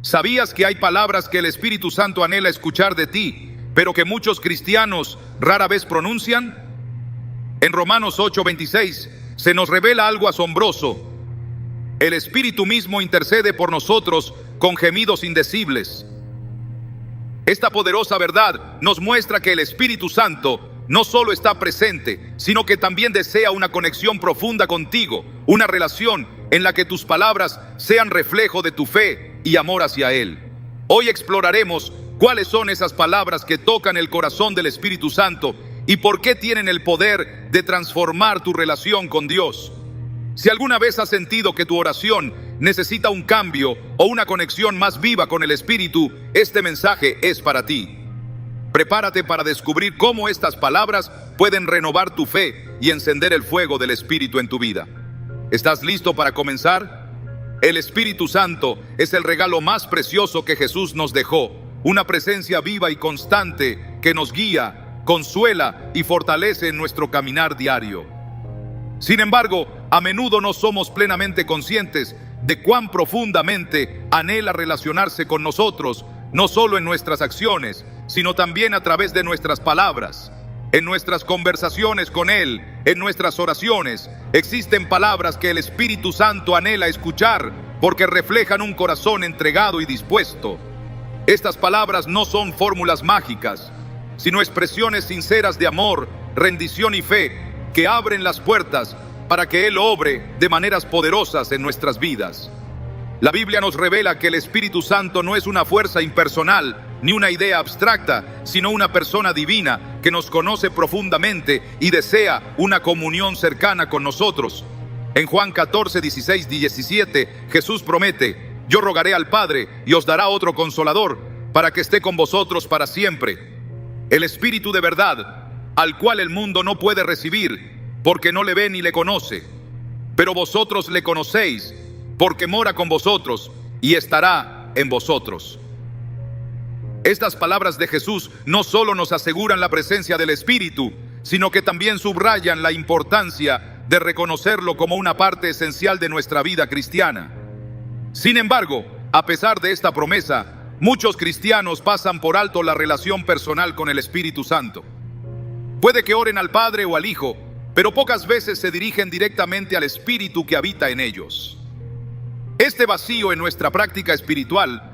¿Sabías que hay palabras que el Espíritu Santo anhela escuchar de ti, pero que muchos cristianos rara vez pronuncian? En Romanos 8:26 se nos revela algo asombroso. El Espíritu mismo intercede por nosotros con gemidos indecibles. Esta poderosa verdad nos muestra que el Espíritu Santo no solo está presente, sino que también desea una conexión profunda contigo, una relación en la que tus palabras sean reflejo de tu fe y amor hacia Él. Hoy exploraremos cuáles son esas palabras que tocan el corazón del Espíritu Santo y por qué tienen el poder de transformar tu relación con Dios. Si alguna vez has sentido que tu oración necesita un cambio o una conexión más viva con el Espíritu, este mensaje es para ti. Prepárate para descubrir cómo estas palabras pueden renovar tu fe y encender el fuego del Espíritu en tu vida. ¿Estás listo para comenzar? El Espíritu Santo es el regalo más precioso que Jesús nos dejó, una presencia viva y constante que nos guía, consuela y fortalece en nuestro caminar diario. Sin embargo, a menudo no somos plenamente conscientes de cuán profundamente anhela relacionarse con nosotros, no solo en nuestras acciones, sino también a través de nuestras palabras. En nuestras conversaciones con Él, en nuestras oraciones, existen palabras que el Espíritu Santo anhela escuchar porque reflejan un corazón entregado y dispuesto. Estas palabras no son fórmulas mágicas, sino expresiones sinceras de amor, rendición y fe que abren las puertas para que Él obre de maneras poderosas en nuestras vidas. La Biblia nos revela que el Espíritu Santo no es una fuerza impersonal ni una idea abstracta, sino una persona divina que nos conoce profundamente y desea una comunión cercana con nosotros. En Juan 14, 16 y 17, Jesús promete: yo rogaré al Padre y os dará otro consolador para que esté con vosotros para siempre. El Espíritu de verdad, al cual el mundo no puede recibir porque no le ve ni le conoce. Pero vosotros le conocéis porque mora con vosotros y estará en vosotros. Estas palabras de Jesús no solo nos aseguran la presencia del Espíritu, sino que también subrayan la importancia de reconocerlo como una parte esencial de nuestra vida cristiana. Sin embargo, a pesar de esta promesa, muchos cristianos pasan por alto la relación personal con el Espíritu Santo. Puede que oren al Padre o al Hijo, pero pocas veces se dirigen directamente al Espíritu que habita en ellos. Este vacío en nuestra práctica espiritual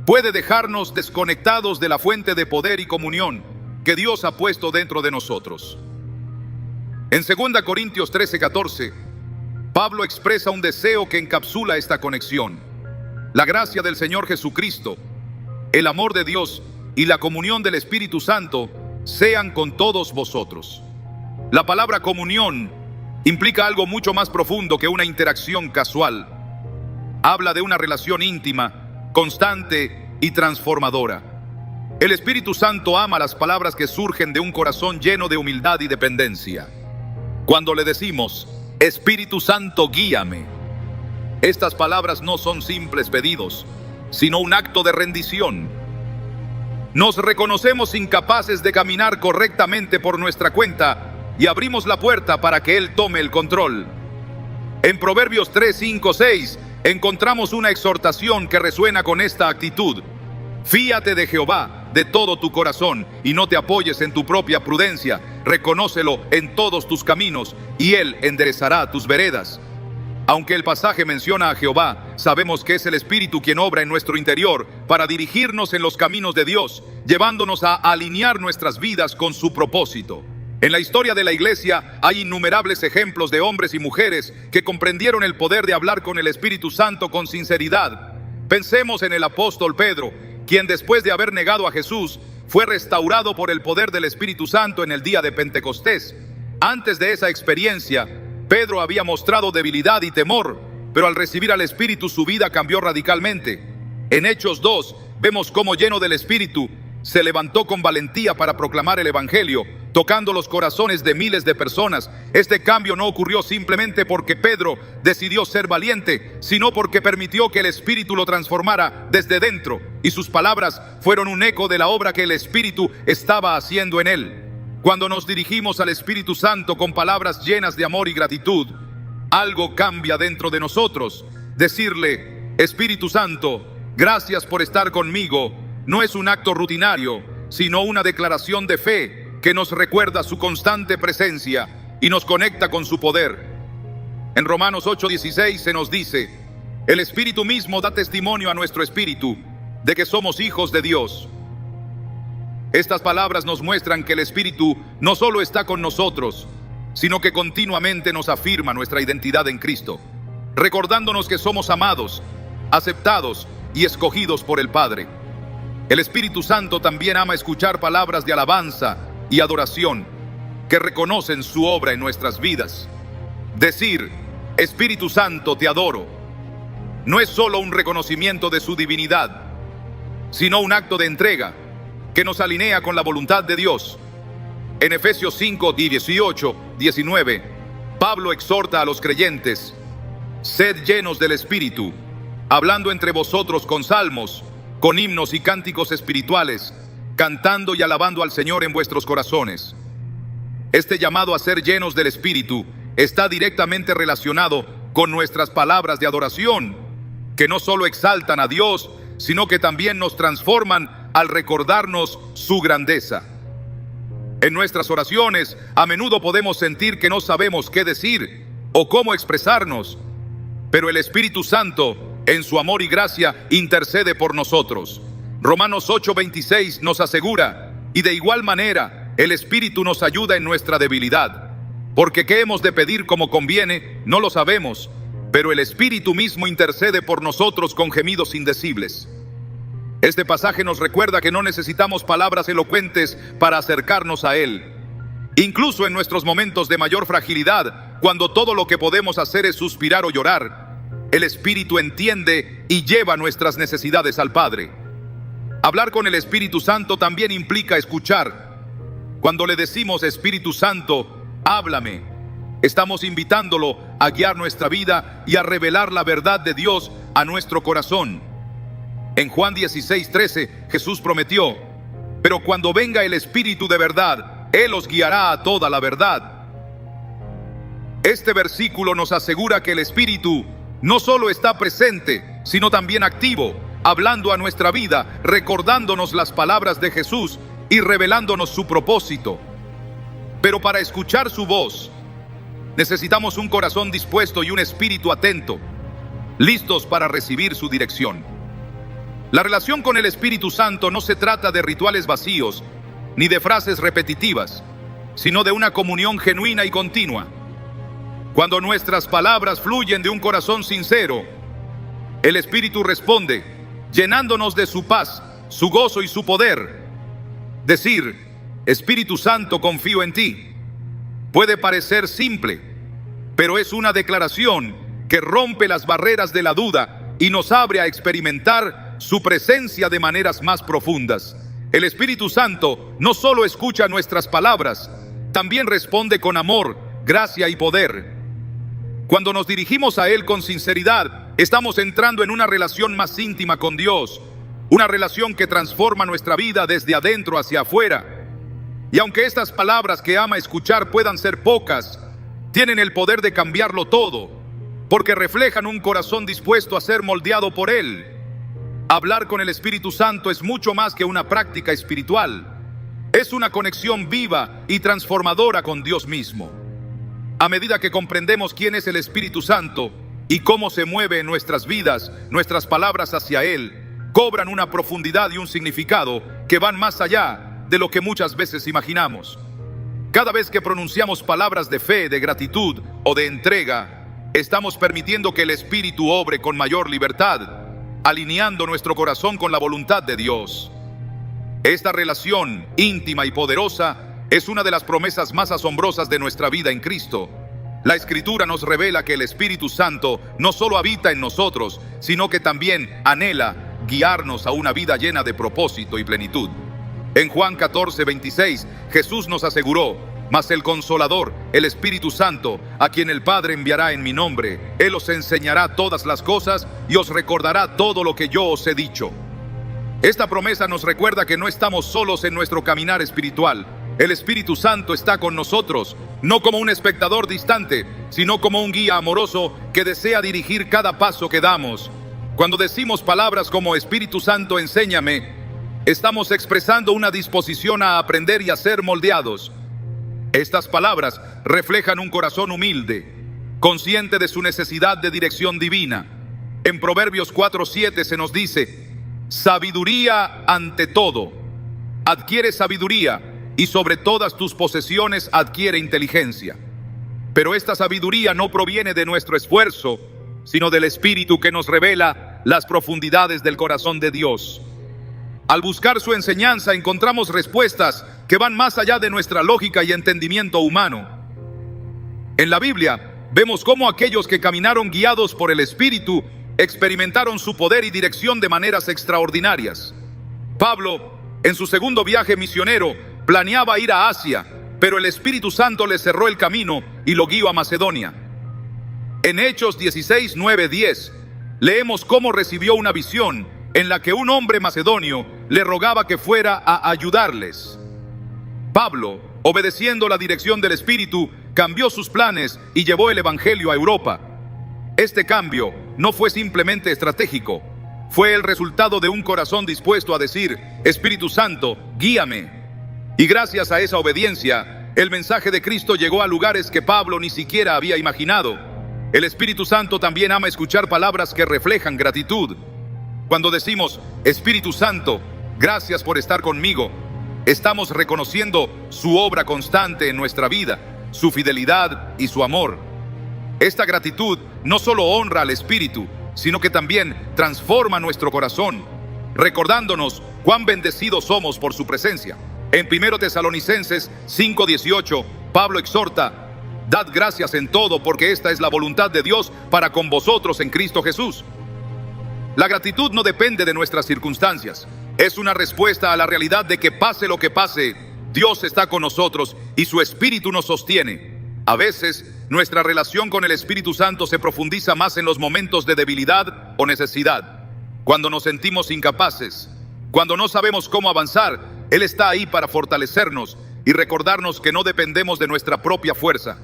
puede dejarnos desconectados de la fuente de poder y comunión que Dios ha puesto dentro de nosotros. En 2 Corintios 13:14, Pablo expresa un deseo que encapsula esta conexión. La gracia del Señor Jesucristo, el amor de Dios y la comunión del Espíritu Santo sean con todos vosotros. La palabra comunión implica algo mucho más profundo que una interacción casual. Habla de una relación íntima, constante y transformadora. El Espíritu Santo ama las palabras que surgen de un corazón lleno de humildad y dependencia. Cuando le decimos: Espíritu Santo, guíame, estas palabras no son simples pedidos, sino un acto de rendición. Nos reconocemos incapaces de caminar correctamente por nuestra cuenta y abrimos la puerta para que Él tome el control. En Proverbios 3, 5, 6 encontramos una exhortación que resuena con esta actitud: fíate de Jehová de todo tu corazón y no te apoyes en tu propia prudencia. Reconócelo en todos tus caminos y Él enderezará tus veredas. Aunque el pasaje menciona a Jehová, sabemos que es el Espíritu quien obra en nuestro interior para dirigirnos en los caminos de Dios, llevándonos a alinear nuestras vidas con su propósito. En la historia de la iglesia hay innumerables ejemplos de hombres y mujeres que comprendieron el poder de hablar con el Espíritu Santo con sinceridad. Pensemos en el apóstol Pedro, quien después de haber negado a Jesús, fue restaurado por el poder del Espíritu Santo en el día de Pentecostés. Antes de esa experiencia, Pedro había mostrado debilidad y temor, pero al recibir al Espíritu su vida cambió radicalmente. En Hechos 2 vemos cómo, lleno del Espíritu, se levantó con valentía para proclamar el Evangelio, tocando los corazones de miles de personas. Este cambio no ocurrió simplemente porque Pedro decidió ser valiente, sino porque permitió que el Espíritu lo transformara desde dentro, y sus palabras fueron un eco de la obra que el Espíritu estaba haciendo en él. Cuando nos dirigimos al Espíritu Santo con palabras llenas de amor y gratitud, algo cambia dentro de nosotros. Decirle: Espíritu Santo, Gracias por estar conmigo. No es un acto rutinario, sino una declaración de fe que nos recuerda su constante presencia y nos conecta con su poder. En Romanos 8:16 se nos dice: el Espíritu mismo da testimonio a nuestro espíritu de que somos hijos de Dios. Estas palabras nos muestran que el Espíritu no solo está con nosotros, sino que continuamente nos afirma nuestra identidad en Cristo, recordándonos que somos amados, aceptados y escogidos por el Padre. El Espíritu Santo también ama escuchar palabras de alabanza y adoración que reconocen su obra en nuestras vidas. Decir: Espíritu Santo, te adoro, no es solo un reconocimiento de su divinidad, sino un acto de entrega que nos alinea con la voluntad de Dios. En Efesios 5:18-19, Pablo exhorta a los creyentes: sed llenos del Espíritu, hablando entre vosotros con salmos, con himnos y cánticos espirituales, cantando y alabando al Señor en vuestros corazones. Este llamado a ser llenos del Espíritu está directamente relacionado con nuestras palabras de adoración, que no solo exaltan a Dios, sino que también nos transforman al recordarnos su grandeza. En nuestras oraciones, a menudo podemos sentir que no sabemos qué decir o cómo expresarnos, pero el Espíritu Santo, en su amor y gracia, intercede por nosotros. Romanos 8:26 nos asegura: y de igual manera, el Espíritu nos ayuda en nuestra debilidad, porque qué hemos de pedir como conviene, no lo sabemos, pero el Espíritu mismo intercede por nosotros con gemidos indecibles. Este pasaje nos recuerda que no necesitamos palabras elocuentes para acercarnos a Él. Incluso en nuestros momentos de mayor fragilidad, cuando todo lo que podemos hacer es suspirar o llorar, el Espíritu entiende y lleva nuestras necesidades al Padre. Hablar con el Espíritu Santo también implica escuchar. Cuando le decimos: Espíritu Santo, háblame, estamos invitándolo a guiar nuestra vida y a revelar la verdad de Dios a nuestro corazón. En Juan 16:13, Jesús prometió: pero cuando venga el Espíritu de verdad, Él os guiará a toda la verdad. Este versículo nos asegura que el Espíritu no solo está presente, sino también activo, hablando a nuestra vida, recordándonos las palabras de Jesús y revelándonos su propósito. Pero para escuchar su voz, necesitamos un corazón dispuesto y un espíritu atento, listos para recibir su dirección. La relación con el Espíritu Santo no se trata de rituales vacíos, ni de frases repetitivas, sino de una comunión genuina y continua. Cuando nuestras palabras fluyen de un corazón sincero, el Espíritu responde, llenándonos de su paz, su gozo y su poder. Decir: Espíritu Santo, confío en ti, puede parecer simple, pero es una declaración que rompe las barreras de la duda y nos abre a experimentar su presencia de maneras más profundas. El Espíritu Santo no solo escucha nuestras palabras, también responde con amor, gracia y poder. Cuando nos dirigimos a Él con sinceridad, estamos entrando en una relación más íntima con Dios, una relación que transforma nuestra vida desde adentro hacia afuera. Y aunque estas palabras que ama escuchar puedan ser pocas, tienen el poder de cambiarlo todo, porque reflejan un corazón dispuesto a ser moldeado por Él. Hablar con el Espíritu Santo es mucho más que una práctica espiritual. Es una conexión viva y transformadora con Dios mismo. A medida que comprendemos quién es el Espíritu Santo y cómo se mueve en nuestras vidas, nuestras palabras hacia Él cobran una profundidad y un significado que van más allá de lo que muchas veces imaginamos. Cada vez que pronunciamos palabras de fe, de gratitud o de entrega, estamos permitiendo que el Espíritu obre con mayor libertad, alineando nuestro corazón con la voluntad de Dios. Esta relación íntima y poderosa es una de las promesas más asombrosas de nuestra vida en Cristo. La Escritura nos revela que el Espíritu Santo no solo habita en nosotros, sino que también anhela guiarnos a una vida llena de propósito y plenitud. En Juan 14:26, Jesús nos aseguró: mas el Consolador, el Espíritu Santo, a quien el Padre enviará en mi nombre, Él os enseñará todas las cosas y os recordará todo lo que yo os he dicho. Esta promesa nos recuerda que no estamos solos en nuestro caminar espiritual. El Espíritu Santo está con nosotros, no como un espectador distante, sino como un guía amoroso que desea dirigir cada paso que damos. Cuando decimos palabras como Espíritu Santo, enséñame, estamos expresando una disposición a aprender y a ser moldeados. Estas palabras reflejan un corazón humilde, consciente de su necesidad de dirección divina. En Proverbios 4:7 se nos dice: sabiduría ante todo. Adquiere sabiduría y sobre todas tus posesiones adquiere inteligencia. Pero esta sabiduría no proviene de nuestro esfuerzo, sino del Espíritu que nos revela las profundidades del corazón de Dios. Al buscar su enseñanza encontramos respuestas que van más allá de nuestra lógica y entendimiento humano. En la Biblia vemos cómo aquellos que caminaron guiados por el Espíritu experimentaron su poder y dirección de maneras extraordinarias. Pablo, en su segundo viaje misionero, planeaba ir a Asia, pero el Espíritu Santo le cerró el camino y lo guió a Macedonia. En Hechos 16, 9, 10, leemos cómo recibió una visión en la que un hombre macedonio le rogaba que fuera a ayudarles. Pablo, obedeciendo la dirección del Espíritu, cambió sus planes y llevó el Evangelio a Europa. Este cambio no fue simplemente estratégico, fue el resultado de un corazón dispuesto a decir: Espíritu Santo, guíame. Y gracias a esa obediencia, el mensaje de Cristo llegó a lugares que Pablo ni siquiera había imaginado. El Espíritu Santo también ama escuchar palabras que reflejan gratitud. Cuando decimos: Espíritu Santo, gracias por estar conmigo, estamos reconociendo su obra constante en nuestra vida, su fidelidad y su amor. Esta gratitud no solo honra al Espíritu, sino que también transforma nuestro corazón, recordándonos cuán bendecidos somos por su presencia. En 1 Tesalonicenses 5:18, Pablo exhorta: dad gracias en todo, porque esta es la voluntad de Dios para con vosotros en Cristo Jesús. La gratitud no depende de nuestras circunstancias. Es una respuesta a la realidad de que pase lo que pase, Dios está con nosotros y su Espíritu nos sostiene. A veces, nuestra relación con el Espíritu Santo se profundiza más en los momentos de debilidad o necesidad. Cuando nos sentimos incapaces, cuando no sabemos cómo avanzar, Él está ahí para fortalecernos y recordarnos que no dependemos de nuestra propia fuerza.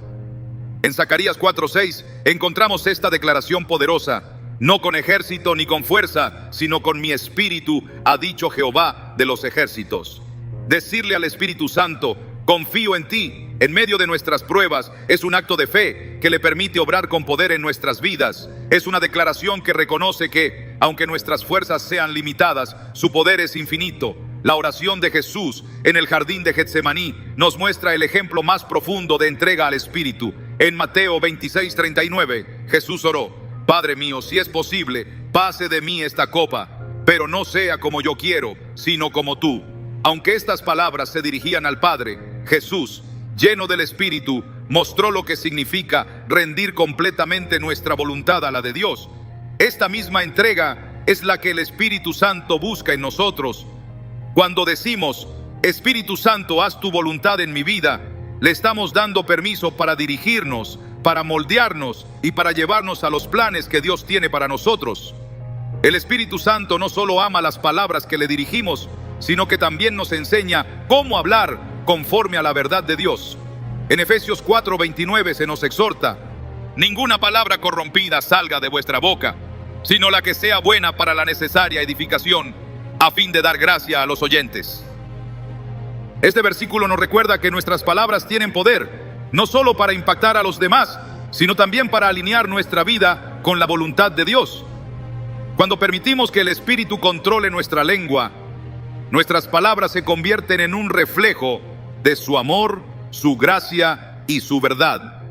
En Zacarías 4:6 encontramos esta declaración poderosa: no con ejército ni con fuerza, sino con mi espíritu, ha dicho Jehová de los ejércitos. Decirle al Espíritu Santo: confío en ti, en medio de nuestras pruebas, es un acto de fe que le permite obrar con poder en nuestras vidas. Es una declaración que reconoce que, aunque nuestras fuerzas sean limitadas, su poder es infinito. La oración de Jesús en el jardín de Getsemaní nos muestra el ejemplo más profundo de entrega al Espíritu. En Mateo 26:39, Jesús oró: Padre mío, si es posible, pase de mí esta copa, pero no sea como yo quiero, sino como tú. Aunque estas palabras se dirigían al Padre, Jesús, lleno del Espíritu, mostró lo que significa rendir completamente nuestra voluntad a la de Dios. Esta misma entrega es la que el Espíritu Santo busca en nosotros. Cuando decimos: Espíritu Santo, haz tu voluntad en mi vida, le estamos dando permiso para dirigirnos, para moldearnos y para llevarnos a los planes que Dios tiene para nosotros. El Espíritu Santo no solo ama las palabras que le dirigimos, sino que también nos enseña cómo hablar conforme a la verdad de Dios. En Efesios 4:29 se nos exhorta: ninguna palabra corrompida salga de vuestra boca, sino la que sea buena para la necesaria edificación, a fin de dar gracia a los oyentes. Este versículo nos recuerda que nuestras palabras tienen poder, no solo para impactar a los demás, sino también para alinear nuestra vida con la voluntad de Dios. Cuando permitimos que el Espíritu controle nuestra lengua, nuestras palabras se convierten en un reflejo de su amor, su gracia y su verdad.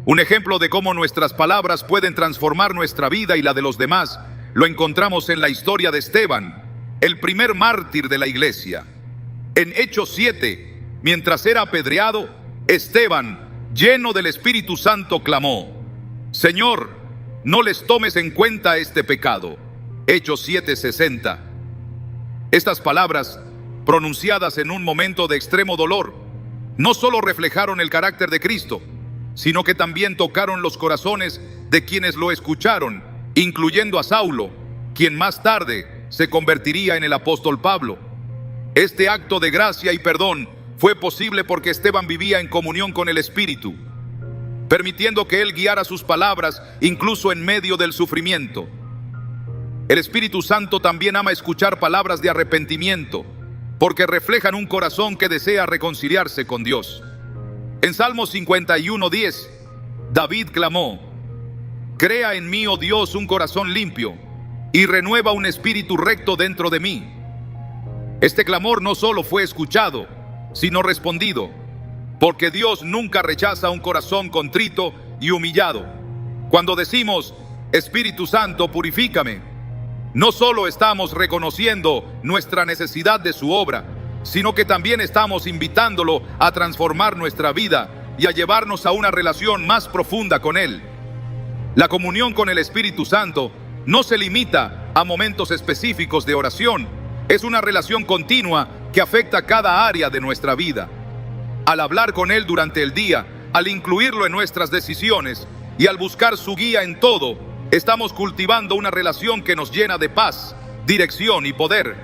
Un ejemplo de cómo nuestras palabras pueden transformar nuestra vida y la de los demás lo encontramos en la historia de Esteban, el primer mártir de la iglesia. En Hechos 7, mientras era apedreado, Esteban, lleno del Espíritu Santo, clamó: Señor, no les tomes en cuenta este pecado. Hechos 7:60. Estas palabras, pronunciadas en un momento de extremo dolor, no solo reflejaron el carácter de Cristo, sino que también tocaron los corazones de quienes lo escucharon, incluyendo a Saulo, quien más tarde se convertiría en el apóstol Pablo. Este acto de gracia y perdón fue posible porque Esteban vivía en comunión con el Espíritu, permitiendo que él guiara sus palabras incluso en medio del sufrimiento. El Espíritu Santo también ama escuchar palabras de arrepentimiento, porque reflejan un corazón que desea reconciliarse con Dios. En Salmos 51:10, David clamó: Crea en mí, oh Dios, un corazón limpio, y renueva un espíritu recto dentro de mí. Este clamor no solo fue escuchado, sino respondido, porque Dios nunca rechaza un corazón contrito y humillado. Cuando decimos: Espíritu Santo, purifícame, no solo estamos reconociendo nuestra necesidad de su obra, sino que también estamos invitándolo a transformar nuestra vida y a llevarnos a una relación más profunda con Él. La comunión con el Espíritu Santo no se limita a momentos específicos de oración, es una relación continua que afecta cada área de nuestra vida. Al hablar con Él durante el día, al incluirlo en nuestras decisiones y al buscar su guía en todo, estamos cultivando una relación que nos llena de paz, dirección y poder.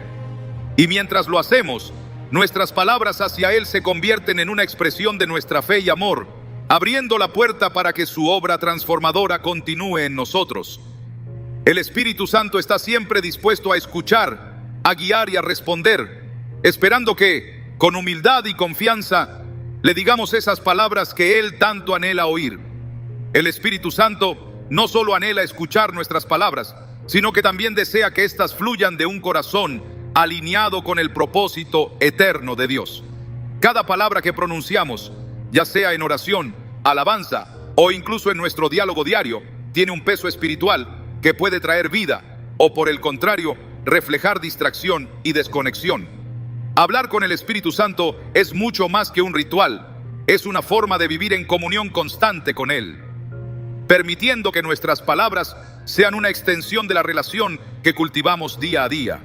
Y mientras lo hacemos, nuestras palabras hacia Él se convierten en una expresión de nuestra fe y amor, abriendo la puerta para que su obra transformadora continúe en nosotros. El Espíritu Santo está siempre dispuesto a escuchar, a guiar y a responder, esperando que, con humildad y confianza, le digamos esas palabras que Él tanto anhela oír. El Espíritu Santo no solo anhela escuchar nuestras palabras, sino que también desea que éstas fluyan de un corazón alineado con el propósito eterno de Dios. Cada palabra que pronunciamos, ya sea en oración, alabanza o incluso en nuestro diálogo diario, tiene un peso espiritual que puede traer vida o, por el contrario, reflejar distracción y desconexión. Hablar con el Espíritu Santo es mucho más que un ritual, es una forma de vivir en comunión constante con Él, permitiendo que nuestras palabras sean una extensión de la relación que cultivamos día a día.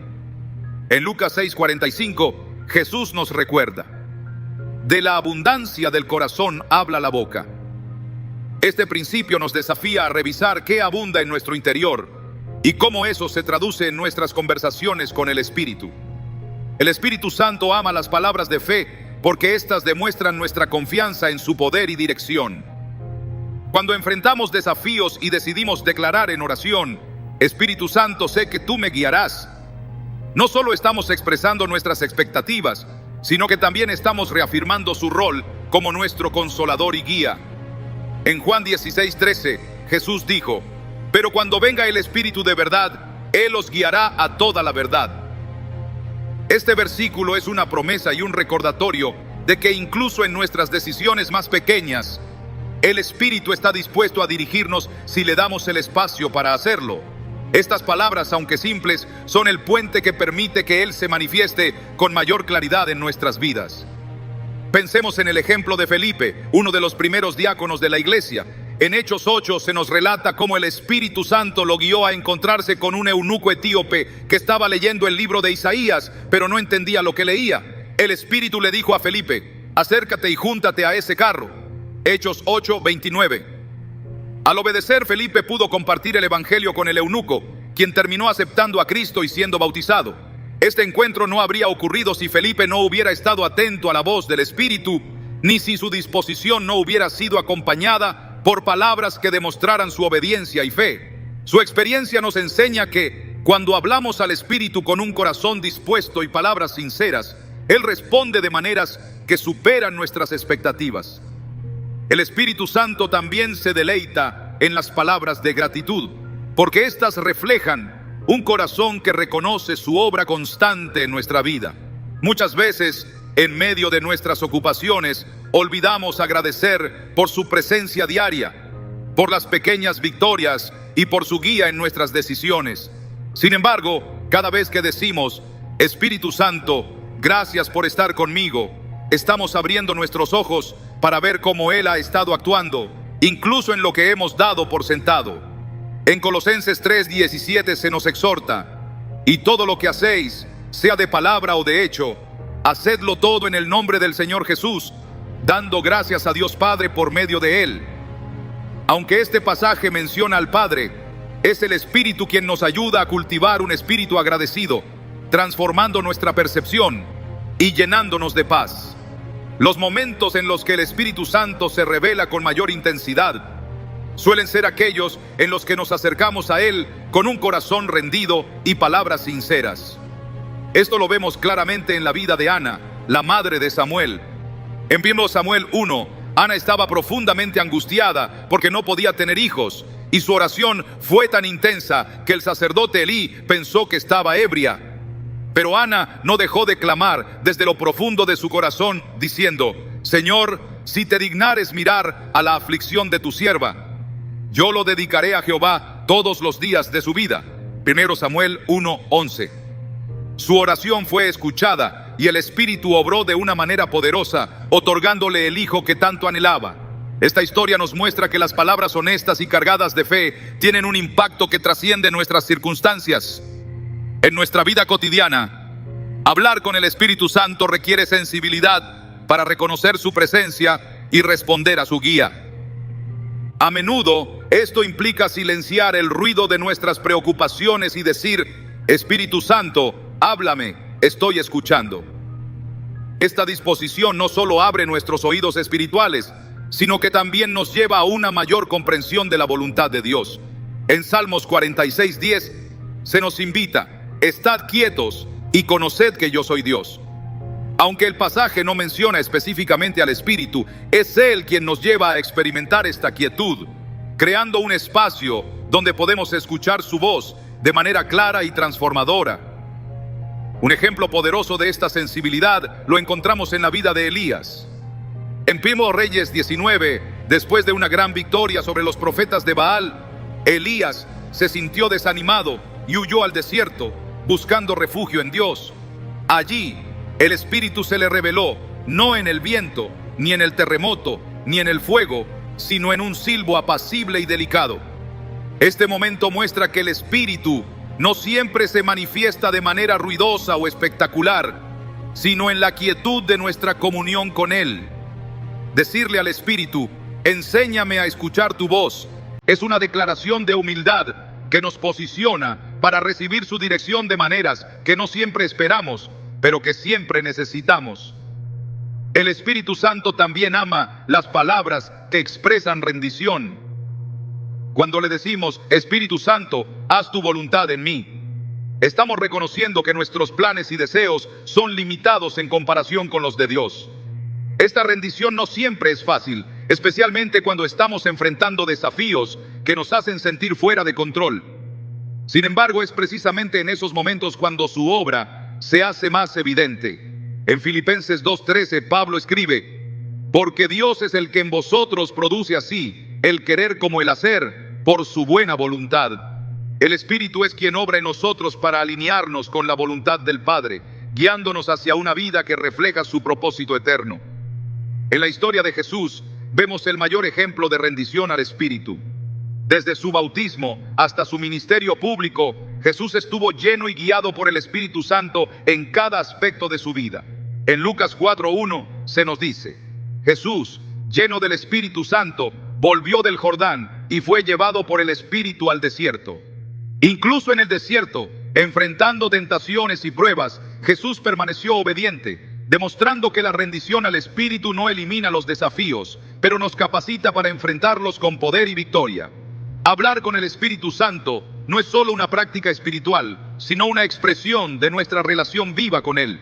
En Lucas 6:45, Jesús nos recuerda: de la abundancia del corazón habla la boca. Este principio nos desafía a revisar qué abunda en nuestro interior y cómo eso se traduce en nuestras conversaciones con el Espíritu. El Espíritu Santo ama las palabras de fe porque éstas demuestran nuestra confianza en su poder y dirección. Cuando enfrentamos desafíos y decidimos declarar en oración: Espíritu Santo, sé que tú me guiarás, no solo estamos expresando nuestras expectativas, sino que también estamos reafirmando su rol como nuestro consolador y guía. En Juan 16:13, Jesús dijo: pero cuando venga el Espíritu de verdad, Él os guiará a toda la verdad. Este versículo es una promesa y un recordatorio de que incluso en nuestras decisiones más pequeñas, el Espíritu está dispuesto a dirigirnos si le damos el espacio para hacerlo. Estas palabras, aunque simples, son el puente que permite que Él se manifieste con mayor claridad en nuestras vidas. Pensemos en el ejemplo de Felipe, uno de los primeros diáconos de la iglesia. En Hechos 8 se nos relata cómo el Espíritu Santo lo guió a encontrarse con un eunuco etíope que estaba leyendo el libro de Isaías, pero no entendía lo que leía. El Espíritu le dijo a Felipe: acércate y júntate a ese carro. Hechos 8:29. Al obedecer, Felipe pudo compartir el evangelio con el eunuco, quien terminó aceptando a Cristo y siendo bautizado. Este encuentro no habría ocurrido si Felipe no hubiera estado atento a la voz del Espíritu, ni si su disposición no hubiera sido acompañada por palabras que demostraran su obediencia y fe. Su experiencia nos enseña que cuando hablamos al Espíritu con un corazón dispuesto y palabras sinceras, Él responde de maneras que superan nuestras expectativas. El Espíritu Santo también se deleita en las palabras de gratitud, porque éstas reflejan un corazón que reconoce su obra constante en nuestra vida. Muchas veces, en medio de nuestras ocupaciones, olvidamos agradecer por su presencia diaria, por las pequeñas victorias y por su guía en nuestras decisiones. Sin embargo, cada vez que decimos: Espíritu Santo, gracias por estar conmigo, estamos abriendo nuestros ojos para ver cómo Él ha estado actuando, incluso en lo que hemos dado por sentado. En Colosenses 3:17 se nos exhorta: y todo lo que hacéis, sea de palabra o de hecho, hacedlo todo en el nombre del Señor Jesús, dando gracias a Dios Padre por medio de Él. Aunque este pasaje menciona al Padre, es el Espíritu quien nos ayuda a cultivar un espíritu agradecido, transformando nuestra percepción y llenándonos de paz. Los momentos en los que el Espíritu Santo se revela con mayor intensidad suelen ser aquellos en los que nos acercamos a Él con un corazón rendido y palabras sinceras. Esto lo vemos claramente en la vida de Ana, la madre de Samuel. En 1 Samuel 1, Ana estaba profundamente angustiada porque no podía tener hijos, y su oración fue tan intensa que el sacerdote Elí pensó que estaba ebria. Pero Ana no dejó de clamar desde lo profundo de su corazón, diciendo: Señor, si te dignares mirar a la aflicción de tu sierva, yo lo dedicaré a Jehová todos los días de su vida. 1 Samuel 1:11. Su oración fue escuchada y el Espíritu obró de una manera poderosa, otorgándole el hijo que tanto anhelaba. Esta historia nos muestra que las palabras honestas y cargadas de fe tienen un impacto que trasciende nuestras circunstancias. En nuestra vida cotidiana, hablar con el Espíritu Santo requiere sensibilidad para reconocer su presencia y responder a su guía. A menudo, esto implica silenciar el ruido de nuestras preocupaciones y decir: Espíritu Santo, háblame, estoy escuchando. Esta disposición no solo abre nuestros oídos espirituales, sino que también nos lleva a una mayor comprensión de la voluntad de Dios. En Salmos 46:10 se nos invita: Estad quietos y conoced que yo soy Dios. Aunque el pasaje no menciona específicamente al Espíritu, es Él quien nos lleva a experimentar esta quietud, creando un espacio donde podemos escuchar su voz de manera clara y transformadora. Un ejemplo poderoso de esta sensibilidad lo encontramos en la vida de Elías. En 1 Reyes 19, después de una gran victoria sobre los profetas de Baal, Elías se sintió desanimado y huyó al desierto, buscando refugio en Dios. Allí, el Espíritu se le reveló, no en el viento, ni en el terremoto, ni en el fuego, sino en un silbo apacible y delicado. Este momento muestra que el Espíritu no siempre se manifiesta de manera ruidosa o espectacular, sino en la quietud de nuestra comunión con Él. Decirle al Espíritu: enséñame a escuchar tu voz, es una declaración de humildad que nos posiciona para recibir su dirección de maneras que no siempre esperamos, pero que siempre necesitamos. El Espíritu Santo también ama las palabras que expresan rendición. Cuando le decimos: Espíritu Santo, haz tu voluntad en mí, estamos reconociendo que nuestros planes y deseos son limitados en comparación con los de Dios. Esta rendición no siempre es fácil, especialmente cuando estamos enfrentando desafíos que nos hacen sentir fuera de control. Sin embargo, es precisamente en esos momentos cuando su obra se hace más evidente. En Filipenses 2:13, Pablo escribe: porque Dios es el que en vosotros produce así el querer como el hacer por su buena voluntad. El Espíritu es quien obra en nosotros para alinearnos con la voluntad del Padre, guiándonos hacia una vida que refleja su propósito eterno. En la historia de Jesús vemos el mayor ejemplo de rendición al Espíritu. Desde su bautismo hasta su ministerio público, Jesús estuvo lleno y guiado por el Espíritu Santo en cada aspecto de su vida. En Lucas 4:1 se nos dice: Jesús, lleno del Espíritu Santo, volvió del Jordán y fue llevado por el Espíritu al desierto. Incluso en el desierto, enfrentando tentaciones y pruebas, Jesús permaneció obediente, demostrando que la rendición al Espíritu no elimina los desafíos, pero nos capacita para enfrentarlos con poder y victoria. Hablar con el Espíritu Santo no es solo una práctica espiritual, sino una expresión de nuestra relación viva con Él.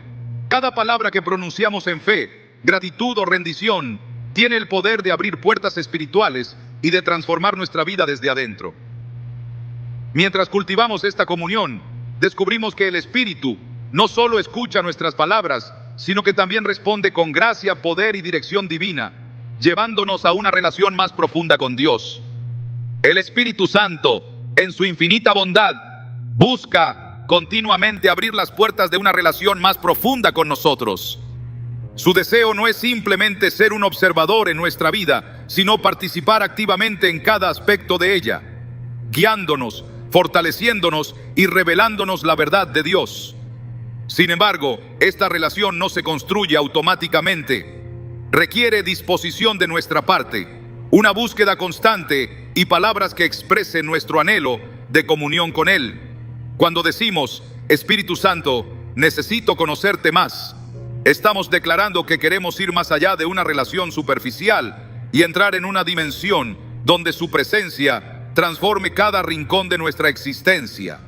Cada palabra que pronunciamos en fe, gratitud o rendición tiene el poder de abrir puertas espirituales y de transformar nuestra vida desde adentro. Mientras cultivamos esta comunión, descubrimos que el Espíritu no solo escucha nuestras palabras, sino que también responde con gracia, poder y dirección divina, llevándonos a una relación más profunda con Dios. El Espíritu Santo, en su infinita bondad, busca continuamente abrir las puertas de una relación más profunda con nosotros. Su deseo no es simplemente ser un observador en nuestra vida, sino participar activamente en cada aspecto de ella, guiándonos, fortaleciéndonos y revelándonos la verdad de Dios. Sin embargo, esta relación no se construye automáticamente. Requiere disposición de nuestra parte, una búsqueda constante y palabras que expresen nuestro anhelo de comunión con Él. Cuando decimos: Espíritu Santo, necesito conocerte más, estamos declarando que queremos ir más allá de una relación superficial y entrar en una dimensión donde su presencia transforme cada rincón de nuestra existencia.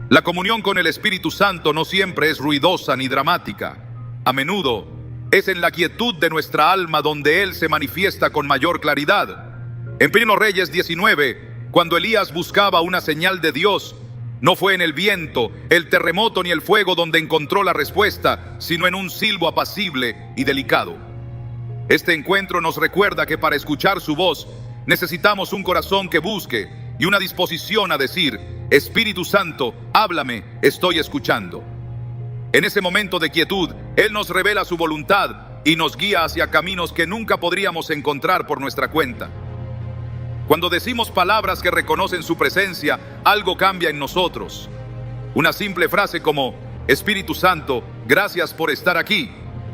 La comunión con el Espíritu Santo no siempre es ruidosa ni dramática. A menudo es en la quietud de nuestra alma donde Él se manifiesta con mayor claridad. En 1 Reyes 19, cuando Elías buscaba una señal de Dios, no fue en el viento, el terremoto ni el fuego donde encontró la respuesta, sino en un silbo apacible y delicado. Este encuentro nos recuerda que para escuchar su voz necesitamos un corazón que busque y una disposición a decir: Espíritu Santo, háblame, estoy escuchando. En ese momento de quietud, Él nos revela su voluntad y nos guía hacia caminos que nunca podríamos encontrar por nuestra cuenta. Cuando decimos palabras que reconocen su presencia, algo cambia en nosotros. Una simple frase como: Espíritu Santo, gracias por estar aquí,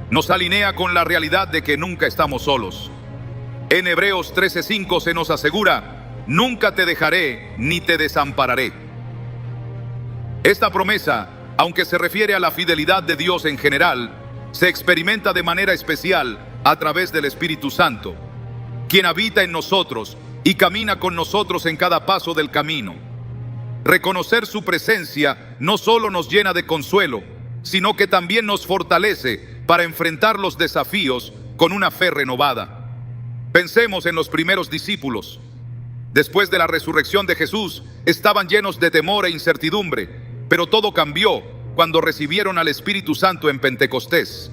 nos alinea con la realidad de que nunca estamos solos. En Hebreos 13:5 se nos asegura: nunca te dejaré ni te desampararé. Esta promesa, aunque se refiere a la fidelidad de Dios en general, se experimenta de manera especial a través del Espíritu Santo, quien habita en nosotros y camina con nosotros en cada paso del camino. Reconocer su presencia no solo nos llena de consuelo, sino que también nos fortalece para enfrentar los desafíos con una fe renovada. Pensemos en los primeros discípulos. Después de la resurrección de Jesús, estaban llenos de temor e incertidumbre, pero todo cambió cuando recibieron al Espíritu Santo en Pentecostés.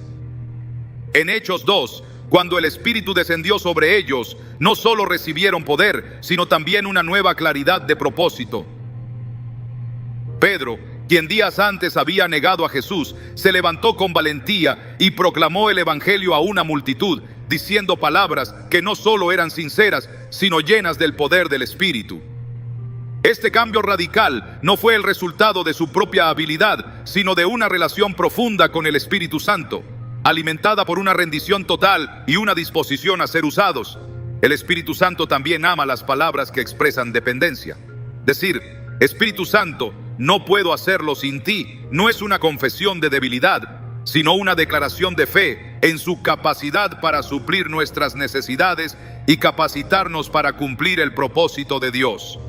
En Hechos 2, cuando el Espíritu descendió sobre ellos, no solo recibieron poder, sino también una nueva claridad de propósito. Pedro, quien días antes había negado a Jesús, se levantó con valentía y proclamó el Evangelio a una multitud, diciendo palabras que no solo eran sinceras, sino llenas del poder del Espíritu. Este cambio radical no fue el resultado de su propia habilidad, sino de una relación profunda con el Espíritu Santo, alimentada por una rendición total y una disposición a ser usados. El Espíritu Santo también ama las palabras que expresan dependencia. Decir: Espíritu Santo, no puedo hacerlo sin ti, no es una confesión de debilidad, sino una declaración de fe en su capacidad para suplir nuestras necesidades y capacitarnos para cumplir el propósito de Dios.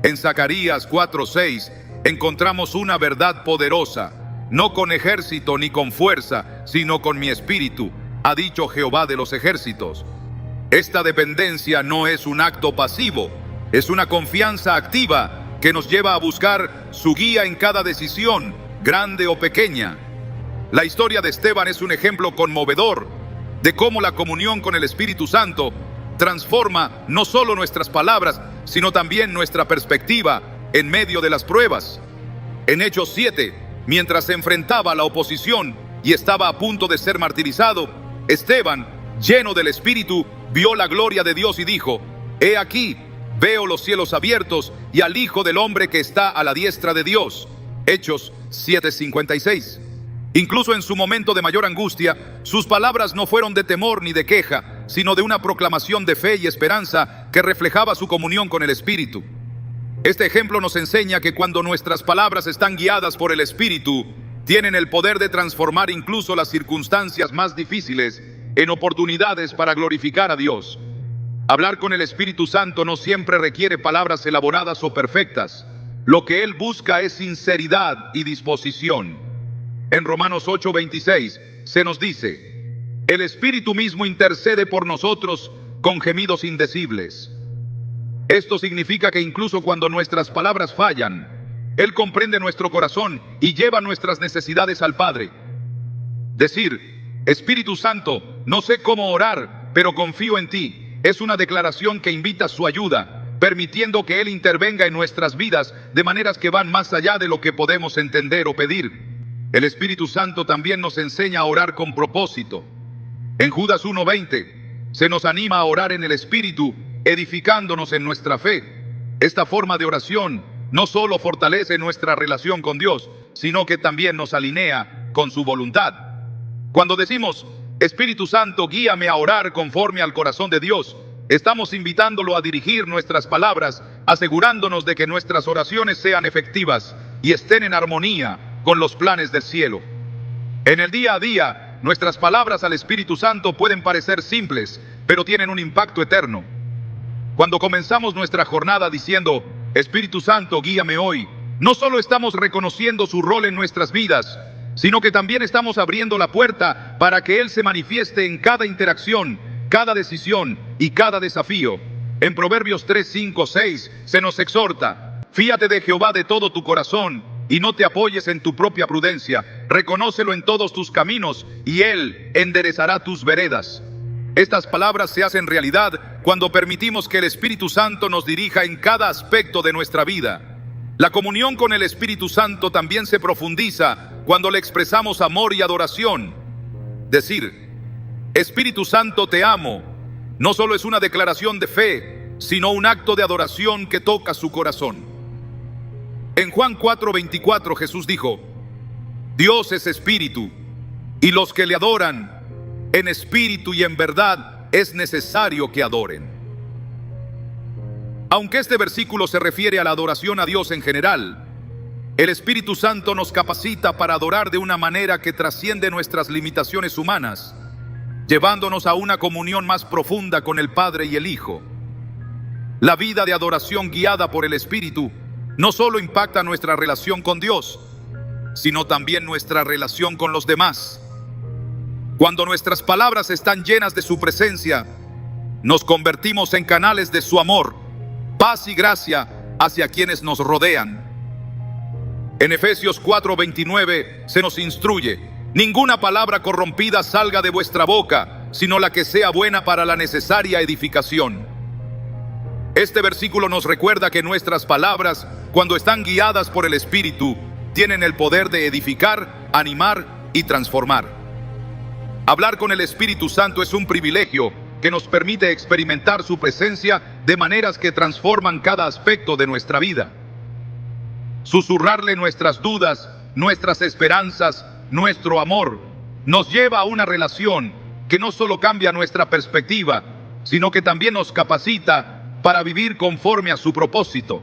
En Zacarías 4:6 encontramos una verdad poderosa: no con ejército ni con fuerza, sino con mi espíritu, ha dicho Jehová de los ejércitos. Esta dependencia no es un acto pasivo, es una confianza activa que nos lleva a buscar su guía en cada decisión, grande o pequeña. La historia de Esteban es un ejemplo conmovedor de cómo la comunión con el Espíritu Santo transforma no solo nuestras palabras, sino también nuestra perspectiva en medio de las pruebas. En Hechos 7, mientras se enfrentaba a la oposición y estaba a punto de ser martirizado, Esteban, lleno del Espíritu, vio la gloria de Dios y dijo: He aquí, veo los cielos abiertos y al Hijo del Hombre que está a la diestra de Dios. Hechos 7:56. Incluso en su momento de mayor angustia, sus palabras no fueron de temor ni de queja, sino de una proclamación de fe y esperanza que reflejaba su comunión con el Espíritu. Este ejemplo nos enseña que cuando nuestras palabras están guiadas por el Espíritu, tienen el poder de transformar incluso las circunstancias más difíciles en oportunidades para glorificar a Dios. Hablar con el Espíritu Santo no siempre requiere palabras elaboradas o perfectas. Lo que Él busca es sinceridad y disposición. En Romanos 8:26 se nos dice: el Espíritu mismo intercede por nosotros con gemidos indecibles. Esto significa que incluso cuando nuestras palabras fallan, Él comprende nuestro corazón y lleva nuestras necesidades al Padre. Decir: Espíritu Santo, no sé cómo orar, pero confío en ti, es una declaración que invita su ayuda, permitiendo que Él intervenga en nuestras vidas de maneras que van más allá de lo que podemos entender o pedir. El Espíritu Santo también nos enseña a orar con propósito. En Judas 1:20 se nos anima a orar en el Espíritu, edificándonos en nuestra fe. Esta forma de oración no solo fortalece nuestra relación con Dios, sino que también nos alinea con su voluntad. Cuando decimos: Espíritu Santo, guíame a orar conforme al corazón de Dios, estamos invitándolo a dirigir nuestras palabras, asegurándonos de que nuestras oraciones sean efectivas y estén en armonía con los planes del cielo. En el día a día, nuestras palabras al Espíritu Santo pueden parecer simples, pero tienen un impacto eterno. Cuando comenzamos nuestra jornada diciendo, Espíritu Santo, guíame hoy, no solo estamos reconociendo su rol en nuestras vidas, sino que también estamos abriendo la puerta para que Él se manifieste en cada interacción, cada decisión y cada desafío. En Proverbios 3, 5, 6 se nos exhorta, fíate de Jehová de todo tu corazón y no te apoyes en tu propia prudencia. Reconócelo en todos tus caminos y Él enderezará tus veredas. Estas palabras se hacen realidad cuando permitimos que el Espíritu Santo nos dirija en cada aspecto de nuestra vida. La comunión con el Espíritu Santo también se profundiza cuando le expresamos amor y adoración. Decir, Espíritu Santo, te amo, no solo es una declaración de fe, sino un acto de adoración que toca su corazón. En Juan 4:24 Jesús dijo, Dios es espíritu, y los que le adoran en espíritu y en verdad es necesario que adoren. Aunque este versículo se refiere a la adoración a Dios en general, el Espíritu Santo nos capacita para adorar de una manera que trasciende nuestras limitaciones humanas, llevándonos a una comunión más profunda con el Padre y el Hijo. La vida de adoración guiada por el Espíritu no solo impacta nuestra relación con Dios, sino también nuestra relación con los demás. Cuando nuestras palabras están llenas de su presencia, nos convertimos en canales de su amor, paz y gracia hacia quienes nos rodean. En Efesios 4:29 se nos instruye, ninguna palabra corrompida salga de vuestra boca, sino la que sea buena para la necesaria edificación. Este versículo nos recuerda que nuestras palabras, cuando están guiadas por el Espíritu, tienen el poder de edificar, animar y transformar. Hablar con el Espíritu Santo es un privilegio que nos permite experimentar su presencia de maneras que transforman cada aspecto de nuestra vida. Susurrarle nuestras dudas, nuestras esperanzas, nuestro amor, nos lleva a una relación que no solo cambia nuestra perspectiva, sino que también nos capacita para vivir conforme a su propósito.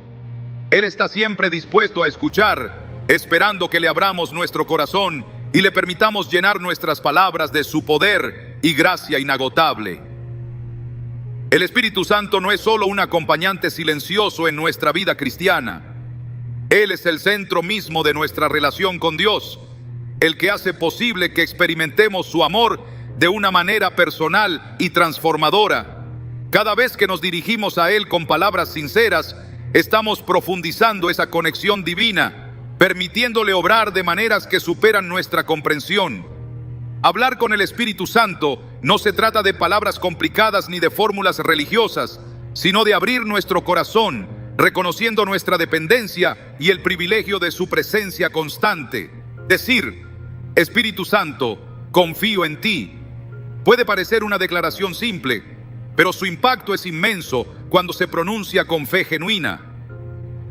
Él está siempre dispuesto a escuchar, esperando que le abramos nuestro corazón y le permitamos llenar nuestras palabras de su poder y gracia inagotable. El Espíritu Santo no es solo un acompañante silencioso en nuestra vida cristiana. Él es el centro mismo de nuestra relación con Dios, el que hace posible que experimentemos su amor de una manera personal y transformadora. Cada vez que nos dirigimos a Él con palabras sinceras, estamos profundizando esa conexión divina, permitiéndole obrar de maneras que superan nuestra comprensión. Hablar con el Espíritu Santo no se trata de palabras complicadas ni de fórmulas religiosas, sino de abrir nuestro corazón, reconociendo nuestra dependencia y el privilegio de su presencia constante. Decir, Espíritu Santo, confío en ti, puede parecer una declaración simple, pero su impacto es inmenso cuando se pronuncia con fe genuina.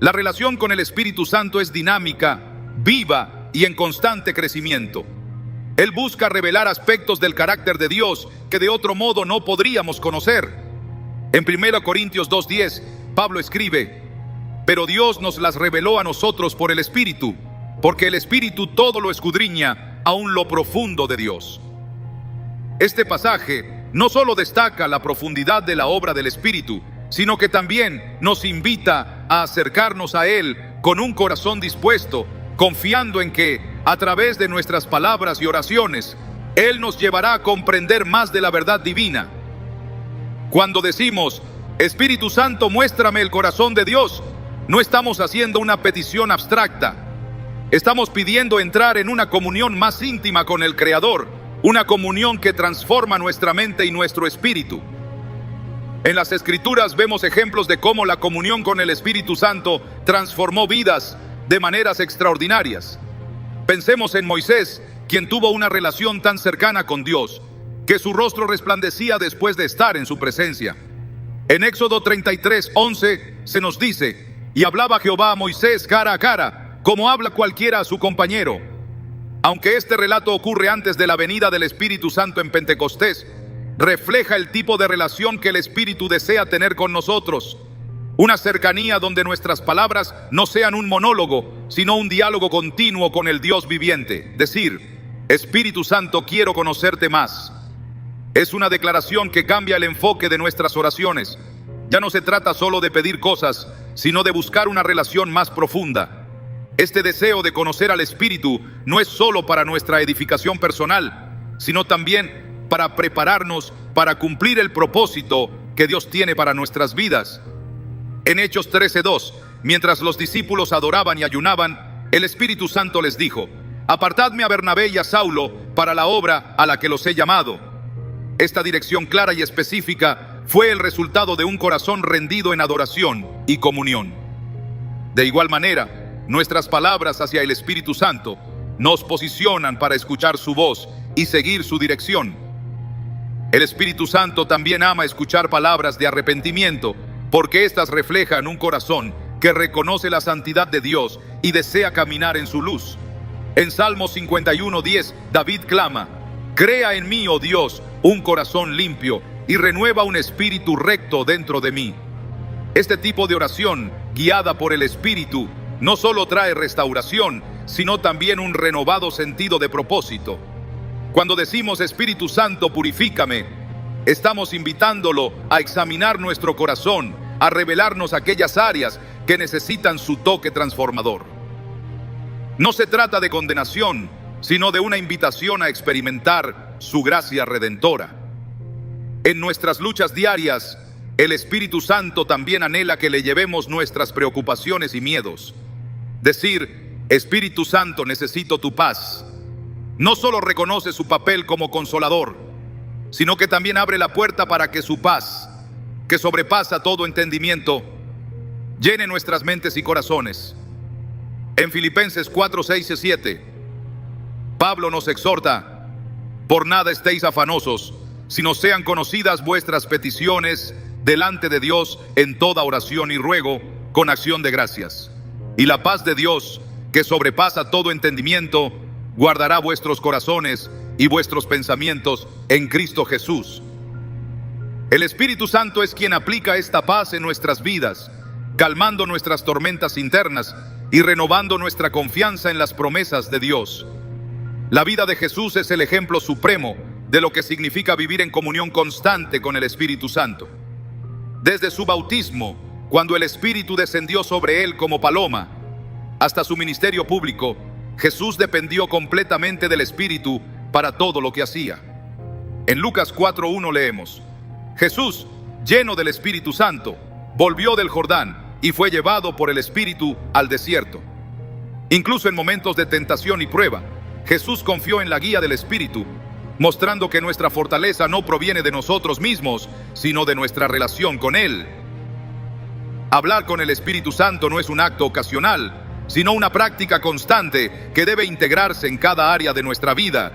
La relación con el Espíritu Santo es dinámica, viva y en constante crecimiento. Él busca revelar aspectos del carácter de Dios que de otro modo no podríamos conocer. En 1 Corintios 2:10, Pablo escribe, pero Dios nos las reveló a nosotros por el Espíritu, porque el Espíritu todo lo escudriña, aun lo profundo de Dios. Este pasaje no solo destaca la profundidad de la obra del Espíritu, sino que también nos invita a acercarnos a Él con un corazón dispuesto, confiando en que, a través de nuestras palabras y oraciones, Él nos llevará a comprender más de la verdad divina. Cuando decimos, Espíritu Santo, muéstrame el corazón de Dios, no estamos haciendo una petición abstracta. Estamos pidiendo entrar en una comunión más íntima con el Creador, una comunión que transforma nuestra mente y nuestro espíritu. En las Escrituras vemos ejemplos de cómo la comunión con el Espíritu Santo transformó vidas de maneras extraordinarias. Pensemos en Moisés, quien tuvo una relación tan cercana con Dios, que su rostro resplandecía después de estar en su presencia. En Éxodo 33:11 se nos dice, y hablaba Jehová a Moisés cara a cara, como habla cualquiera a su compañero. Aunque este relato ocurre antes de la venida del Espíritu Santo en Pentecostés, refleja el tipo de relación que el Espíritu desea tener con nosotros. Una cercanía donde nuestras palabras no sean un monólogo, sino un diálogo continuo con el Dios viviente. Decir, Espíritu Santo, quiero conocerte más. Es una declaración que cambia el enfoque de nuestras oraciones. Ya no se trata solo de pedir cosas, sino de buscar una relación más profunda. Este deseo de conocer al Espíritu no es solo para nuestra edificación personal, sino también para prepararnos para cumplir el propósito que Dios tiene para nuestras vidas. En Hechos 13:2, mientras los discípulos adoraban y ayunaban, el Espíritu Santo les dijo: apartadme a Bernabé y a Saulo para la obra a la que los he llamado. Esta dirección clara y específica fue el resultado de un corazón rendido en adoración y comunión. De igual manera, nuestras palabras hacia el Espíritu Santo nos posicionan para escuchar su voz y seguir su dirección. El Espíritu Santo también ama escuchar palabras de arrepentimiento, porque éstas reflejan un corazón que reconoce la santidad de Dios y desea caminar en su luz. En Salmo 51:10, David clama: crea en mí, oh Dios, un corazón limpio y renueva un espíritu recto dentro de mí. Este tipo de oración, guiada por el Espíritu, no solo trae restauración, sino también un renovado sentido de propósito. Cuando decimos Espíritu Santo, purifícame, estamos invitándolo a examinar nuestro corazón, a revelarnos aquellas áreas que necesitan su toque transformador. No se trata de condenación, sino de una invitación a experimentar su gracia redentora. En nuestras luchas diarias, el Espíritu Santo también anhela que le llevemos nuestras preocupaciones y miedos. Decir: Espíritu Santo, necesito tu paz, no solo reconoce su papel como consolador, sino que también abre la puerta para que su paz, que sobrepasa todo entendimiento, llene nuestras mentes y corazones. En Filipenses 4:6-7, Pablo nos exhorta: por nada estéis afanosos, sino sean conocidas vuestras peticiones delante de Dios en toda oración y ruego, con acción de gracias. Y la paz de Dios, que sobrepasa todo entendimiento, guardará vuestros corazones y vuestros pensamientos en Cristo Jesús. El Espíritu Santo es quien aplica esta paz en nuestras vidas, calmando nuestras tormentas internas y renovando nuestra confianza en las promesas de Dios. La vida de Jesús es el ejemplo supremo de lo que significa vivir en comunión constante con el Espíritu Santo. Desde su bautismo, cuando el Espíritu descendió sobre él como paloma, hasta su ministerio público, Jesús dependió completamente del Espíritu para todo lo que hacía. En Lucas 4:1 leemos: Jesús, lleno del Espíritu Santo, volvió del Jordán y fue llevado por el Espíritu al desierto. Incluso en momentos de tentación y prueba, Jesús confió en la guía del Espíritu, mostrando que nuestra fortaleza no proviene de nosotros mismos, sino de nuestra relación con Él. Hablar con el Espíritu Santo no es un acto ocasional, sino una práctica constante que debe integrarse en cada área de nuestra vida.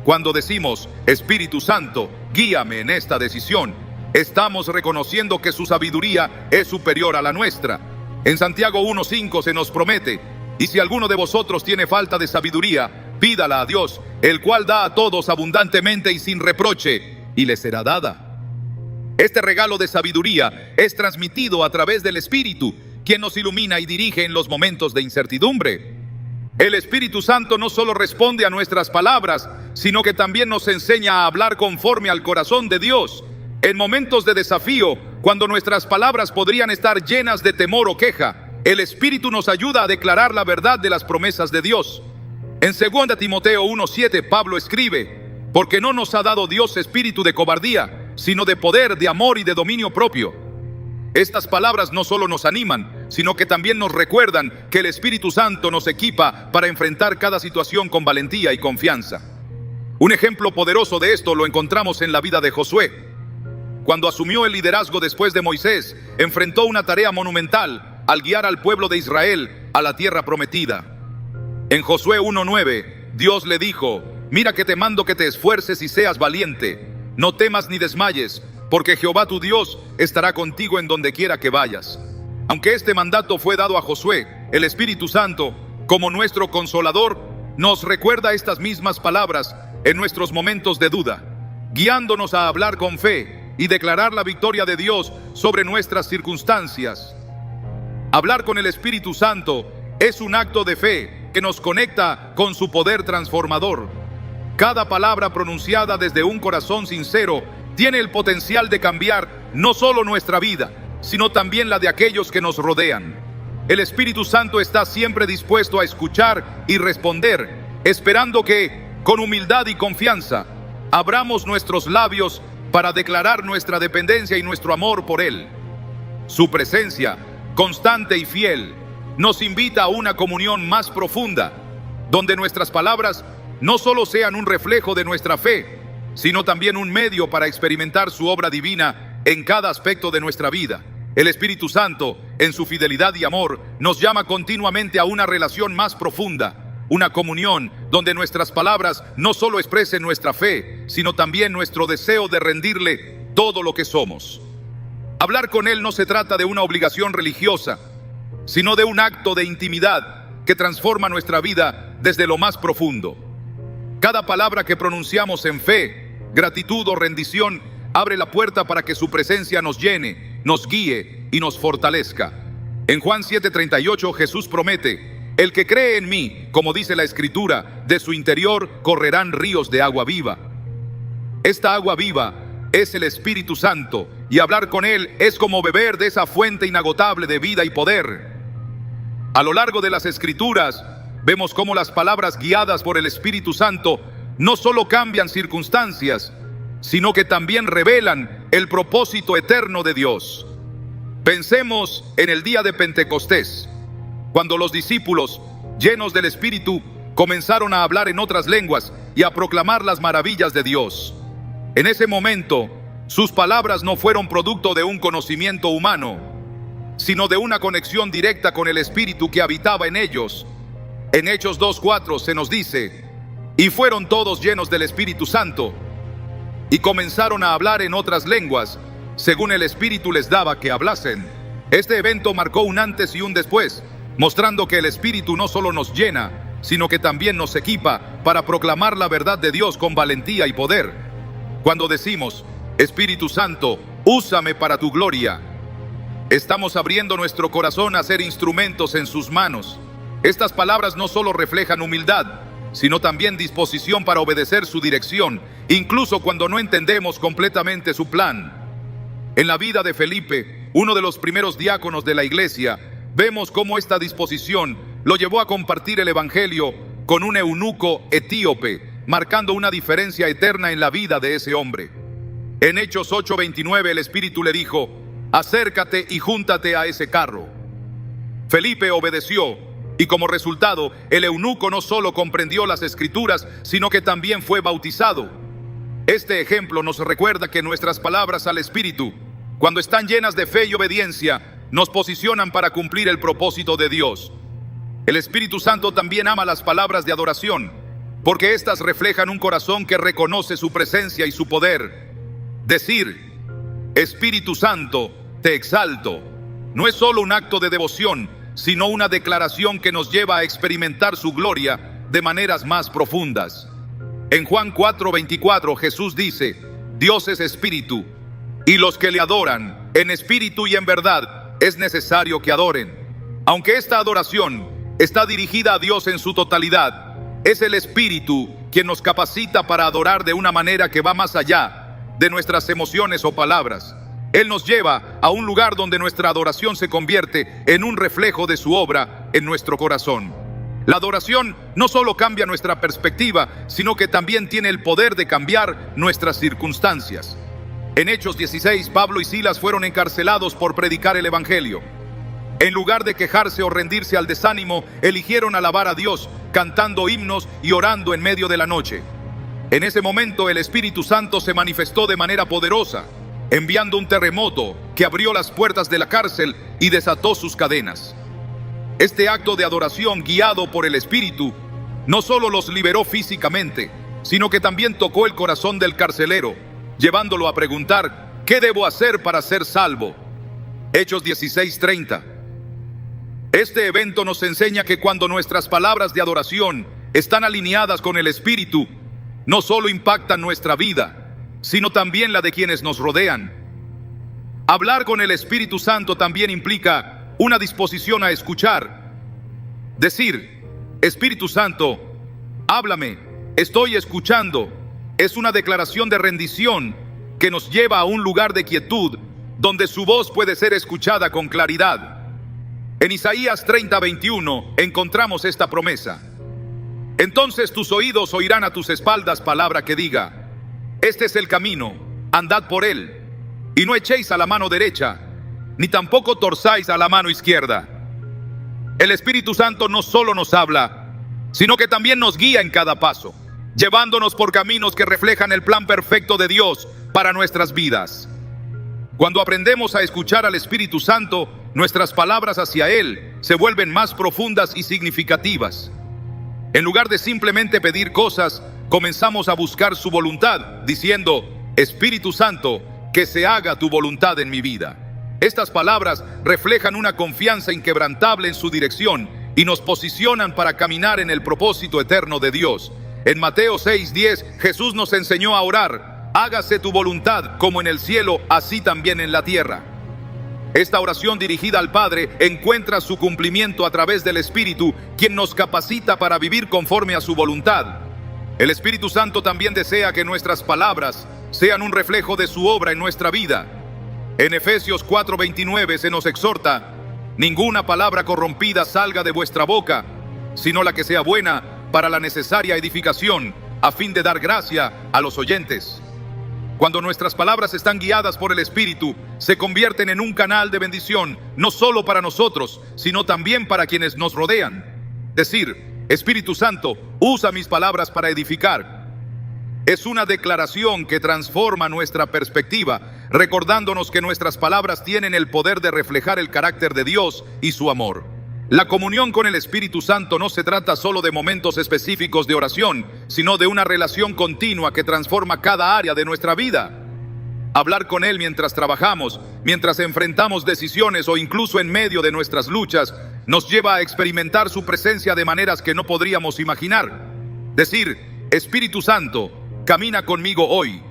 Cuando decimos: Espíritu Santo, guíame en esta decisión, estamos reconociendo que su sabiduría es superior a la nuestra. En Santiago 1:5 se nos promete: y si alguno de vosotros tiene falta de sabiduría, pídala a Dios, el cual da a todos abundantemente y sin reproche, y le será dada. Este regalo de sabiduría es transmitido a través del Espíritu, quien nos ilumina y dirige en los momentos de incertidumbre. El Espíritu Santo no solo responde a nuestras palabras, sino que también nos enseña a hablar conforme al corazón de Dios. En momentos de desafío, cuando nuestras palabras podrían estar llenas de temor o queja, el Espíritu nos ayuda a declarar la verdad de las promesas de Dios. En 2 Timoteo 1:7, Pablo escribe: porque no nos ha dado Dios espíritu de cobardía, sino de poder, de amor y de dominio propio. Estas palabras no solo nos animan, sino que también nos recuerdan que el Espíritu Santo nos equipa para enfrentar cada situación con valentía y confianza. Un ejemplo poderoso de esto lo encontramos en la vida de Josué. Cuando asumió el liderazgo después de Moisés, enfrentó una tarea monumental al guiar al pueblo de Israel a la tierra prometida. En Josué 1:9, Dios le dijo: mira que te mando que te esfuerces y seas valiente, no temas ni desmayes, porque Jehová tu Dios estará contigo en donde quiera que vayas. Aunque este mandato fue dado a Josué, el Espíritu Santo, como nuestro consolador, nos recuerda estas mismas palabras en nuestros momentos de duda, guiándonos a hablar con fe y declarar la victoria de Dios sobre nuestras circunstancias. Hablar con el Espíritu Santo es un acto de fe que nos conecta con su poder transformador. Cada palabra pronunciada desde un corazón sincero tiene el potencial de cambiar no solo nuestra vida, sino también la de aquellos que nos rodean. El Espíritu Santo está siempre dispuesto a escuchar y responder, esperando que, con humildad y confianza, abramos nuestros labios para declarar nuestra dependencia y nuestro amor por Él. Su presencia, constante y fiel, nos invita a una comunión más profunda, donde nuestras palabras no solo sean un reflejo de nuestra fe, sino también un medio para experimentar su obra divina en cada aspecto de nuestra vida. El Espíritu Santo, en su fidelidad y amor, nos llama continuamente a una relación más profunda, una comunión donde nuestras palabras no solo expresen nuestra fe, sino también nuestro deseo de rendirle todo lo que somos. Hablar con Él no se trata de una obligación religiosa, sino de un acto de intimidad que transforma nuestra vida desde lo más profundo. Cada palabra que pronunciamos en fe, gratitud o rendición abre la puerta para que su presencia nos llene, nos guíe y nos fortalezca. En Juan 7:38 Jesús promete: el que cree en mí, como dice la Escritura, de su interior correrán ríos de agua viva. Esta agua viva es el Espíritu Santo, y hablar con Él es como beber de esa fuente inagotable de vida y poder. A lo largo de las Escrituras, vemos cómo las palabras guiadas por el Espíritu Santo no solo cambian circunstancias, sino que también revelan el propósito eterno de Dios. Pensemos en el día de Pentecostés, cuando los discípulos, llenos del Espíritu, comenzaron a hablar en otras lenguas y a proclamar las maravillas de Dios. En ese momento, sus palabras no fueron producto de un conocimiento humano, sino de una conexión directa con el Espíritu que habitaba en ellos. En Hechos 2:4 se nos dice: y fueron todos llenos del Espíritu Santo, y comenzaron a hablar en otras lenguas, según el Espíritu les daba que hablasen. Este evento marcó un antes y un después, mostrando que el Espíritu no solo nos llena, sino que también nos equipa para proclamar la verdad de Dios con valentía y poder. Cuando decimos: Espíritu Santo, úsame para tu gloria, estamos abriendo nuestro corazón a ser instrumentos en sus manos. Estas palabras no solo reflejan humildad, sino también disposición para obedecer su dirección, incluso cuando no entendemos completamente su plan. En la vida de Felipe, uno de los primeros diáconos de la iglesia, vemos cómo esta disposición lo llevó a compartir el evangelio con un eunuco etíope, marcando una diferencia eterna en la vida de ese hombre. En Hechos 8:29 el Espíritu le dijo: acércate y júntate a ese carro. Felipe obedeció, y como resultado, el eunuco no solo comprendió las Escrituras, sino que también fue bautizado. Este ejemplo nos recuerda que nuestras palabras al Espíritu, cuando están llenas de fe y obediencia, nos posicionan para cumplir el propósito de Dios. El Espíritu Santo también ama las palabras de adoración, porque éstas reflejan un corazón que reconoce su presencia y su poder. Decir: Espíritu Santo, te exalto, no es solo un acto de devoción, sino una declaración que nos lleva a experimentar su gloria de maneras más profundas. En Juan 4:24 Jesús dice: Dios es espíritu, y los que le adoran en espíritu y en verdad es necesario que adoren. Aunque esta adoración está dirigida a Dios en su totalidad, es el Espíritu quien nos capacita para adorar de una manera que va más allá de nuestras emociones o palabras. Él nos lleva a un lugar donde nuestra adoración se convierte en un reflejo de su obra en nuestro corazón. La adoración no solo cambia nuestra perspectiva, sino que también tiene el poder de cambiar nuestras circunstancias. En Hechos 16, Pablo y Silas fueron encarcelados por predicar el evangelio. En lugar de quejarse o rendirse al desánimo, eligieron alabar a Dios, cantando himnos y orando en medio de la noche. En ese momento el Espíritu Santo se manifestó de manera poderosa, enviando un terremoto que abrió las puertas de la cárcel y desató sus cadenas. Este acto de adoración guiado por el Espíritu no solo los liberó físicamente, sino que también tocó el corazón del carcelero, llevándolo a preguntar: ¿qué debo hacer para ser salvo? Hechos 16:30. Este evento nos enseña que cuando nuestras palabras de adoración están alineadas con el Espíritu, no solo impactan nuestra vida, sino también la de quienes nos rodean. Hablar con el Espíritu Santo también implica una disposición a escuchar. Decir: Espíritu Santo, háblame, estoy escuchando, es una declaración de rendición que nos lleva a un lugar de quietud donde su voz puede ser escuchada con claridad. En Isaías 30:21 encontramos esta promesa. Entonces tus oídos oirán a tus espaldas palabra que diga: este es el camino, andad por él, y no echéis a la mano derecha, ni tampoco torzáis a la mano izquierda. El Espíritu Santo no solo nos habla, sino que también nos guía en cada paso, llevándonos por caminos que reflejan el plan perfecto de Dios para nuestras vidas. Cuando aprendemos a escuchar al Espíritu Santo, nuestras palabras hacia Él se vuelven más profundas y significativas. En lugar de simplemente pedir cosas, comenzamos a buscar su voluntad, diciendo: Espíritu Santo, que se haga tu voluntad en mi vida. Estas palabras reflejan una confianza inquebrantable en su dirección y nos posicionan para caminar en el propósito eterno de Dios. En Mateo 6:10, Jesús nos enseñó a orar: hágase tu voluntad como en el cielo, así también en la tierra. Esta oración dirigida al Padre encuentra su cumplimiento a través del Espíritu, quien nos capacita para vivir conforme a su voluntad. El Espíritu Santo también desea que nuestras palabras sean un reflejo de su obra en nuestra vida. En Efesios 4:29 se nos exhorta: ninguna palabra corrompida salga de vuestra boca, sino la que sea buena para la necesaria edificación, a fin de dar gracia a los oyentes. Cuando nuestras palabras están guiadas por el Espíritu, se convierten en un canal de bendición, no solo para nosotros, sino también para quienes nos rodean. Decir: Espíritu Santo, usa mis palabras para edificar, es una declaración que transforma nuestra perspectiva, recordándonos que nuestras palabras tienen el poder de reflejar el carácter de Dios y su amor. La comunión con el Espíritu Santo no se trata solo de momentos específicos de oración, sino de una relación continua que transforma cada área de nuestra vida. Hablar con Él mientras trabajamos, mientras enfrentamos decisiones o incluso en medio de nuestras luchas, nos lleva a experimentar su presencia de maneras que no podríamos imaginar. Decir: Espíritu Santo, camina conmigo hoy,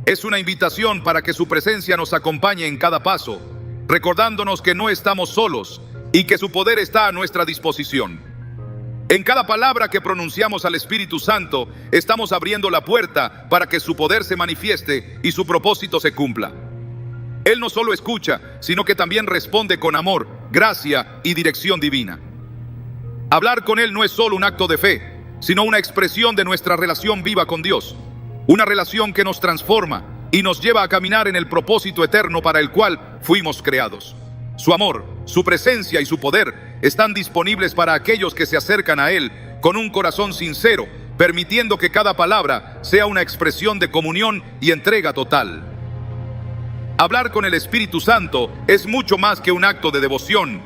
es una invitación para que su presencia nos acompañe en cada paso, recordándonos que no estamos solos y que su poder está a nuestra disposición. En cada palabra que pronunciamos al Espíritu Santo, estamos abriendo la puerta para que su poder se manifieste y su propósito se cumpla. Él no solo escucha, sino que también responde con amor, gracia y dirección divina. Hablar con Él no es solo un acto de fe, sino una expresión de nuestra relación viva con Dios. Una relación que nos transforma y nos lleva a caminar en el propósito eterno para el cual fuimos creados. Su amor, su presencia y su poder están disponibles para aquellos que se acercan a Él con un corazón sincero, permitiendo que cada palabra sea una expresión de comunión y entrega total. Hablar con el Espíritu Santo es mucho más que un acto de devoción.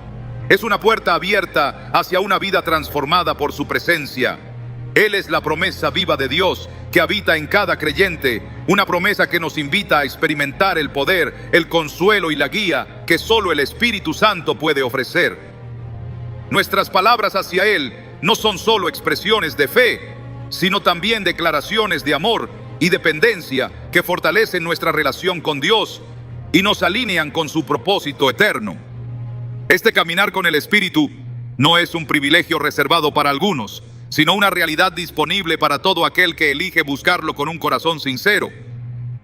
Es una puerta abierta hacia una vida transformada por su presencia. Él es la promesa viva de Dios que habita en cada creyente, una promesa que nos invita a experimentar el poder, el consuelo y la guía que solo el Espíritu Santo puede ofrecer. Nuestras palabras hacia Él no son solo expresiones de fe, sino también declaraciones de amor y dependencia que fortalecen nuestra relación con Dios y nos alinean con su propósito eterno. Este caminar con el Espíritu no es un privilegio reservado para algunos, sino una realidad disponible para todo aquel que elige buscarlo con un corazón sincero.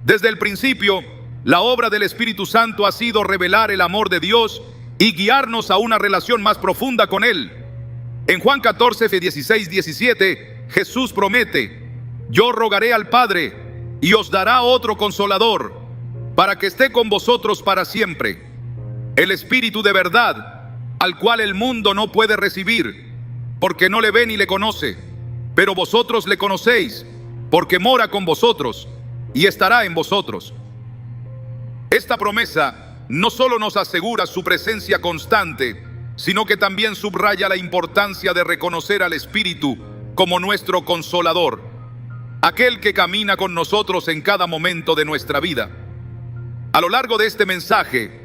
Desde el principio, la obra del Espíritu Santo ha sido revelar el amor de Dios y guiarnos a una relación más profunda con Él. En Juan 14, 16, 17, Jesús promete: yo rogaré al Padre y os dará otro consolador, para que esté con vosotros para siempre, el Espíritu de verdad, al cual el mundo no puede recibir, porque no le ve ni le conoce, pero vosotros le conocéis, porque mora con vosotros y estará en vosotros. Esta promesa no solo nos asegura su presencia constante, sino que también subraya la importancia de reconocer al Espíritu como nuestro consolador, aquel que camina con nosotros en cada momento de nuestra vida. A lo largo de este mensaje,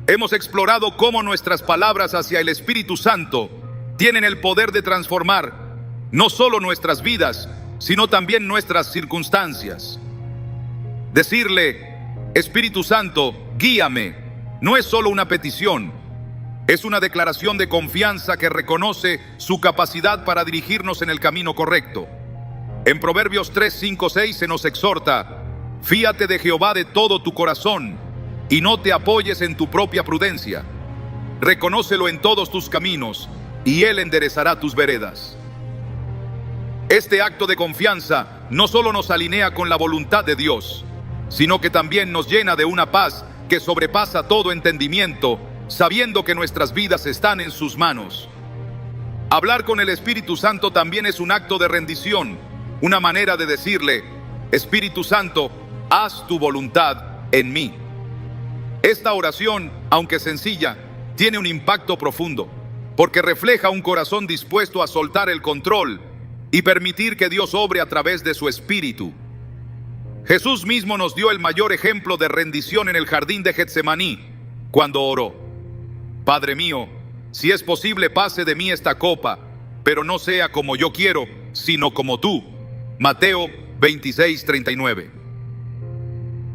hemos explorado cómo nuestras palabras hacia el Espíritu Santo tienen el poder de transformar no solo nuestras vidas, sino también nuestras circunstancias. Decirle: Espíritu Santo, guíame, no es solo una petición, es una declaración de confianza que reconoce su capacidad para dirigirnos en el camino correcto. En Proverbios 3, 5, 6 se nos exhorta: fíate de Jehová de todo tu corazón y no te apoyes en tu propia prudencia. Reconócelo en todos tus caminos, y Él enderezará tus veredas. Este acto de confianza no solo nos alinea con la voluntad de Dios, sino que también nos llena de una paz que sobrepasa todo entendimiento, sabiendo que nuestras vidas están en sus manos. Hablar con el Espíritu Santo también es un acto de rendición, una manera de decirle: Espíritu Santo, haz tu voluntad en mí. Esta oración, aunque sencilla, tiene un impacto profundo, porque refleja un corazón dispuesto a soltar el control y permitir que Dios obre a través de su Espíritu. Jesús mismo nos dio el mayor ejemplo de rendición en el jardín de Getsemaní, cuando oró: Padre mío, si es posible, pase de mí esta copa, pero no sea como yo quiero, sino como tú. Mateo 26:39.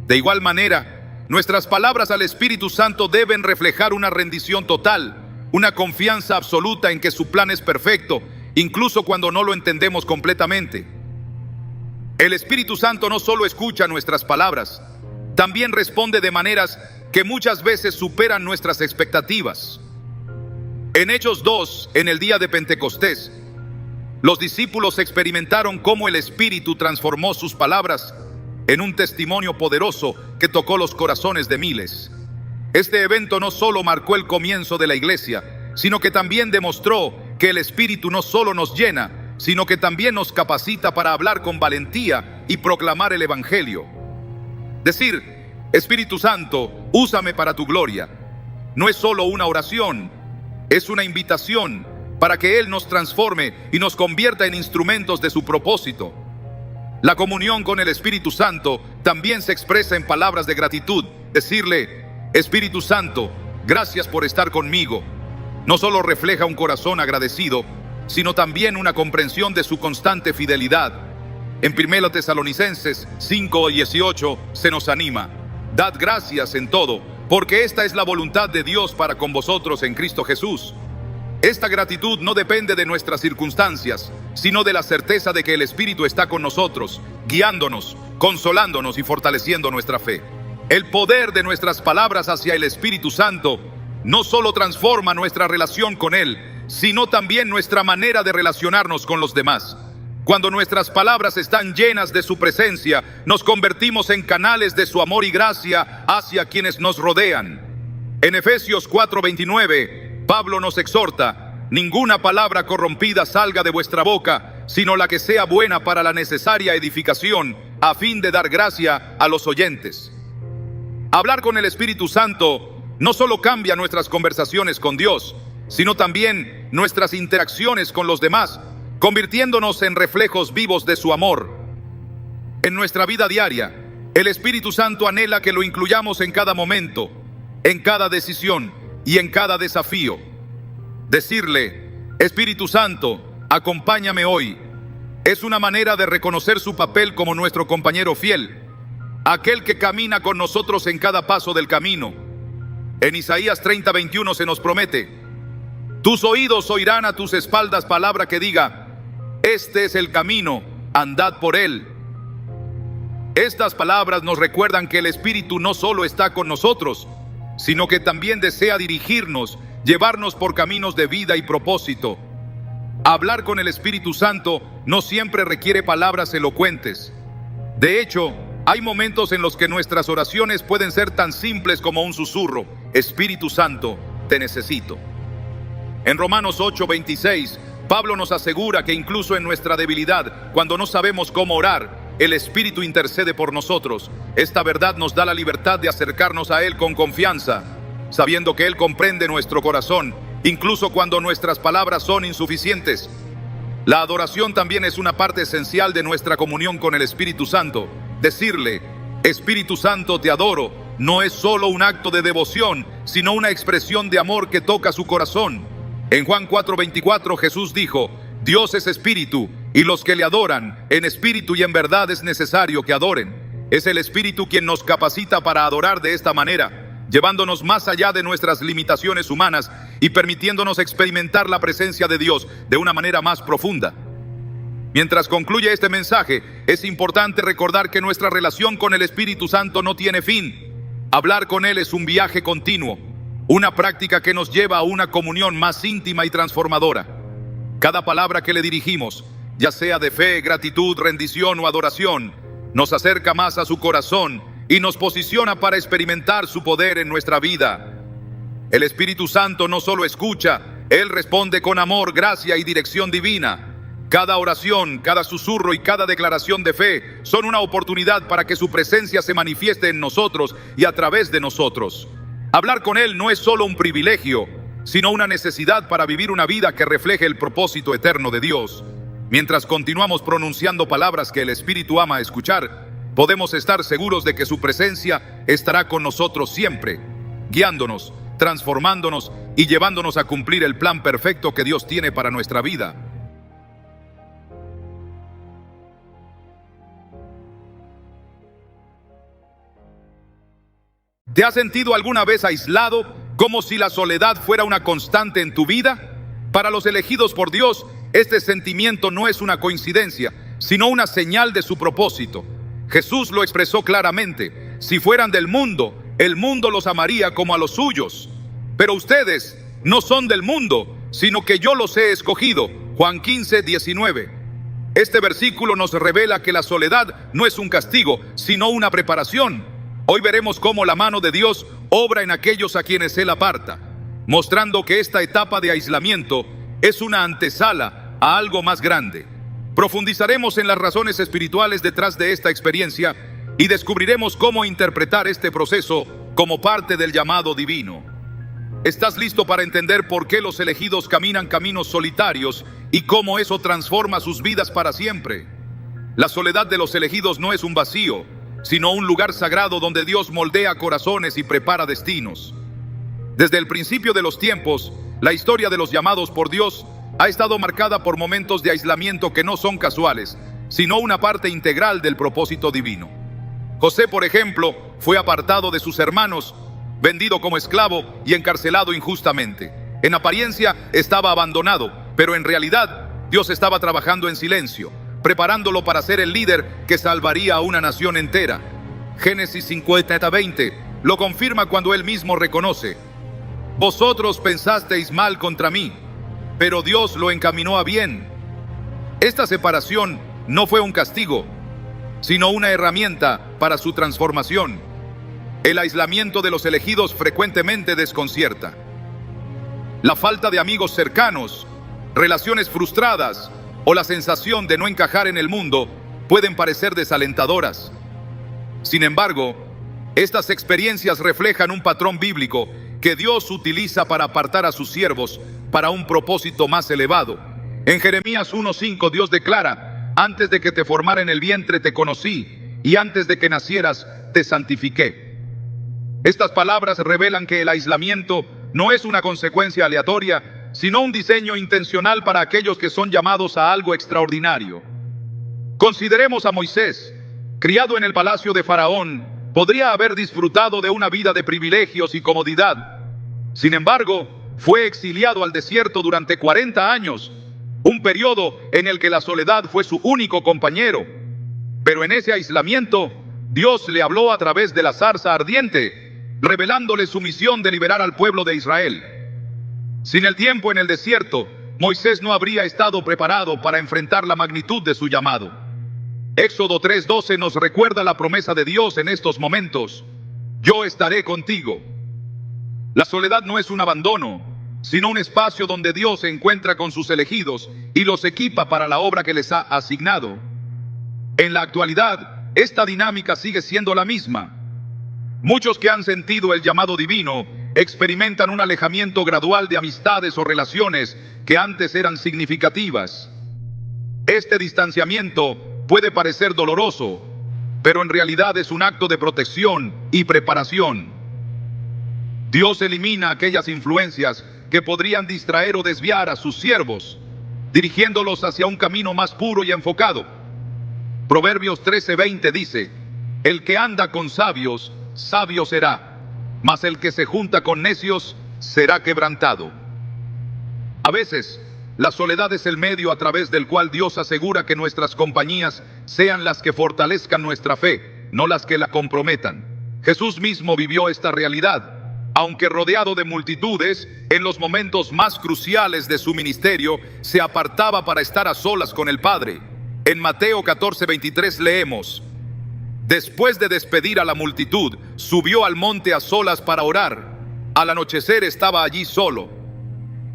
De igual manera, nuestras palabras al Espíritu Santo deben reflejar una rendición total, una confianza absoluta en que su plan es perfecto, incluso cuando no lo entendemos completamente. El Espíritu Santo no solo escucha nuestras palabras, también responde de maneras que muchas veces superan nuestras expectativas. En Hechos 2, en el día de Pentecostés, los discípulos experimentaron cómo el Espíritu transformó sus palabras en un testimonio poderoso que tocó los corazones de miles. Este evento no solo marcó el comienzo de la iglesia, sino que también demostró que el Espíritu no solo nos llena, sino que también nos capacita para hablar con valentía y proclamar el Evangelio. Decir: Espíritu Santo, úsame para tu gloria, no es solo una oración, es una invitación para que Él nos transforme y nos convierta en instrumentos de su propósito. La comunión con el Espíritu Santo también se expresa en palabras de gratitud. Decirle: Espíritu Santo, gracias por estar conmigo, no solo refleja un corazón agradecido, sino también una comprensión de su constante fidelidad. En 1 Tesalonicenses 5:18 se nos anima: Dad gracias en todo, porque esta es la voluntad de Dios para con vosotros en Cristo Jesús. Esta gratitud no depende de nuestras circunstancias, sino de la certeza de que el Espíritu está con nosotros, guiándonos, consolándonos y fortaleciendo nuestra fe. El poder de nuestras palabras hacia el Espíritu Santo no solo transforma nuestra relación con Él, sino también nuestra manera de relacionarnos con los demás. Cuando nuestras palabras están llenas de su presencia, nos convertimos en canales de su amor y gracia hacia quienes nos rodean. En Efesios 4:29, Pablo nos exhorta: ninguna palabra corrompida salga de vuestra boca, sino la que sea buena para la necesaria edificación, a fin de dar gracia a los oyentes. Hablar con el Espíritu Santo no solo cambia nuestras conversaciones con Dios, sino también nuestras interacciones con los demás, convirtiéndonos en reflejos vivos de su amor. En nuestra vida diaria, el Espíritu Santo anhela que lo incluyamos en cada momento, en cada decisión y en cada desafío. Decirle: Espíritu Santo, acompáñame hoy, es una manera de reconocer su papel como nuestro compañero fiel, aquel que camina con nosotros en cada paso del camino. En Isaías 30:21 se nos promete: tus oídos oirán a tus espaldas palabra que diga: este es el camino, andad por él. Estas palabras nos recuerdan que el Espíritu no solo está con nosotros, sino que también desea dirigirnos, llevarnos por caminos de vida y propósito. Hablar con el Espíritu Santo no siempre requiere palabras elocuentes. De hecho, hay momentos en los que nuestras oraciones pueden ser tan simples como un susurro: Espíritu Santo, te necesito. En Romanos 8:26, Pablo nos asegura que incluso en nuestra debilidad, cuando no sabemos cómo orar, el Espíritu intercede por nosotros. Esta verdad nos da la libertad de acercarnos a Él con confianza, sabiendo que Él comprende nuestro corazón, incluso cuando nuestras palabras son insuficientes. La adoración también es una parte esencial de nuestra comunión con el Espíritu Santo. Decirle: Espíritu Santo, te adoro, no es solo un acto de devoción, sino una expresión de amor que toca su corazón. En Juan 4:24 Jesús dijo: Dios es espíritu, y los que le adoran en espíritu y en verdad es necesario que adoren. Es el Espíritu quien nos capacita para adorar de esta manera, llevándonos más allá de nuestras limitaciones humanas y permitiéndonos experimentar la presencia de Dios de una manera más profunda. Mientras concluye este mensaje, es importante recordar que nuestra relación con el Espíritu Santo no tiene fin. Hablar con Él es un viaje continuo, una práctica que nos lleva a una comunión más íntima y transformadora. Cada palabra que le dirigimos, ya sea de fe, gratitud, rendición o adoración, nos acerca más a su corazón y nos posiciona para experimentar su poder en nuestra vida. El Espíritu Santo no solo escucha, Él responde con amor, gracia y dirección divina. Cada oración, cada susurro y cada declaración de fe son una oportunidad para que su presencia se manifieste en nosotros y a través de nosotros. Hablar con Él no es solo un privilegio, sino una necesidad para vivir una vida que refleje el propósito eterno de Dios. Mientras continuamos pronunciando palabras que el Espíritu ama escuchar, podemos estar seguros de que su presencia estará con nosotros siempre, guiándonos, transformándonos y llevándonos a cumplir el plan perfecto que Dios tiene para nuestra vida. ¿Te has sentido alguna vez aislado, como si la soledad fuera una constante en tu vida? Para los elegidos por Dios, este sentimiento no es una coincidencia, sino una señal de su propósito. Jesús lo expresó claramente: si fueran del mundo, el mundo los amaría como a los suyos. Pero ustedes no son del mundo, sino que yo los he escogido. Juan 15:19. Este versículo nos revela que la soledad no es un castigo, sino una preparación. Hoy veremos cómo la mano de Dios obra en aquellos a quienes Él aparta, mostrando que esta etapa de aislamiento es una antesala a algo más grande. Profundizaremos en las razones espirituales detrás de esta experiencia y descubriremos cómo interpretar este proceso como parte del llamado divino. ¿Estás listo para entender por qué los elegidos caminan caminos solitarios y cómo eso transforma sus vidas para siempre? La soledad de los elegidos no es un vacío, sino un lugar sagrado donde Dios moldea corazones y prepara destinos. Desde el principio de los tiempos, la historia de los llamados por Dios ha estado marcada por momentos de aislamiento que no son casuales, sino una parte integral del propósito divino. José, por ejemplo, fue apartado de sus hermanos, vendido como esclavo y encarcelado injustamente. En apariencia estaba abandonado, pero en realidad Dios estaba trabajando en silencio, preparándolo para ser el líder que salvaría a una nación entera. Génesis 50:20 lo confirma cuando él mismo reconoce: vosotros pensasteis mal contra mí, pero Dios lo encaminó a bien. Esta separación no fue un castigo, sino una herramienta para su transformación. El aislamiento de los elegidos frecuentemente desconcierta. La falta de amigos cercanos, relaciones frustradas o la sensación de no encajar en el mundo pueden parecer desalentadoras. Sin embargo, estas experiencias reflejan un patrón bíblico que Dios utiliza para apartar a sus siervos para un propósito más elevado. En Jeremías 1:5 Dios declara: antes de que te formara en el vientre te conocí, y antes de que nacieras te santifiqué. Estas palabras revelan que el aislamiento no es una consecuencia aleatoria, sino un diseño intencional para aquellos que son llamados a algo extraordinario. Consideremos a Moisés. Criado en el palacio de Faraón, podría haber disfrutado de una vida de privilegios y comodidad. Sin embargo, fue exiliado al desierto durante 40 años, un periodo en el que la soledad fue su único compañero. Pero en ese aislamiento, Dios le habló a través de la zarza ardiente, revelándole su misión de liberar al pueblo de Israel. Sin el tiempo en el desierto, Moisés no habría estado preparado para enfrentar la magnitud de su llamado. Éxodo 3:12 nos recuerda la promesa de Dios en estos momentos: yo estaré contigo. La soledad no es un abandono, sino un espacio donde Dios se encuentra con sus elegidos y los equipa para la obra que les ha asignado. En la actualidad, esta dinámica sigue siendo la misma. Muchos que han sentido el llamado divino experimentan un alejamiento gradual de amistades o relaciones que antes eran significativas. Este distanciamiento puede parecer doloroso, pero en realidad es un acto de protección y preparación. Dios elimina aquellas influencias que podrían distraer o desviar a sus siervos, dirigiéndolos hacia un camino más puro y enfocado. Proverbios 13:20 dice: el que anda con sabios, sabio será, mas el que se junta con necios será quebrantado. A veces, la soledad es el medio a través del cual Dios asegura que nuestras compañías sean las que fortalezcan nuestra fe, no las que la comprometan. Jesús mismo vivió esta realidad. Aunque rodeado de multitudes, en los momentos más cruciales de su ministerio, se apartaba para estar a solas con el Padre. En Mateo 14:23 leemos: después de despedir a la multitud, subió al monte a solas para orar. Al anochecer estaba allí solo.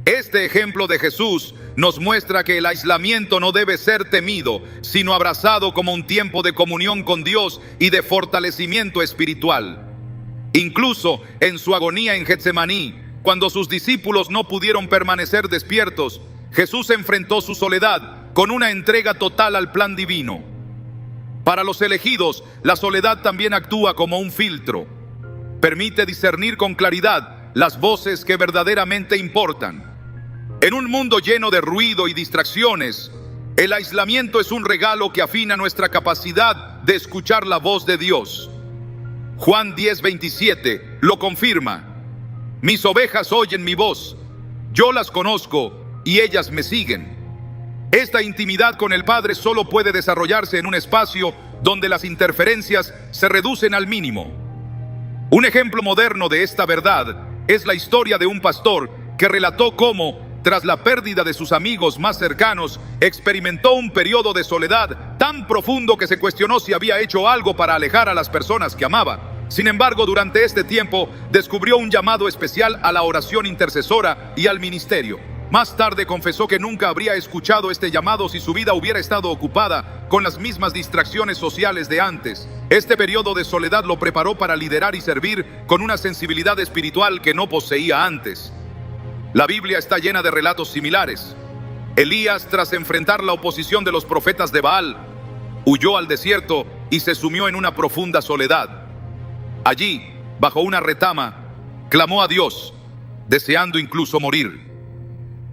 Este ejemplo de Jesús nos muestra que el aislamiento no debe ser temido, sino abrazado como un tiempo de comunión con Dios y de fortalecimiento espiritual. Incluso en su agonía en Getsemaní, cuando sus discípulos no pudieron permanecer despiertos, Jesús enfrentó su soledad con una entrega total al plan divino. Para los elegidos, la soledad también actúa como un filtro. Permite discernir con claridad las voces que verdaderamente importan. En un mundo lleno de ruido y distracciones, el aislamiento es un regalo que afina nuestra capacidad de escuchar la voz de Dios. Juan 10:27 lo confirma: mis ovejas oyen mi voz, yo las conozco y ellas me siguen. Esta intimidad con el Padre solo puede desarrollarse en un espacio donde las interferencias se reducen al mínimo. Un ejemplo moderno de esta verdad es la historia de un pastor que relató cómo, tras la pérdida de sus amigos más cercanos, experimentó un periodo de soledad tan profundo que se cuestionó si había hecho algo para alejar a las personas que amaba. Sin embargo, durante este tiempo descubrió un llamado especial a la oración intercesora y al ministerio. Más tarde confesó que nunca habría escuchado este llamado si su vida hubiera estado ocupada con las mismas distracciones sociales de antes. Este periodo de soledad lo preparó para liderar y servir con una sensibilidad espiritual que no poseía antes. La Biblia está llena de relatos similares. Elías, tras enfrentar la oposición de los profetas de Baal, huyó al desierto y se sumió en una profunda soledad. Allí, bajo una retama, clamó a Dios, deseando incluso morir.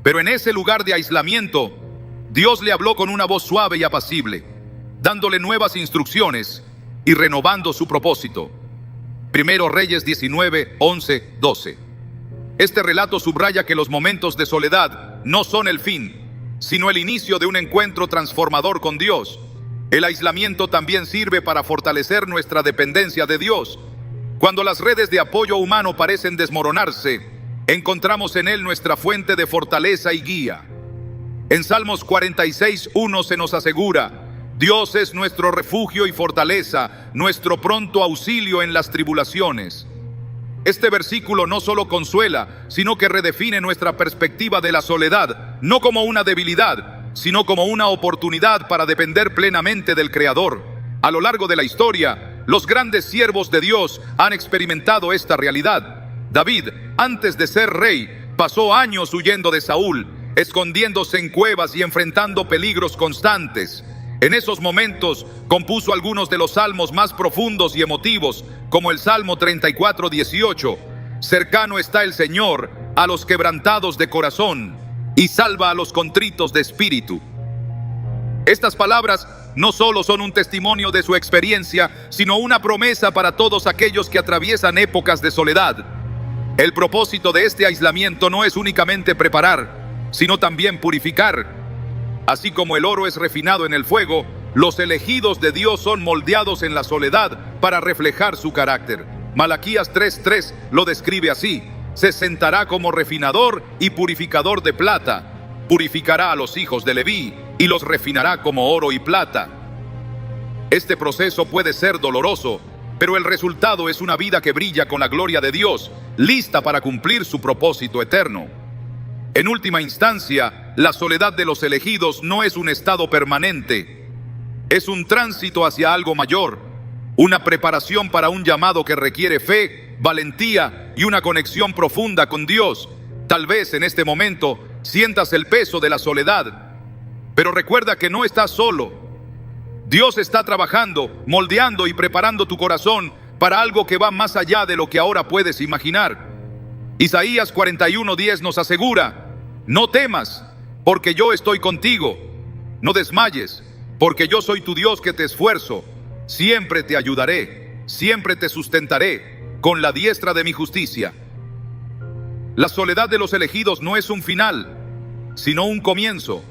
Pero en ese lugar de aislamiento, Dios le habló con una voz suave y apacible, dándole nuevas instrucciones y renovando su propósito. Primero Reyes 19, 11, 12. Este relato subraya que los momentos de soledad no son el fin, sino el inicio de un encuentro transformador con Dios. El aislamiento también sirve para fortalecer nuestra dependencia de Dios. Cuando las redes de apoyo humano parecen desmoronarse, encontramos en Él nuestra fuente de fortaleza y guía. En Salmos 46:1 se nos asegura: Dios es nuestro refugio y fortaleza, nuestro pronto auxilio en las tribulaciones. Este versículo no solo consuela, sino que redefine nuestra perspectiva de la soledad, no como una debilidad, sino como una oportunidad para depender plenamente del Creador. A lo largo de la historia, los grandes siervos de Dios han experimentado esta realidad. David, antes de ser rey, pasó años huyendo de Saúl, escondiéndose en cuevas y enfrentando peligros constantes. En esos momentos compuso algunos de los salmos más profundos y emotivos, como el Salmo 34:18. Cercano está el Señor a los quebrantados de corazón y salva a los contritos de espíritu. Estas palabras no solo son un testimonio de su experiencia, sino una promesa para todos aquellos que atraviesan épocas de soledad. El propósito de este aislamiento no es únicamente preparar, sino también purificar. Así como el oro es refinado en el fuego, los elegidos de Dios son moldeados en la soledad para reflejar su carácter. Malaquías 3:3 lo describe así: se sentará como refinador y purificador de plata, purificará a los hijos de Leví y los refinará como oro y plata. Este proceso puede ser doloroso, pero el resultado es una vida que brilla con la gloria de Dios, lista para cumplir su propósito eterno. En última instancia, la soledad de los elegidos no es un estado permanente, es un tránsito hacia algo mayor, una preparación para un llamado que requiere fe, valentía y una conexión profunda con Dios. Tal vez en este momento sientas el peso de la soledad, pero recuerda que no estás solo. Dios está trabajando, moldeando y preparando tu corazón para algo que va más allá de lo que ahora puedes imaginar. Isaías 41:10 nos asegura: no temas, porque yo estoy contigo. No desmayes, porque yo soy tu Dios que te esfuerzo. Siempre te ayudaré, siempre te sustentaré con la diestra de mi justicia. La soledad de los elegidos no es un final, sino un comienzo.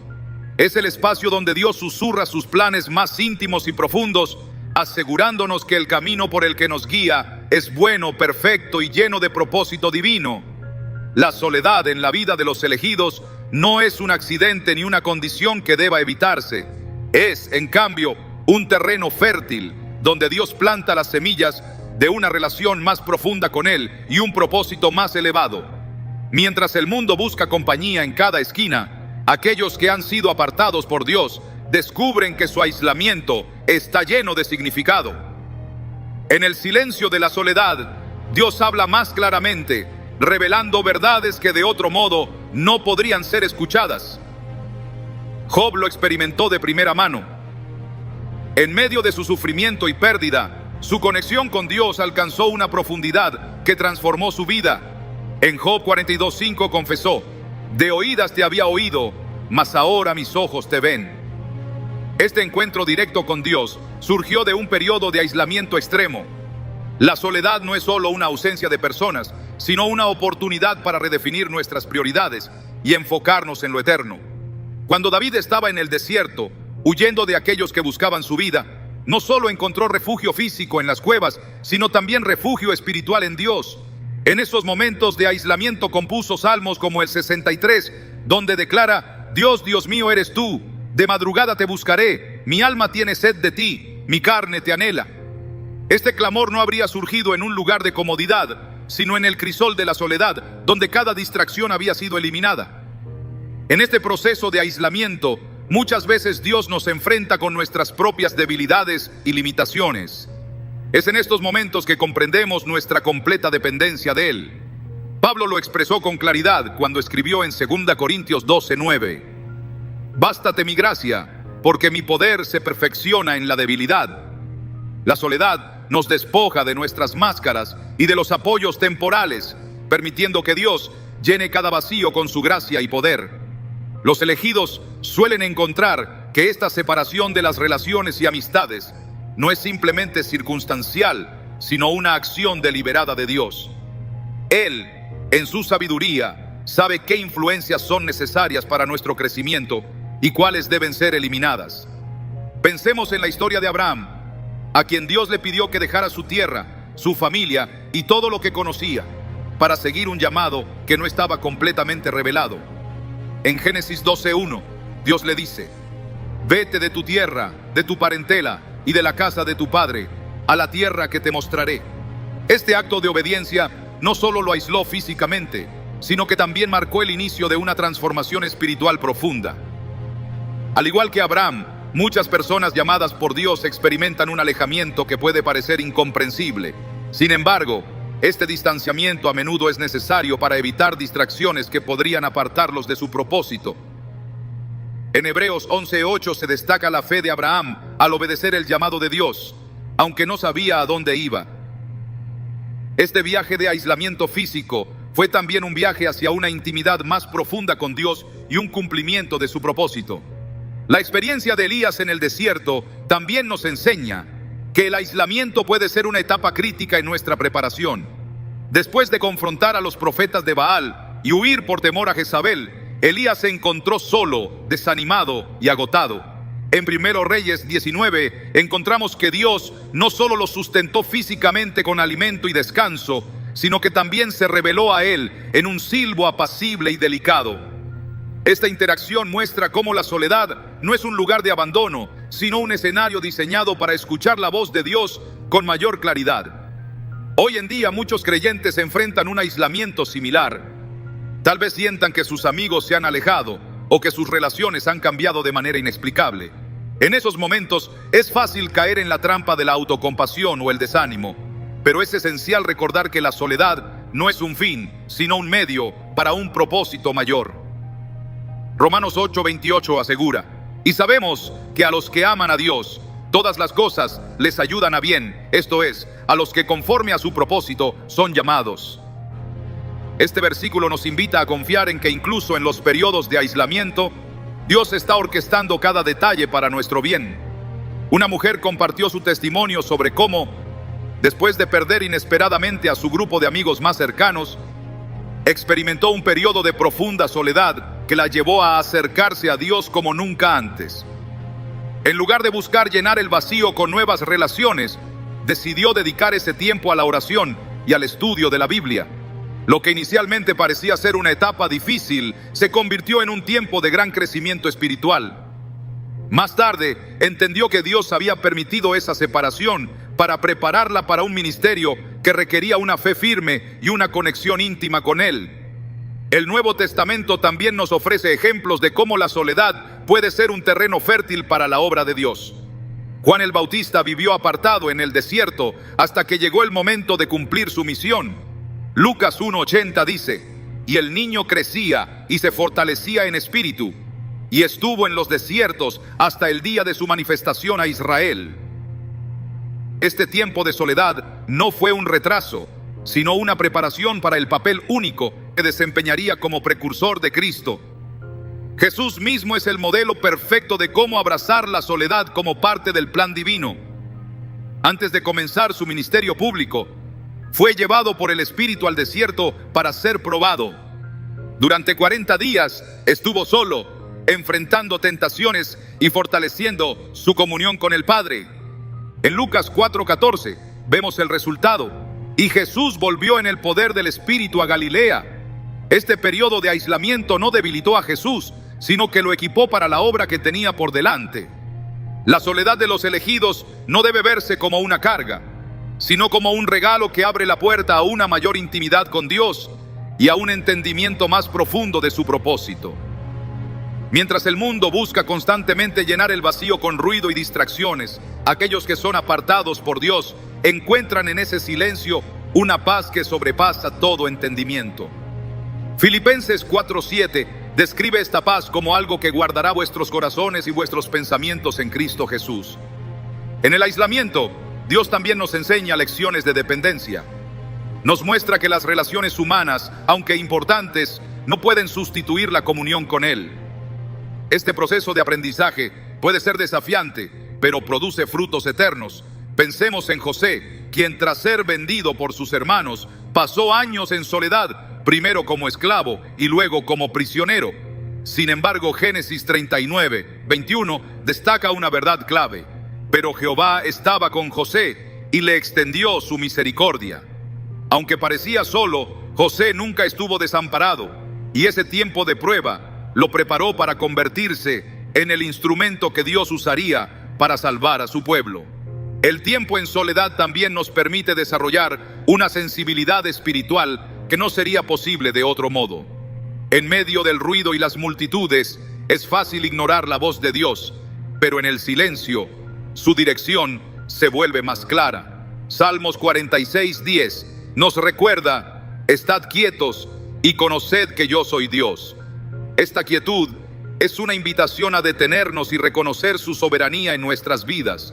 Es el espacio donde Dios susurra sus planes más íntimos y profundos, asegurándonos que el camino por el que nos guía es bueno, perfecto y lleno de propósito divino. La soledad en la vida de los elegidos no es un accidente ni una condición que deba evitarse. Es, en cambio, un terreno fértil donde Dios planta las semillas de una relación más profunda con Él y un propósito más elevado. Mientras el mundo busca compañía en cada esquina, aquellos que han sido apartados por Dios descubren que su aislamiento está lleno de significado. En el silencio de la soledad, Dios habla más claramente, revelando verdades que de otro modo no podrían ser escuchadas. Job lo experimentó de primera mano. En medio de su sufrimiento y pérdida, su conexión con Dios alcanzó una profundidad que transformó su vida. En Job 42:5 confesó: de oídas te había oído, mas ahora mis ojos te ven. Este encuentro directo con Dios surgió de un periodo de aislamiento extremo. La soledad no es solo una ausencia de personas, sino una oportunidad para redefinir nuestras prioridades y enfocarnos en lo eterno. Cuando David estaba en el desierto, huyendo de aquellos que buscaban su vida, no solo encontró refugio físico en las cuevas, sino también refugio espiritual en Dios. En esos momentos de aislamiento compuso salmos como el 63, donde declara: Dios, Dios mío, eres tú, de madrugada te buscaré, mi alma tiene sed de ti, mi carne te anhela. Este clamor no habría surgido en un lugar de comodidad, sino en el crisol de la soledad, donde cada distracción había sido eliminada. En este proceso de aislamiento, muchas veces Dios nos enfrenta con nuestras propias debilidades y limitaciones. Es en estos momentos que comprendemos nuestra completa dependencia de Él. Pablo lo expresó con claridad cuando escribió en 2 Corintios 12:9: Bástate mi gracia, porque mi poder se perfecciona en la debilidad. La soledad nos despoja de nuestras máscaras y de los apoyos temporales, permitiendo que Dios llene cada vacío con su gracia y poder. Los elegidos suelen encontrar que esta separación de las relaciones y amistades no es simplemente circunstancial, sino una acción deliberada de Dios. Él, en su sabiduría, sabe qué influencias son necesarias para nuestro crecimiento y cuáles deben ser eliminadas. Pensemos en la historia de Abraham, a quien Dios le pidió que dejara su tierra, su familia y todo lo que conocía, para seguir un llamado que no estaba completamente revelado. En Génesis 12:1, Dios le dice: vete de tu tierra, de tu parentela y de la casa de tu padre, a la tierra que te mostraré. Este acto de obediencia no solo lo aisló físicamente, sino que también marcó el inicio de una transformación espiritual profunda. Al igual que Abraham, muchas personas llamadas por Dios experimentan un alejamiento que puede parecer incomprensible. Sin embargo, este distanciamiento a menudo es necesario para evitar distracciones que podrían apartarlos de su propósito. En Hebreos 11:8 se destaca la fe de Abraham al obedecer el llamado de Dios, aunque no sabía a dónde iba. Este viaje de aislamiento físico fue también un viaje hacia una intimidad más profunda con Dios y un cumplimiento de su propósito. La experiencia de Elías en el desierto también nos enseña que el aislamiento puede ser una etapa crítica en nuestra preparación. Después de confrontar a los profetas de Baal y huir por temor a Jezabel, Elías se encontró solo, desanimado y agotado. En 1 Reyes 19 encontramos que Dios no solo lo sustentó físicamente con alimento y descanso, sino que también se reveló a él en un silbo apacible y delicado. Esta interacción muestra cómo la soledad no es un lugar de abandono, sino un escenario diseñado para escuchar la voz de Dios con mayor claridad. Hoy en día muchos creyentes enfrentan un aislamiento similar. Tal vez sientan que sus amigos se han alejado o que sus relaciones han cambiado de manera inexplicable. En esos momentos es fácil caer en la trampa de la autocompasión o el desánimo, pero es esencial recordar que la soledad no es un fin, sino un medio para un propósito mayor. Romanos 8:28 asegura: y sabemos que a los que aman a Dios, todas las cosas les ayudan a bien, esto es, a los que conforme a su propósito son llamados. Este versículo nos invita a confiar en que incluso en los periodos de aislamiento, Dios está orquestando cada detalle para nuestro bien. Una mujer compartió su testimonio sobre cómo, después de perder inesperadamente a su grupo de amigos más cercanos, experimentó un periodo de profunda soledad que la llevó a acercarse a Dios como nunca antes. En lugar de buscar llenar el vacío con nuevas relaciones, decidió dedicar ese tiempo a la oración y al estudio de la Biblia. Lo que inicialmente parecía ser una etapa difícil, se convirtió en un tiempo de gran crecimiento espiritual. Más tarde, entendió que Dios había permitido esa separación para prepararla para un ministerio que requería una fe firme y una conexión íntima con Él. El Nuevo Testamento también nos ofrece ejemplos de cómo la soledad puede ser un terreno fértil para la obra de Dios. Juan el Bautista vivió apartado en el desierto hasta que llegó el momento de cumplir su misión. Lucas 1:80 dice: y el niño crecía y se fortalecía en espíritu, y estuvo en los desiertos hasta el día de su manifestación a Israel. Este tiempo de soledad no fue un retraso, sino una preparación para el papel único que desempeñaría como precursor de Cristo. Jesús mismo es el modelo perfecto de cómo abrazar la soledad como parte del plan divino. Antes de comenzar su ministerio público, fue llevado por el Espíritu al desierto para ser probado. Durante 40 días estuvo solo, enfrentando tentaciones y fortaleciendo su comunión con el Padre. En Lucas 4:14 vemos el resultado. Y Jesús volvió en el poder del Espíritu a Galilea. Este periodo de aislamiento no debilitó a Jesús, sino que lo equipó para la obra que tenía por delante. La soledad de los elegidos no debe verse como una carga, sino como un regalo que abre la puerta a una mayor intimidad con Dios y a un entendimiento más profundo de su propósito. Mientras el mundo busca constantemente llenar el vacío con ruido y distracciones, aquellos que son apartados por Dios encuentran en ese silencio una paz que sobrepasa todo entendimiento. Filipenses 4:7 describe esta paz como algo que guardará vuestros corazones y vuestros pensamientos en Cristo Jesús. En el aislamiento, Dios también nos enseña lecciones de dependencia. Nos muestra que las relaciones humanas, aunque importantes, no pueden sustituir la comunión con Él. Este proceso de aprendizaje puede ser desafiante, pero produce frutos eternos. Pensemos en José, quien tras ser vendido por sus hermanos, pasó años en soledad, primero como esclavo y luego como prisionero. Sin embargo, Génesis 39:21 destaca una verdad clave. Pero Jehová estaba con José y le extendió su misericordia. Aunque parecía solo, José nunca estuvo desamparado, y ese tiempo de prueba lo preparó para convertirse en el instrumento que Dios usaría para salvar a su pueblo. El tiempo en soledad también nos permite desarrollar una sensibilidad espiritual que no sería posible de otro modo. En medio del ruido y las multitudes, es fácil ignorar la voz de Dios, pero en el silencio, su dirección se vuelve más clara. Salmos 46:10 nos recuerda: estad quietos y conoced que yo soy Dios. Esta quietud es una invitación a detenernos y reconocer su soberanía en nuestras vidas.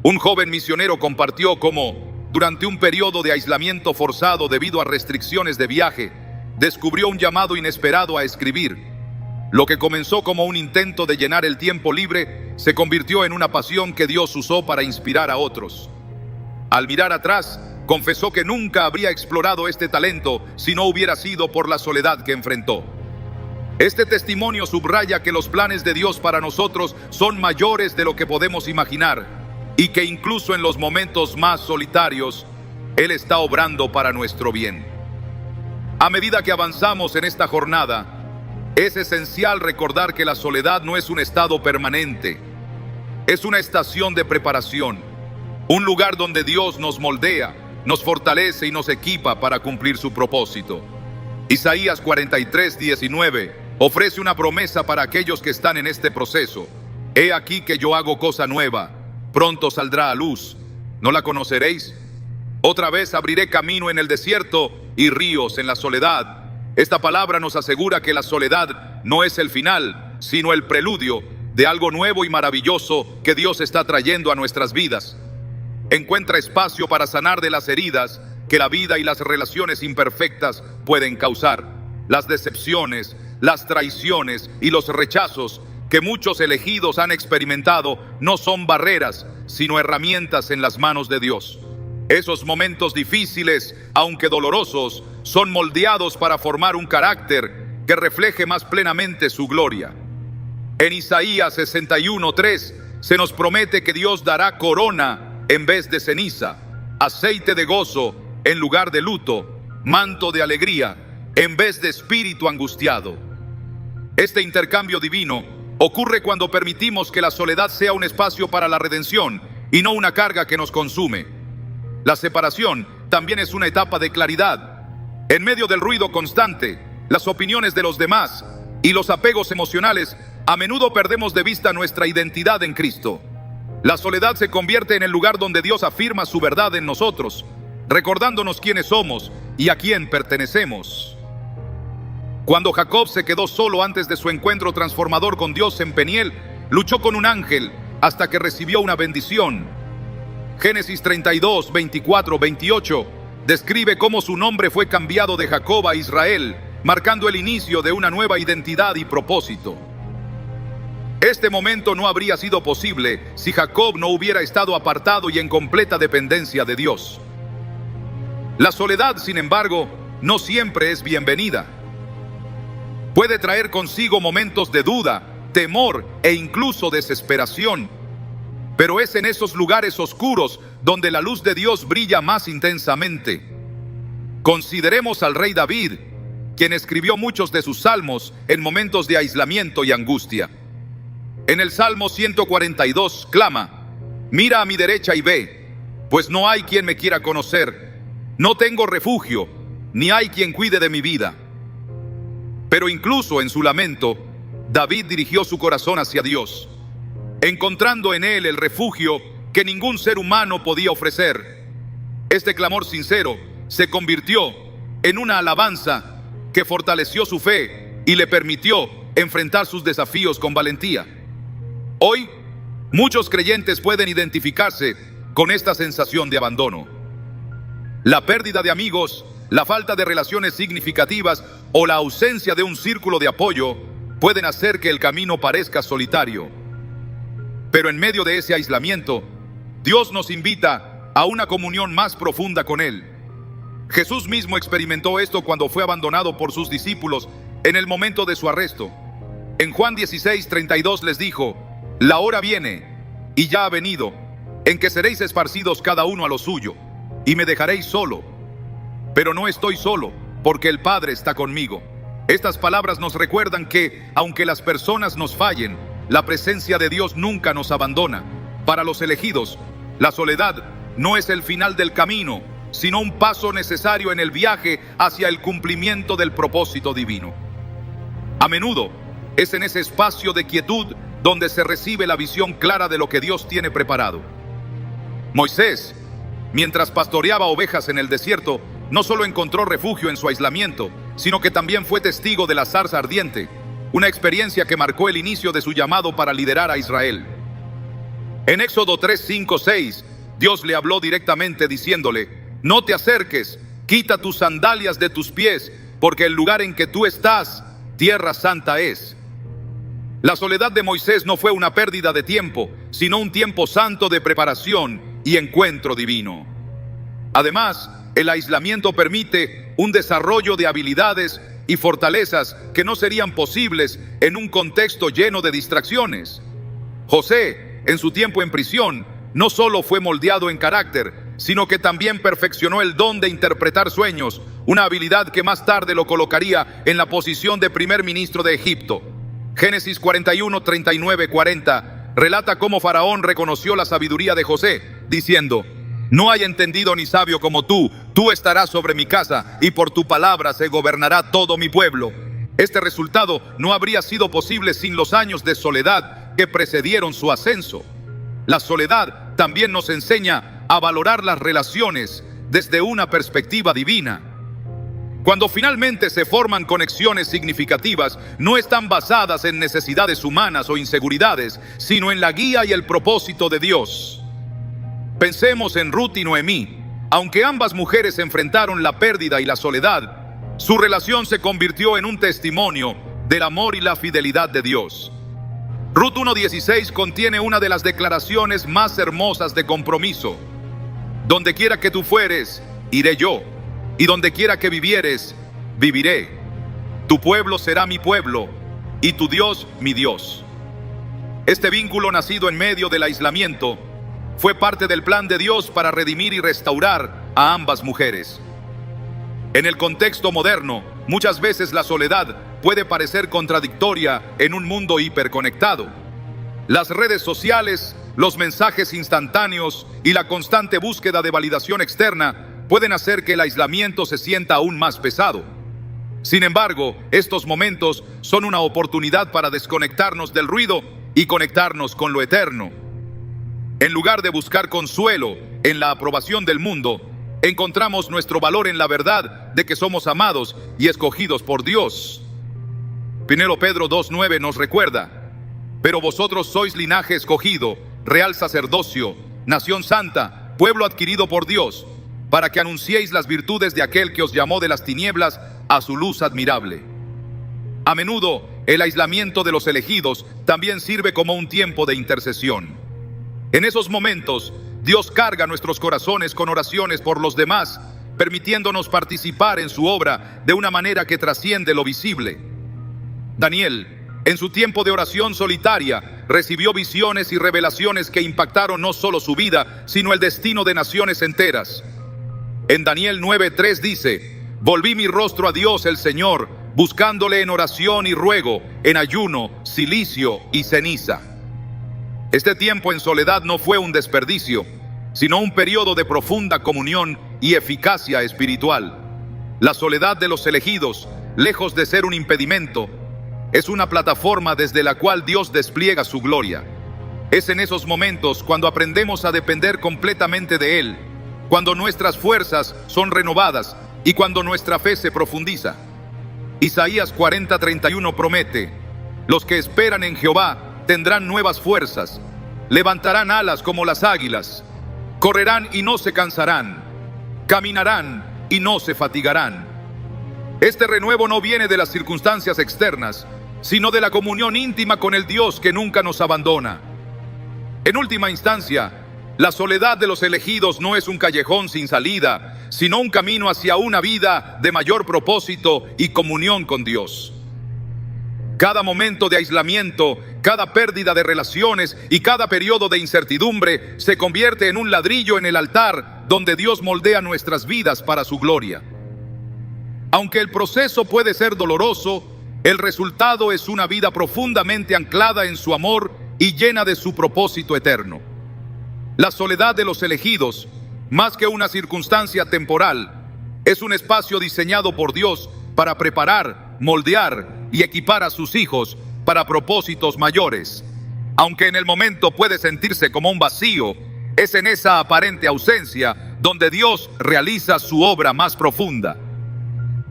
Un joven misionero compartió cómo, durante un periodo de aislamiento forzado debido a restricciones de viaje, descubrió un llamado inesperado a escribir. Lo que comenzó como un intento de llenar el tiempo libre se convirtió en una pasión que Dios usó para inspirar a otros. Al mirar atrás, confesó que nunca habría explorado este talento si no hubiera sido por la soledad que enfrentó. Este testimonio subraya que los planes de Dios para nosotros son mayores de lo que podemos imaginar, y que incluso en los momentos más solitarios, Él está obrando para nuestro bien. A medida que avanzamos en esta jornada, es esencial recordar que la soledad no es un estado permanente, es una estación de preparación, un lugar donde Dios nos moldea, nos fortalece y nos equipa para cumplir su propósito. Isaías 43:19 ofrece una promesa para aquellos que están en este proceso. He aquí que yo hago cosa nueva, pronto saldrá a luz, ¿no la conoceréis? Otra vez abriré camino en el desierto y ríos en la soledad. Esta palabra nos asegura que la soledad no es el final, sino el preludio de algo nuevo y maravilloso que Dios está trayendo a nuestras vidas. Encuentra espacio para sanar de las heridas que la vida y las relaciones imperfectas pueden causar. Las decepciones, las traiciones y los rechazos que muchos elegidos han experimentado no son barreras, sino herramientas en las manos de Dios. Esos momentos difíciles, aunque dolorosos, son moldeados para formar un carácter que refleje más plenamente su gloria. En Isaías 61:3 se nos promete que Dios dará corona en vez de ceniza, aceite de gozo en lugar de luto, manto de alegría en vez de espíritu angustiado. Este intercambio divino ocurre cuando permitimos que la soledad sea un espacio para la redención y no una carga que nos consume. La separación también es una etapa de claridad. En medio del ruido constante, las opiniones de los demás y los apegos emocionales, a menudo perdemos de vista nuestra identidad en Cristo. La soledad se convierte en el lugar donde Dios afirma su verdad en nosotros, recordándonos quiénes somos y a quién pertenecemos. Cuando Jacob se quedó solo antes de su encuentro transformador con Dios en Peniel, luchó con un ángel hasta que recibió una bendición. Génesis 32, 24, 28 describe cómo su nombre fue cambiado de Jacob a Israel, marcando el inicio de una nueva identidad y propósito. Este momento no habría sido posible si Jacob no hubiera estado apartado y en completa dependencia de Dios. La soledad, sin embargo, no siempre es bienvenida. Puede traer consigo momentos de duda, temor e incluso desesperación. Pero es en esos lugares oscuros donde la luz de Dios brilla más intensamente. Consideremos al rey David, quien escribió muchos de sus salmos en momentos de aislamiento y angustia. En el Salmo 142 clama: mira a mi derecha y ve, pues no hay quien me quiera conocer. No tengo refugio, ni hay quien cuide de mi vida. Pero incluso en su lamento, David dirigió su corazón hacia Dios, encontrando en él el refugio que ningún ser humano podía ofrecer. Este clamor sincero se convirtió en una alabanza que fortaleció su fe y le permitió enfrentar sus desafíos con valentía. Hoy, muchos creyentes pueden identificarse con esta sensación de abandono. La pérdida de amigos, la falta de relaciones significativas o la ausencia de un círculo de apoyo pueden hacer que el camino parezca solitario. Pero en medio de ese aislamiento, Dios nos invita a una comunión más profunda con Él. Jesús mismo experimentó esto cuando fue abandonado por sus discípulos en el momento de su arresto. En Juan 16:32 les dijo: la hora viene, y ya ha venido, en que seréis esparcidos cada uno a lo suyo, y me dejaréis solo. Pero no estoy solo, porque el Padre está conmigo. Estas palabras nos recuerdan que, aunque las personas nos fallen, la presencia de Dios nunca nos abandona. Para los elegidos, la soledad no es el final del camino, sino un paso necesario en el viaje hacia el cumplimiento del propósito divino. A menudo, es en ese espacio de quietud donde se recibe la visión clara de lo que Dios tiene preparado. Moisés, mientras pastoreaba ovejas en el desierto, no solo encontró refugio en su aislamiento, sino que también fue testigo de la zarza ardiente, una experiencia que marcó el inicio de su llamado para liderar a Israel. En Éxodo 3, 5, 6, Dios le habló directamente diciéndole: no te acerques, quita tus sandalias de tus pies, porque el lugar en que tú estás, tierra santa es. La soledad de Moisés no fue una pérdida de tiempo, sino un tiempo santo de preparación y encuentro divino. Además, el aislamiento permite un desarrollo de habilidades y fortalezas que no serían posibles en un contexto lleno de distracciones. José, en su tiempo en prisión, no solo fue moldeado en carácter, sino que también perfeccionó el don de interpretar sueños, una habilidad que más tarde lo colocaría en la posición de primer ministro de Egipto. Génesis 41, 39, 40 relata cómo Faraón reconoció la sabiduría de José, diciendo: no hay entendido ni sabio como tú estarás sobre mi casa, y por tu palabra se gobernará todo mi pueblo. Este resultado no habría sido posible sin los años de soledad que precedieron su ascenso. La soledad también nos enseña a valorar las relaciones desde una perspectiva divina. Cuando finalmente se forman conexiones significativas, no están basadas en necesidades humanas o inseguridades, sino en la guía y el propósito de Dios. Pensemos en Ruth y Noemí. Aunque ambas mujeres enfrentaron la pérdida y la soledad, su relación se convirtió en un testimonio del amor y la fidelidad de Dios. Ruth 1:16 contiene una de las declaraciones más hermosas de compromiso: donde quiera que tú fueres, iré yo, y donde quiera que vivieres, viviré. Tu pueblo será mi pueblo, y tu Dios mi Dios. Este vínculo nacido en medio del aislamiento fue parte del plan de Dios para redimir y restaurar a ambas mujeres. En el contexto moderno, muchas veces la soledad puede parecer contradictoria en un mundo hiperconectado. Las redes sociales, los mensajes instantáneos y la constante búsqueda de validación externa pueden hacer que el aislamiento se sienta aún más pesado. Sin embargo, estos momentos son una oportunidad para desconectarnos del ruido y conectarnos con lo eterno. En lugar de buscar consuelo en la aprobación del mundo, encontramos nuestro valor en la verdad de que somos amados y escogidos por Dios. Primero Pedro 2:9 nos recuerda: pero vosotros sois linaje escogido, real sacerdocio, nación santa, pueblo adquirido por Dios, para que anunciéis las virtudes de aquel que os llamó de las tinieblas a su luz admirable. A menudo, el aislamiento de los elegidos también sirve como un tiempo de intercesión. En esos momentos, Dios carga nuestros corazones con oraciones por los demás, permitiéndonos participar en su obra de una manera que trasciende lo visible. Daniel, en su tiempo de oración solitaria, recibió visiones y revelaciones que impactaron no solo su vida, sino el destino de naciones enteras. En Daniel 9:3 dice: volví mi rostro a Dios el Señor, buscándole en oración y ruego, en ayuno, cilicio y ceniza. Este tiempo en soledad no fue un desperdicio, sino un periodo de profunda comunión y eficacia espiritual. La soledad de los elegidos, lejos de ser un impedimento, es una plataforma desde la cual Dios despliega su gloria. Es en esos momentos cuando aprendemos a depender completamente de Él, cuando nuestras fuerzas son renovadas y cuando nuestra fe se profundiza. Isaías 40:31 promete: los que esperan en Jehová tendrán nuevas fuerzas, levantarán alas como las águilas, correrán y no se cansarán, caminarán y no se fatigarán. Este renuevo no viene de las circunstancias externas, sino de la comunión íntima con el Dios que nunca nos abandona. En última instancia, la soledad de los elegidos no es un callejón sin salida, sino un camino hacia una vida de mayor propósito y comunión con Dios. Cada momento de aislamiento, cada pérdida de relaciones y cada periodo de incertidumbre se convierte en un ladrillo en el altar donde Dios moldea nuestras vidas para su gloria. Aunque el proceso puede ser doloroso, el resultado es una vida profundamente anclada en su amor y llena de su propósito eterno. La soledad de los elegidos, más que una circunstancia temporal, es un espacio diseñado por Dios para preparar, moldear y equipar a sus hijos para propósitos mayores. Aunque en el momento puede sentirse como un vacío, es en esa aparente ausencia donde Dios realiza su obra más profunda.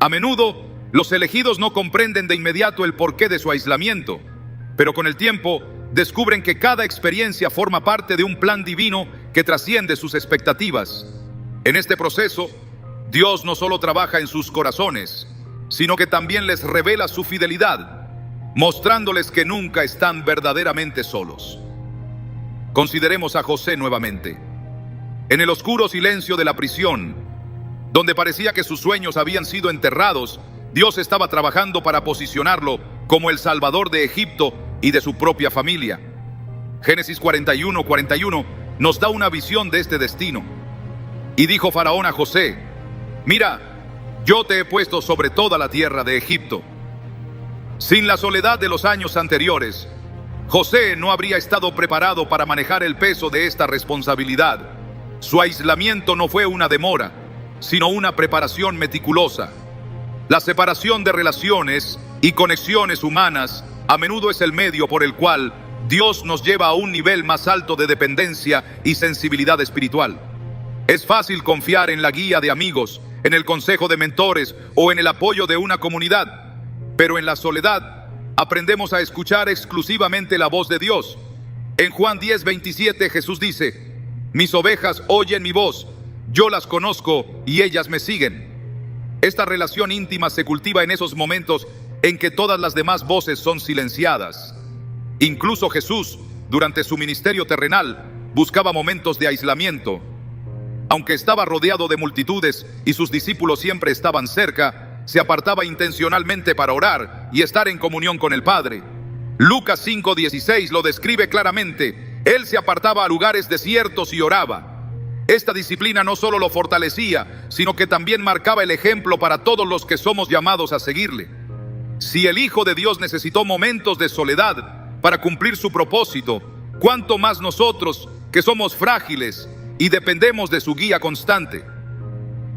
A menudo, los elegidos no comprenden de inmediato el porqué de su aislamiento, pero con el tiempo descubren que cada experiencia forma parte de un plan divino que trasciende sus expectativas. En este proceso, Dios no solo trabaja en sus corazones, sino que también les revela su fidelidad, mostrándoles que nunca están verdaderamente solos. Consideremos a José nuevamente. En el oscuro silencio de la prisión, donde parecía que sus sueños habían sido enterrados, Dios estaba trabajando para posicionarlo como el Salvador de Egipto y de su propia familia. Génesis 41:41 nos da una visión de este destino. Y dijo Faraón a José: mira, yo te he puesto sobre toda la tierra de Egipto. Sin la soledad de los años anteriores, José no habría estado preparado para manejar el peso de esta responsabilidad. Su aislamiento no fue una demora, sino una preparación meticulosa. La separación de relaciones y conexiones humanas a menudo es el medio por el cual Dios nos lleva a un nivel más alto de dependencia y sensibilidad espiritual. Es fácil confiar en la guía de amigos, en el consejo de mentores o en el apoyo de una comunidad, pero en la soledad aprendemos a escuchar exclusivamente la voz de Dios. En Juan 10:27 Jesús dice: mis ovejas oyen mi voz, yo las conozco y ellas me siguen. Esta relación íntima se cultiva en esos momentos en que todas las demás voces son silenciadas. Incluso Jesús, durante su ministerio terrenal, buscaba momentos de aislamiento. Aunque estaba rodeado de multitudes y sus discípulos siempre estaban cerca, se apartaba intencionalmente para orar y estar en comunión con el Padre. Lucas 5:16 lo describe claramente. Él se apartaba a lugares desiertos y oraba. Esta disciplina no solo lo fortalecía, sino que también marcaba el ejemplo para todos los que somos llamados a seguirle. Si el Hijo de Dios necesitó momentos de soledad para cumplir su propósito, ¿cuánto más nosotros, que somos frágiles y dependemos de su guía constante?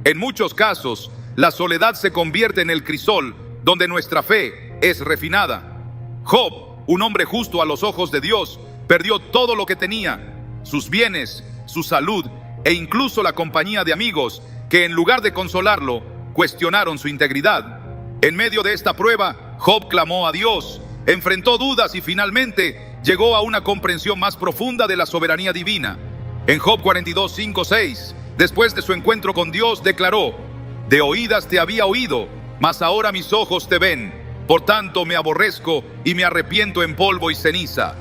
En muchos casos, la soledad se convierte en el crisol donde nuestra fe es refinada. Job, un hombre justo a los ojos de Dios, perdió todo lo que tenía, sus bienes, su salud e incluso la compañía de amigos que, en lugar de consolarlo, cuestionaron su integridad. En medio de esta prueba, Job clamó a Dios, enfrentó dudas y finalmente llegó a una comprensión más profunda de la soberanía divina. En Job 42:5-6, después de su encuentro con Dios, declaró: de oídas te había oído, mas ahora mis ojos te ven. Por tanto me aborrezco y me arrepiento en polvo y ceniza.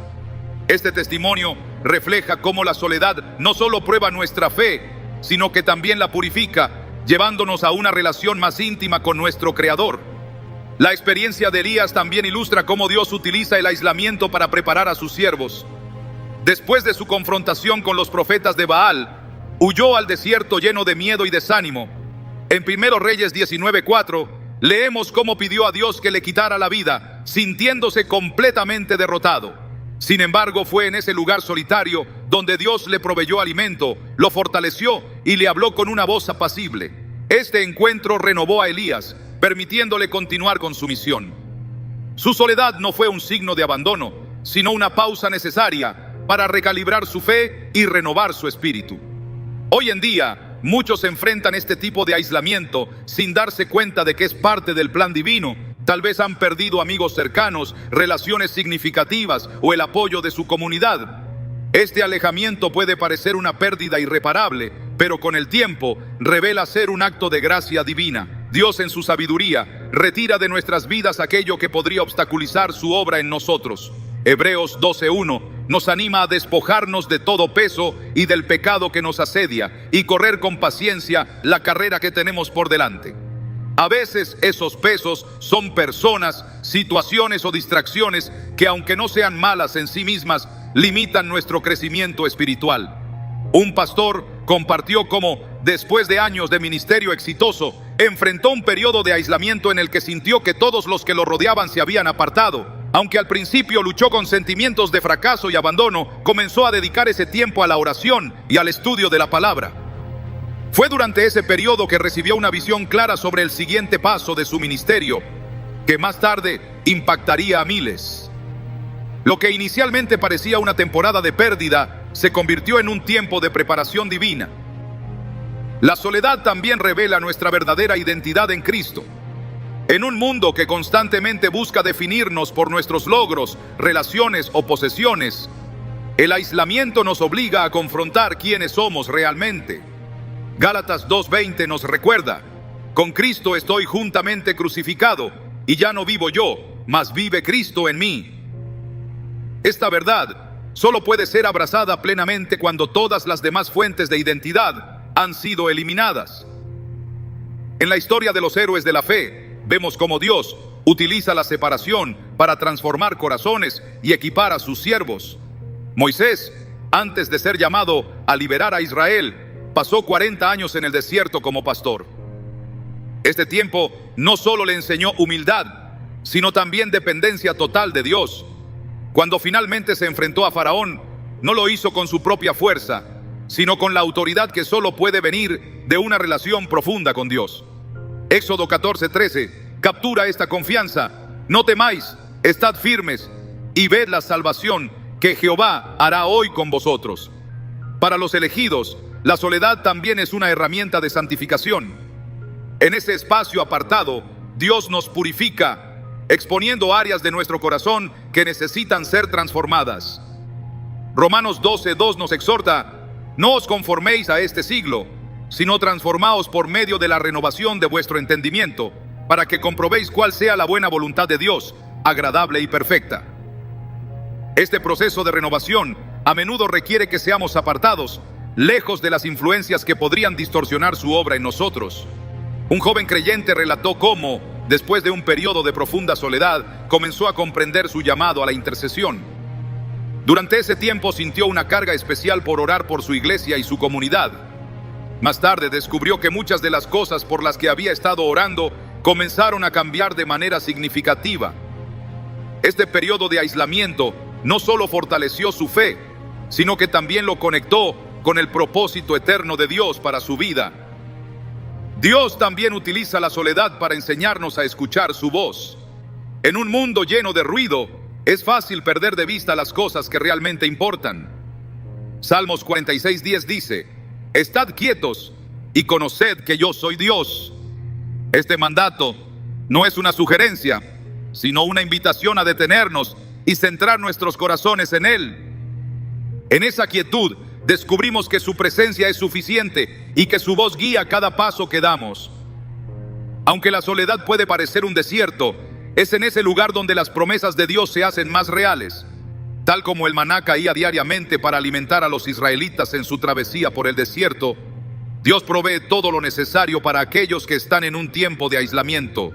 Este testimonio refleja cómo la soledad no solo prueba nuestra fe, sino que también la purifica, llevándonos a una relación más íntima con nuestro Creador. La experiencia de Elías también ilustra cómo Dios utiliza el aislamiento para preparar a sus siervos. Después de su confrontación con los profetas de Baal, huyó al desierto lleno de miedo y desánimo. En 1 Reyes 19:4 leemos cómo pidió a Dios que le quitara la vida, sintiéndose completamente derrotado. Sin embargo, fue en ese lugar solitario donde Dios le proveyó alimento, lo fortaleció y le habló con una voz apacible. Este encuentro renovó a Elías, permitiéndole continuar con su misión. Su soledad no fue un signo de abandono, sino una pausa necesaria para recalibrar su fe y renovar su espíritu. Hoy en día, muchos enfrentan este tipo de aislamiento sin darse cuenta de que es parte del plan divino. Tal vez han perdido amigos cercanos, relaciones significativas o el apoyo de su comunidad. Este alejamiento puede parecer una pérdida irreparable, pero con el tiempo revela ser un acto de gracia divina. Dios, en su sabiduría, retira de nuestras vidas aquello que podría obstaculizar su obra en nosotros. Hebreos 12:1 nos anima a despojarnos de todo peso y del pecado que nos asedia y correr con paciencia la carrera que tenemos por delante. A veces esos pesos son personas, situaciones o distracciones que, aunque no sean malas en sí mismas, limitan nuestro crecimiento espiritual. Un pastor compartió cómo, después de años de ministerio exitoso, enfrentó un periodo de aislamiento en el que sintió que todos los que lo rodeaban se habían apartado. Aunque al principio luchó con sentimientos de fracaso y abandono, comenzó a dedicar ese tiempo a la oración y al estudio de la palabra. Fue durante ese periodo que recibió una visión clara sobre el siguiente paso de su ministerio, que más tarde impactaría a miles. Lo que inicialmente parecía una temporada de pérdida, se convirtió en un tiempo de preparación divina. La soledad también revela nuestra verdadera identidad en Cristo. En un mundo que constantemente busca definirnos por nuestros logros, relaciones o posesiones, el aislamiento nos obliga a confrontar quiénes somos realmente. Gálatas 2:20 nos recuerda: con Cristo estoy juntamente crucificado, y ya no vivo yo, mas vive Cristo en mí. Esta verdad solo puede ser abrazada plenamente cuando todas las demás fuentes de identidad han sido eliminadas. En la historia de los héroes de la fe, vemos cómo Dios utiliza la separación para transformar corazones y equipar a sus siervos. Moisés, antes de ser llamado a liberar a Israel, pasó 40 años en el desierto como pastor. Este tiempo no solo le enseñó humildad, sino también dependencia total de Dios. Cuando finalmente se enfrentó a Faraón, no lo hizo con su propia fuerza, sino con la autoridad que solo puede venir de una relación profunda con Dios. Éxodo 14:13 captura esta confianza: no temáis, estad firmes y ved la salvación que Jehová hará hoy con vosotros. Para los elegidos, la soledad también es una herramienta de santificación. En ese espacio apartado, Dios nos purifica, exponiendo áreas de nuestro corazón que necesitan ser transformadas. Romanos 12:2 nos exhorta: no os conforméis a este siglo, sino transformaos por medio de la renovación de vuestro entendimiento, para que comprobéis cuál sea la buena voluntad de Dios, agradable y perfecta. Este proceso de renovación a menudo requiere que seamos apartados, lejos de las influencias que podrían distorsionar su obra en nosotros. Un joven creyente relató cómo, después de un periodo de profunda soledad, comenzó a comprender su llamado a la intercesión. Durante ese tiempo sintió una carga especial por orar por su iglesia y su comunidad. Más tarde descubrió que muchas de las cosas por las que había estado orando comenzaron a cambiar de manera significativa. Este periodo de aislamiento no solo fortaleció su fe, sino que también lo conectó con el propósito eterno de Dios para su vida. Dios también utiliza la soledad para enseñarnos a escuchar su voz. En un mundo lleno de ruido, es fácil perder de vista las cosas que realmente importan. Salmos 46:10 dice: «Estad quietos y conoced que yo soy Dios». Este mandato no es una sugerencia, sino una invitación a detenernos y centrar nuestros corazones en Él. En esa quietud descubrimos que su presencia es suficiente y que su voz guía cada paso que damos. Aunque la soledad puede parecer un desierto, es en ese lugar donde las promesas de Dios se hacen más reales. Tal como el maná caía diariamente para alimentar a los israelitas en su travesía por el desierto, Dios provee todo lo necesario para aquellos que están en un tiempo de aislamiento.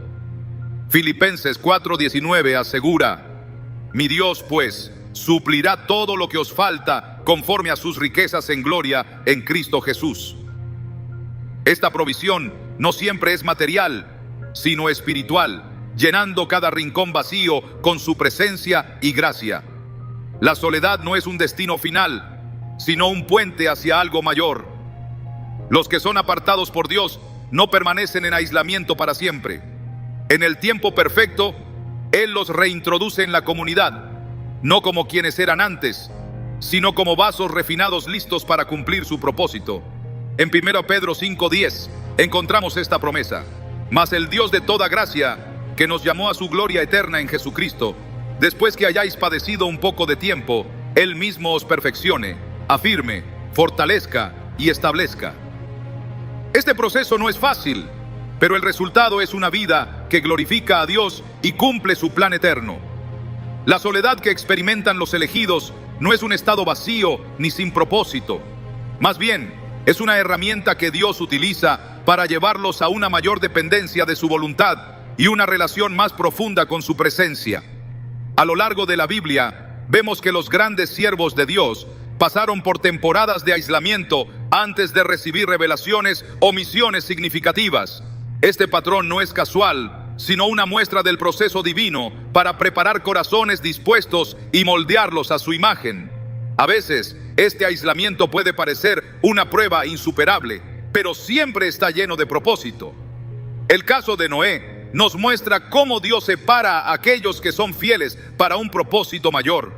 Filipenses 4:19 asegura: «Mi Dios, pues, suplirá todo lo que os falta conforme a sus riquezas en gloria en Cristo Jesús». Esta provisión no siempre es material, sino espiritual, llenando cada rincón vacío con su presencia y gracia. La soledad no es un destino final, sino un puente hacia algo mayor. Los que son apartados por Dios no permanecen en aislamiento para siempre. En el tiempo perfecto, Él los reintroduce en la comunidad, no como quienes eran antes, sino como vasos refinados listos para cumplir su propósito. En 1 Pedro 5:10 encontramos esta promesa: «Mas el Dios de toda gracia, que nos llamó a su gloria eterna en Jesucristo, después que hayáis padecido un poco de tiempo, Él mismo os perfeccione, afirme, fortalezca y establezca». Este proceso no es fácil, pero el resultado es una vida que glorifica a Dios y cumple su plan eterno. La soledad que experimentan los elegidos no es un estado vacío ni sin propósito. Más bien, es una herramienta que Dios utiliza para llevarlos a una mayor dependencia de su voluntad y una relación más profunda con su presencia. A lo largo de la Biblia, vemos que los grandes siervos de Dios pasaron por temporadas de aislamiento antes de recibir revelaciones o misiones significativas. Este patrón no es casual, sino una muestra del proceso divino para preparar corazones dispuestos y moldearlos a su imagen. A veces, este aislamiento puede parecer una prueba insuperable, pero siempre está lleno de propósito. El caso de Noé nos muestra cómo Dios separa a aquellos que son fieles para un propósito mayor.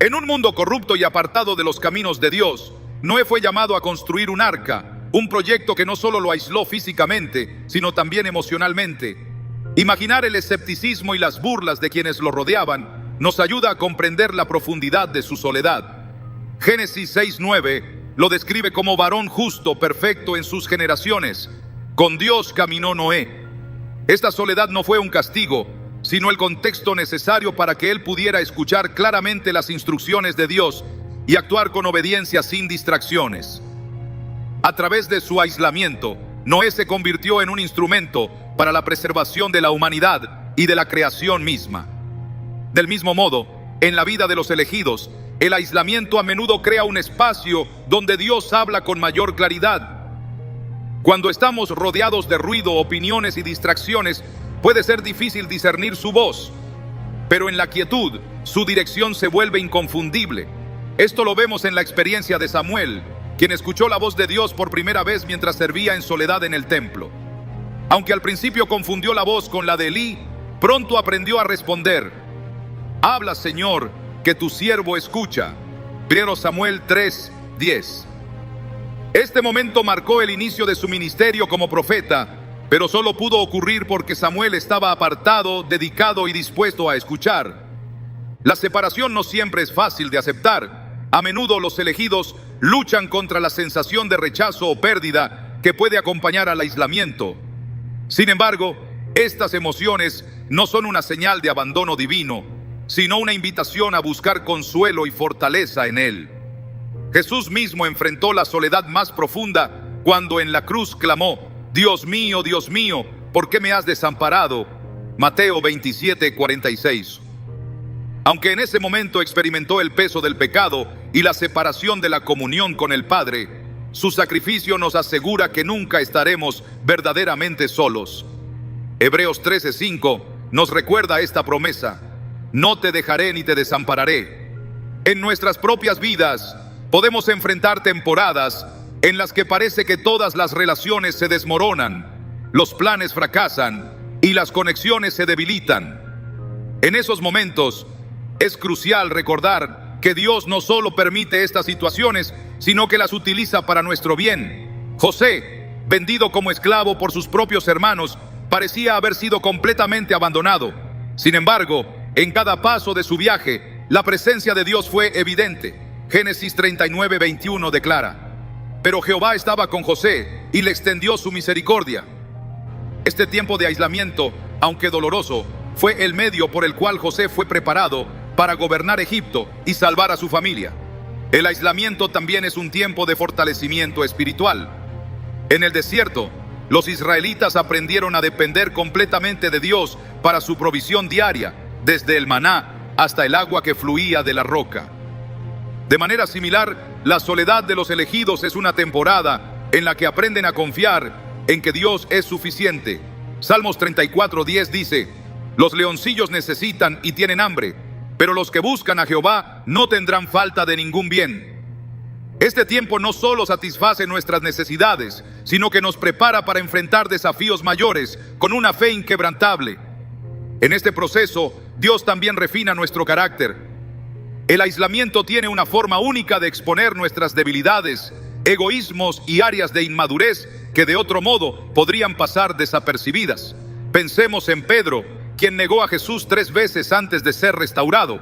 En un mundo corrupto y apartado de los caminos de Dios, Noé fue llamado a construir un arca, un proyecto que no solo lo aisló físicamente, sino también emocionalmente. Imaginar el escepticismo y las burlas de quienes lo rodeaban nos ayuda a comprender la profundidad de su soledad. Génesis 6:9 lo describe como varón justo, perfecto en sus generaciones. Con Dios caminó Noé. Esta soledad no fue un castigo, sino el contexto necesario para que él pudiera escuchar claramente las instrucciones de Dios y actuar con obediencia sin distracciones. A través de su aislamiento, Noé se convirtió en un instrumento para la preservación de la humanidad y de la creación misma. Del mismo modo, en la vida de los elegidos, el aislamiento a menudo crea un espacio donde Dios habla con mayor claridad. Cuando estamos rodeados de ruido, opiniones y distracciones, puede ser difícil discernir su voz, pero en la quietud, su dirección se vuelve inconfundible. Esto lo vemos en la experiencia de Samuel, quien escuchó la voz de Dios por primera vez mientras servía en soledad en el templo. Aunque al principio confundió la voz con la de Elí, pronto aprendió a responder: «Habla, Señor, que tu siervo escucha». 1 Samuel 3:10. Este momento marcó el inicio de su ministerio como profeta, pero solo pudo ocurrir porque Samuel estaba apartado, dedicado y dispuesto a escuchar. La separación no siempre es fácil de aceptar. A menudo los elegidos luchan contra la sensación de rechazo o pérdida que puede acompañar al aislamiento. Sin embargo, estas emociones no son una señal de abandono divino, sino una invitación a buscar consuelo y fortaleza en Él. Jesús mismo enfrentó la soledad más profunda cuando en la cruz clamó: Dios mío, ¿por qué me has desamparado? Mateo 27:46. Aunque en ese momento experimentó el peso del pecado y la separación de la comunión con el Padre, su sacrificio nos asegura que nunca estaremos verdaderamente solos. Hebreos 13:5 nos recuerda esta promesa: no te dejaré ni te desampararé. En nuestras propias vidas podemos enfrentar temporadas en las que parece que todas las relaciones se desmoronan, los planes fracasan y las conexiones se debilitan. En esos momentos es crucial recordar que Dios no solo permite estas situaciones, sino que las utiliza para nuestro bien. José, vendido como esclavo por sus propios hermanos, parecía haber sido completamente abandonado. Sin embargo, en cada paso de su viaje, la presencia de Dios fue evidente. Génesis 39:21 declara: pero Jehová estaba con José y le extendió su misericordia. Este tiempo de aislamiento, aunque doloroso, fue el medio por el cual José fue preparado para gobernar Egipto y salvar a su familia. El aislamiento también es un tiempo de fortalecimiento espiritual. En el desierto, los israelitas aprendieron a depender completamente de Dios para su provisión diaria, desde el maná hasta el agua que fluía de la roca. De manera similar, la soledad de los elegidos es una temporada en la que aprenden a confiar en que Dios es suficiente. Salmos 34:10 dice: los leoncillos necesitan y tienen hambre, pero los que buscan a Jehová no tendrán falta de ningún bien. Este tiempo no solo satisface nuestras necesidades, sino que nos prepara para enfrentar desafíos mayores con una fe inquebrantable. En este proceso, Dios también refina nuestro carácter. El aislamiento tiene una forma única de exponer nuestras debilidades, egoísmos y áreas de inmadurez que de otro modo podrían pasar desapercibidas. Pensemos en Pedro, quien negó a Jesús 3 veces antes de ser restaurado.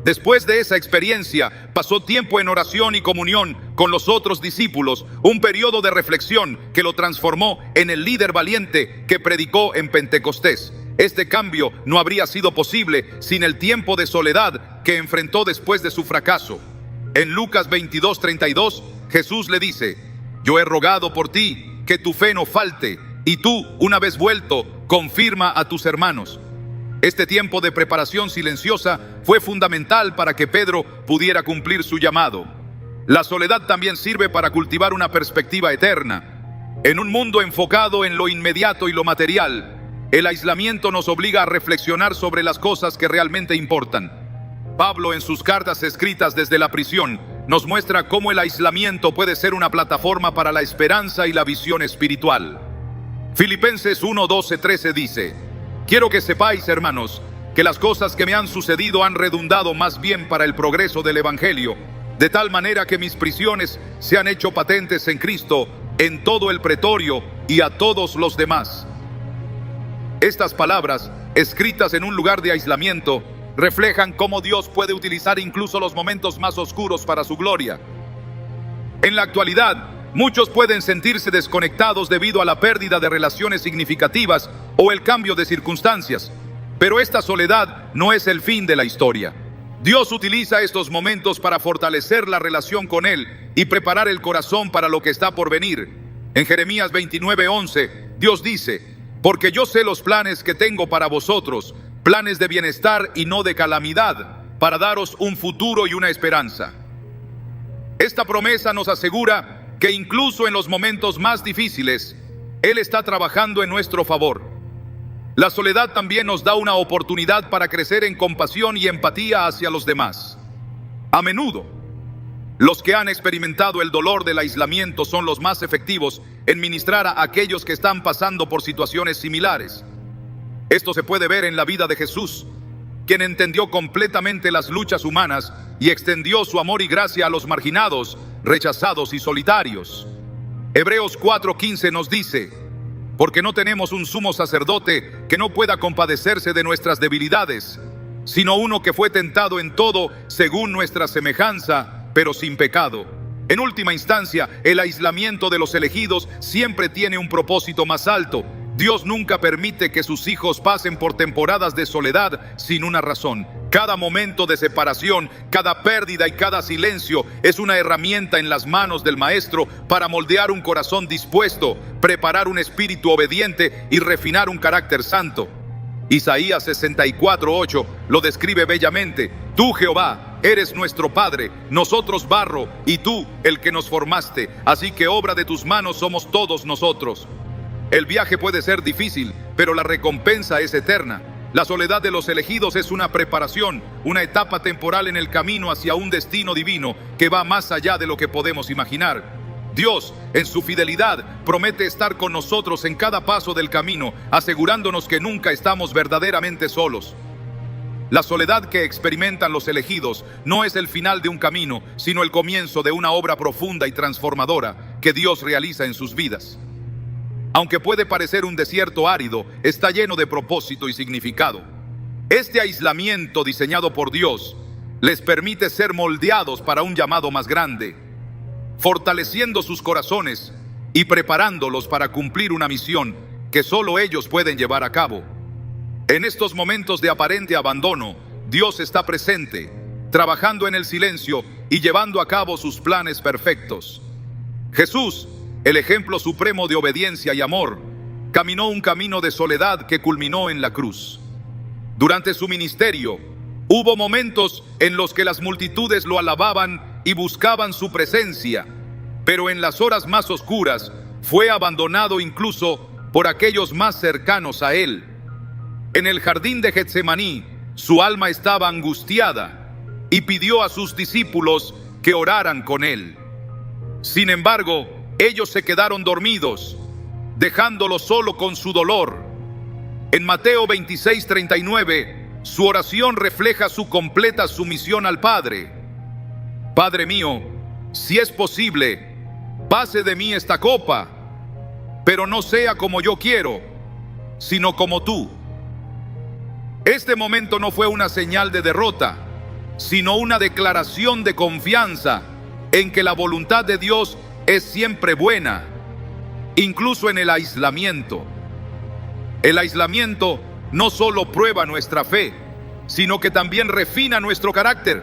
Después de esa experiencia, pasó tiempo en oración y comunión con los otros discípulos, un periodo de reflexión que lo transformó en el líder valiente que predicó en Pentecostés. Este cambio no habría sido posible sin el tiempo de soledad que enfrentó después de su fracaso. En Lucas 22:32, Jesús le dice: yo he rogado por ti que tu fe no falte, y tú, una vez vuelto, confirma a tus hermanos. Este tiempo de preparación silenciosa fue fundamental para que Pedro pudiera cumplir su llamado. La soledad también sirve para cultivar una perspectiva eterna. En un mundo enfocado en lo inmediato y lo material, el aislamiento nos obliga a reflexionar sobre las cosas que realmente importan. Pablo, en sus cartas escritas desde la prisión, nos muestra cómo el aislamiento puede ser una plataforma para la esperanza y la visión espiritual. Filipenses 1:12-13 dice: quiero que sepáis, hermanos, que las cosas que me han sucedido han redundado más bien para el progreso del Evangelio, de tal manera que mis prisiones se han hecho patentes en Cristo en todo el pretorio y a todos los demás. Estas palabras, escritas en un lugar de aislamiento, reflejan cómo Dios puede utilizar incluso los momentos más oscuros para su gloria. En la actualidad, muchos pueden sentirse desconectados debido a la pérdida de relaciones significativas o el cambio de circunstancias. Pero esta soledad no es el fin de la historia. Dios utiliza estos momentos para fortalecer la relación con Él y preparar el corazón para lo que está por venir. En Jeremías 29:11, Dios dice: porque yo sé los planes que tengo para vosotros, planes de bienestar y no de calamidad, para daros un futuro y una esperanza. Esta promesa nos asegura que incluso en los momentos más difíciles, Él está trabajando en nuestro favor. La soledad también nos da una oportunidad para crecer en compasión y empatía hacia los demás. A menudo, los que han experimentado el dolor del aislamiento son los más efectivos en ministrar a aquellos que están pasando por situaciones similares. Esto se puede ver en la vida de Jesús, quien entendió completamente las luchas humanas y extendió su amor y gracia a los marginados, rechazados y solitarios. Hebreos 4:15 nos dice: porque no tenemos un sumo sacerdote que no pueda compadecerse de nuestras debilidades, sino uno que fue tentado en todo según nuestra semejanza, pero sin pecado. En última instancia, el aislamiento de los elegidos siempre tiene un propósito más alto. Dios nunca permite que sus hijos pasen por temporadas de soledad sin una razón. Cada momento de separación, cada pérdida y cada silencio es una herramienta en las manos del Maestro para moldear un corazón dispuesto, preparar un espíritu obediente y refinar un carácter santo. Isaías 64:8 lo describe bellamente. Tú, Jehová, eres nuestro Padre, nosotros barro, y tú el que nos formaste, así que obra de tus manos somos todos nosotros. El viaje puede ser difícil, pero la recompensa es eterna. La soledad de los elegidos es una preparación, una etapa temporal en el camino hacia un destino divino que va más allá de lo que podemos imaginar. Dios, en su fidelidad, promete estar con nosotros en cada paso del camino, asegurándonos que nunca estamos verdaderamente solos. La soledad que experimentan los elegidos no es el final de un camino, sino el comienzo de una obra profunda y transformadora que Dios realiza en sus vidas. Aunque puede parecer un desierto árido, está lleno de propósito y significado. Este aislamiento diseñado por Dios les permite ser moldeados para un llamado más grande, fortaleciendo sus corazones y preparándolos para cumplir una misión que solo ellos pueden llevar a cabo. En estos momentos de aparente abandono, Dios está presente, trabajando en el silencio y llevando a cabo sus planes perfectos. Jesús, el ejemplo supremo de obediencia y amor, caminó un camino de soledad que culminó en la cruz. Durante su ministerio, hubo momentos en los que las multitudes lo alababan y buscaban su presencia, pero en las horas más oscuras fue abandonado incluso por aquellos más cercanos a él. En el jardín de Getsemaní, su alma estaba angustiada y pidió a sus discípulos que oraran con él. Sin embargo, ellos se quedaron dormidos, dejándolo solo con su dolor. En Mateo 26:39, su oración refleja su completa sumisión al Padre. Padre mío, si es posible, pase de mí esta copa, pero no sea como yo quiero, sino como tú. Este momento no fue una señal de derrota, sino una declaración de confianza en que la voluntad de Dios es siempre buena, incluso en el aislamiento. El aislamiento no solo prueba nuestra fe, sino que también refina nuestro carácter.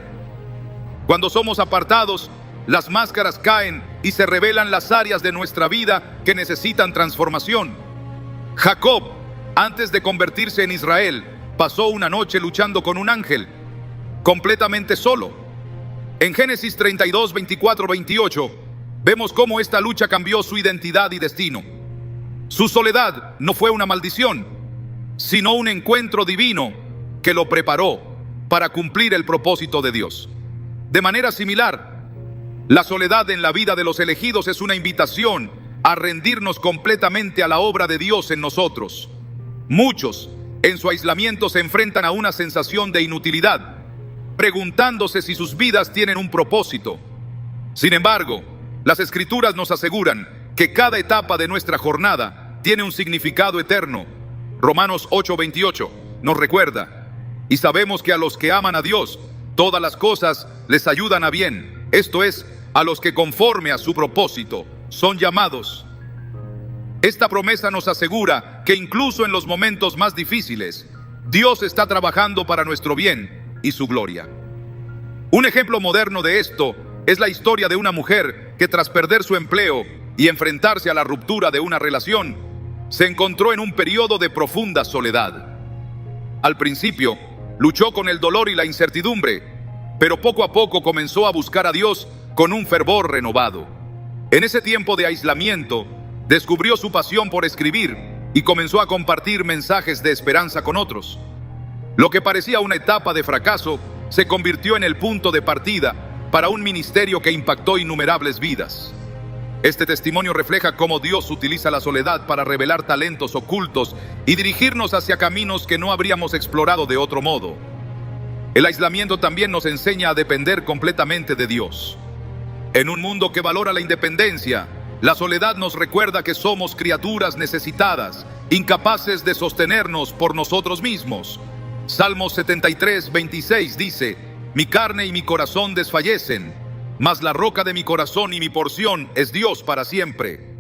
Cuando somos apartados, las máscaras caen y se revelan las áreas de nuestra vida que necesitan transformación. Jacob, antes de convertirse en Israel, pasó una noche luchando con un ángel, completamente solo. En Génesis 32, 24, 28, vemos cómo esta lucha cambió su identidad y destino. Su soledad no fue una maldición, sino un encuentro divino que lo preparó para cumplir el propósito de Dios. De manera similar, la soledad en la vida de los elegidos es una invitación a rendirnos completamente a la obra de Dios en nosotros. Muchos, en su aislamiento, se enfrentan a una sensación de inutilidad, preguntándose si sus vidas tienen un propósito. Sin embargo, las Escrituras nos aseguran que cada etapa de nuestra jornada tiene un significado eterno. Romanos 8:28 nos recuerda: y sabemos que a los que aman a Dios, todas las cosas les ayudan a bien, esto es, a los que conforme a su propósito son llamados. Esta promesa nos asegura que incluso en los momentos más difíciles, Dios está trabajando para nuestro bien y su gloria. Un ejemplo moderno de esto es la historia de una mujer que, tras perder su empleo y enfrentarse a la ruptura de una relación, se encontró en un periodo de profunda soledad. Al principio, luchó con el dolor y la incertidumbre, pero poco a poco comenzó a buscar a Dios con un fervor renovado. En ese tiempo de aislamiento, descubrió su pasión por escribir y comenzó a compartir mensajes de esperanza con otros. Lo que parecía una etapa de fracaso se convirtió en el punto de partida para un ministerio que impactó innumerables vidas. Este testimonio refleja cómo Dios utiliza la soledad para revelar talentos ocultos y dirigirnos hacia caminos que no habríamos explorado de otro modo. El aislamiento también nos enseña a depender completamente de Dios. En un mundo que valora la independencia, la soledad nos recuerda que somos criaturas necesitadas, incapaces de sostenernos por nosotros mismos. Salmos 73:26 dice: mi carne y mi corazón desfallecen, mas la roca de mi corazón y mi porción es Dios para siempre.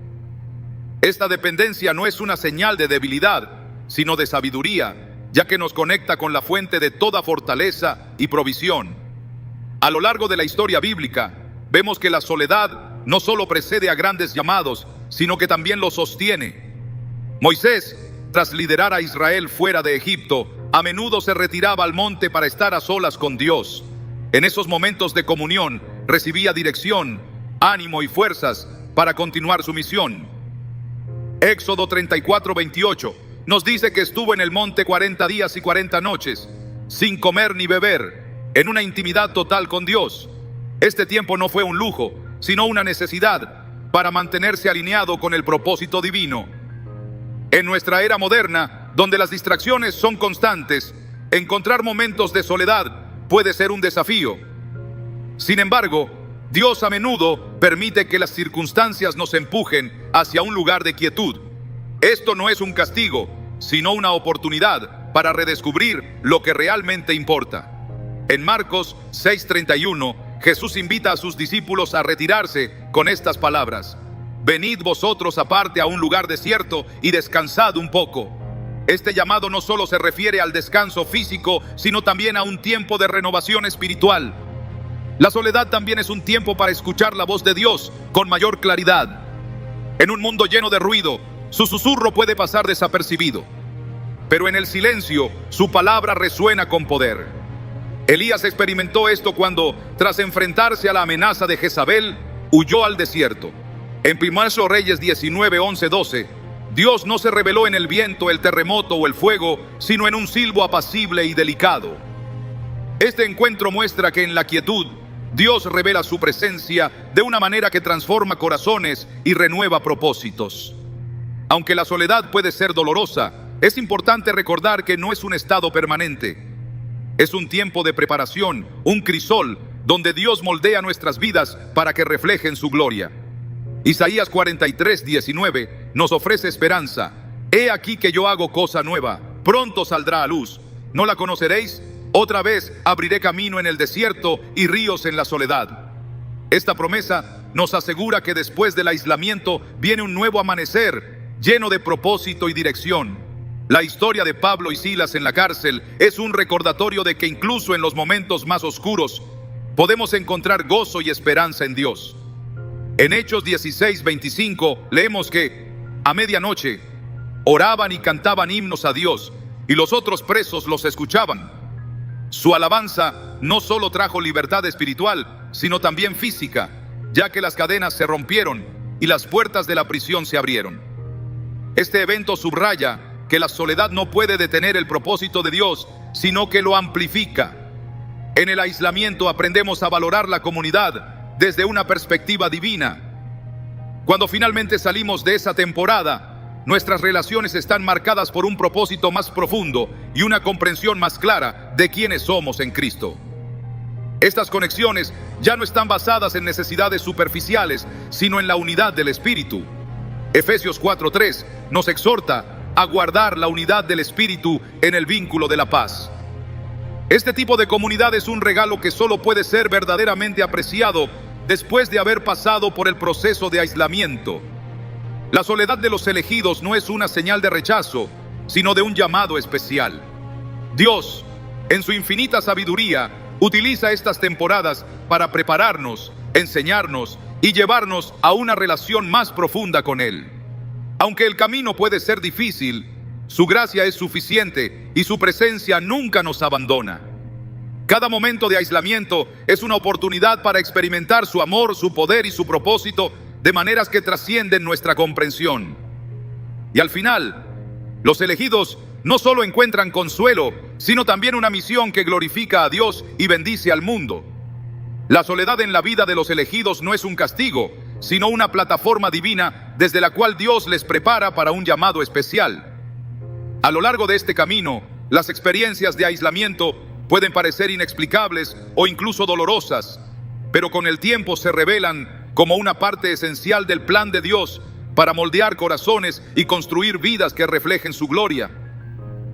Esta dependencia no es una señal de debilidad, sino de sabiduría, ya que nos conecta con la fuente de toda fortaleza y provisión. A lo largo de la historia bíblica, vemos que la soledad no solo precede a grandes llamados, sino que también los sostiene. Moisés, tras liderar a Israel fuera de Egipto, a menudo se retiraba al monte para estar a solas con Dios. En esos momentos de comunión, recibía dirección, ánimo y fuerzas para continuar su misión. Éxodo 34:28 nos dice que estuvo en el monte 40 días y 40 noches, sin comer ni beber, en una intimidad total con Dios. Este tiempo no fue un lujo, sino una necesidad para mantenerse alineado con el propósito divino. En nuestra era moderna, donde las distracciones son constantes, encontrar momentos de soledad puede ser un desafío. Sin embargo, Dios a menudo permite que las circunstancias nos empujen hacia un lugar de quietud. Esto no es un castigo, sino una oportunidad para redescubrir lo que realmente importa. En Marcos 6:31, Jesús invita a sus discípulos a retirarse con estas palabras: venid vosotros aparte a un lugar desierto y descansad un poco. Este llamado no solo se refiere al descanso físico, sino también a un tiempo de renovación espiritual. La soledad también es un tiempo para escuchar la voz de Dios con mayor claridad. En un mundo lleno de ruido, su susurro puede pasar desapercibido, pero en el silencio, su palabra resuena con poder. Elías experimentó esto cuando, tras enfrentarse a la amenaza de Jezabel, huyó al desierto. En 1 Reyes 19, 11, 12, Dios no se reveló en el viento, el terremoto o el fuego, sino en un silbo apacible y delicado. Este encuentro muestra que en la quietud, Dios revela su presencia de una manera que transforma corazones y renueva propósitos. Aunque la soledad puede ser dolorosa, es importante recordar que no es un estado permanente. Es un tiempo de preparación, un crisol, donde Dios moldea nuestras vidas para que reflejen su gloria. Isaías 43:19 nos ofrece esperanza. He aquí que yo hago cosa nueva, pronto saldrá a luz. ¿No la conoceréis? Otra vez abriré camino en el desierto y ríos en la soledad. Esta promesa nos asegura que después del aislamiento viene un nuevo amanecer, lleno de propósito y dirección. La historia de Pablo y Silas en la cárcel es un recordatorio de que incluso en los momentos más oscuros podemos encontrar gozo y esperanza en Dios. En Hechos 16:25 leemos que a medianoche oraban y cantaban himnos a Dios, y los otros presos los escuchaban. Su alabanza no solo trajo libertad espiritual, sino también física, ya que las cadenas se rompieron y las puertas de la prisión se abrieron. Este evento subraya que la soledad no puede detener el propósito de Dios, sino que lo amplifica. En el aislamiento aprendemos a valorar la comunidad desde una perspectiva divina. Cuando finalmente salimos de esa temporada, nuestras relaciones están marcadas por un propósito más profundo y una comprensión más clara de quiénes somos en Cristo. Estas conexiones ya no están basadas en necesidades superficiales, sino en la unidad del Espíritu. Efesios 4:3 nos exhorta a guardar la unidad del Espíritu en el vínculo de la paz. Este tipo de comunidad es un regalo que solo puede ser verdaderamente apreciado después de haber pasado por el proceso de aislamiento. La soledad de los elegidos no es una señal de rechazo, sino de un llamado especial. Dios, en su infinita sabiduría, utiliza estas temporadas para prepararnos, enseñarnos y llevarnos a una relación más profunda con Él. Aunque el camino puede ser difícil, su gracia es suficiente y su presencia nunca nos abandona. Cada momento de aislamiento es una oportunidad para experimentar su amor, su poder y su propósito de maneras que trascienden nuestra comprensión. Y al final, los elegidos no solo encuentran consuelo, sino también una misión que glorifica a Dios y bendice al mundo. La soledad en la vida de los elegidos no es un castigo, sino una plataforma divina desde la cual Dios les prepara para un llamado especial. A lo largo de este camino, las experiencias de aislamiento pueden parecer inexplicables o incluso dolorosas, pero con el tiempo se revelan como una parte esencial del plan de Dios para moldear corazones y construir vidas que reflejen su gloria.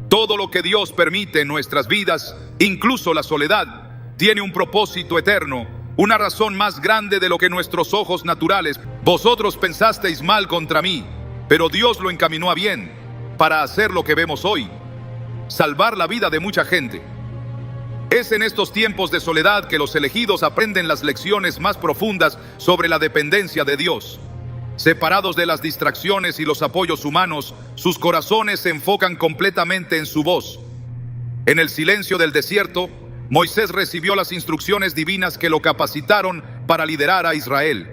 Todo lo que Dios permite en nuestras vidas, incluso la soledad, tiene un propósito eterno, una razón más grande de lo que nuestros ojos naturales. Vosotros pensasteis mal contra mí, pero Dios lo encaminó a bien para hacer lo que vemos hoy: salvar la vida de mucha gente. Es en estos tiempos de soledad que los elegidos aprenden las lecciones más profundas sobre la dependencia de Dios. Separados de las distracciones y los apoyos humanos, sus corazones se enfocan completamente en su voz. En el silencio del desierto, Moisés recibió las instrucciones divinas que lo capacitaron para liderar a Israel.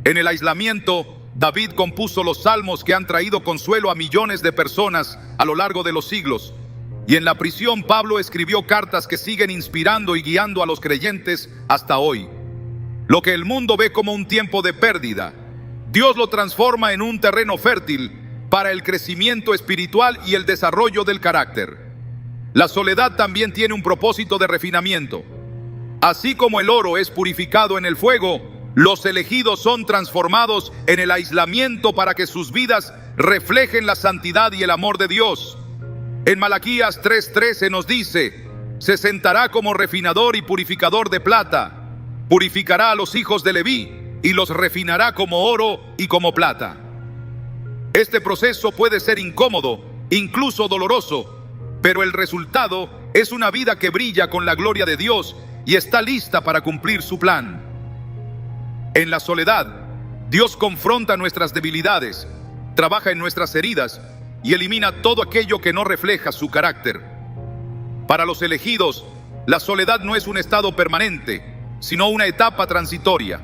En el aislamiento, David compuso los salmos que han traído consuelo a millones de personas a lo largo de los siglos. Y en la prisión, Pablo escribió cartas que siguen inspirando y guiando a los creyentes hasta hoy. Lo que el mundo ve como un tiempo de pérdida, Dios lo transforma en un terreno fértil para el crecimiento espiritual y el desarrollo del carácter. La soledad también tiene un propósito de refinamiento. Así como el oro es purificado en el fuego, los elegidos son transformados en el aislamiento para que sus vidas reflejen la santidad y el amor de Dios. En Malaquías 3:13 nos dice: se sentará como refinador y purificador de plata, purificará a los hijos de Leví y los refinará como oro y como plata. Este proceso puede ser incómodo, incluso doloroso, pero el resultado es una vida que brilla con la gloria de Dios y está lista para cumplir su plan. En la soledad, Dios confronta nuestras debilidades, trabaja en nuestras heridas y elimina todo aquello que no refleja su carácter. Para los elegidos, la soledad no es un estado permanente, sino una etapa transitoria.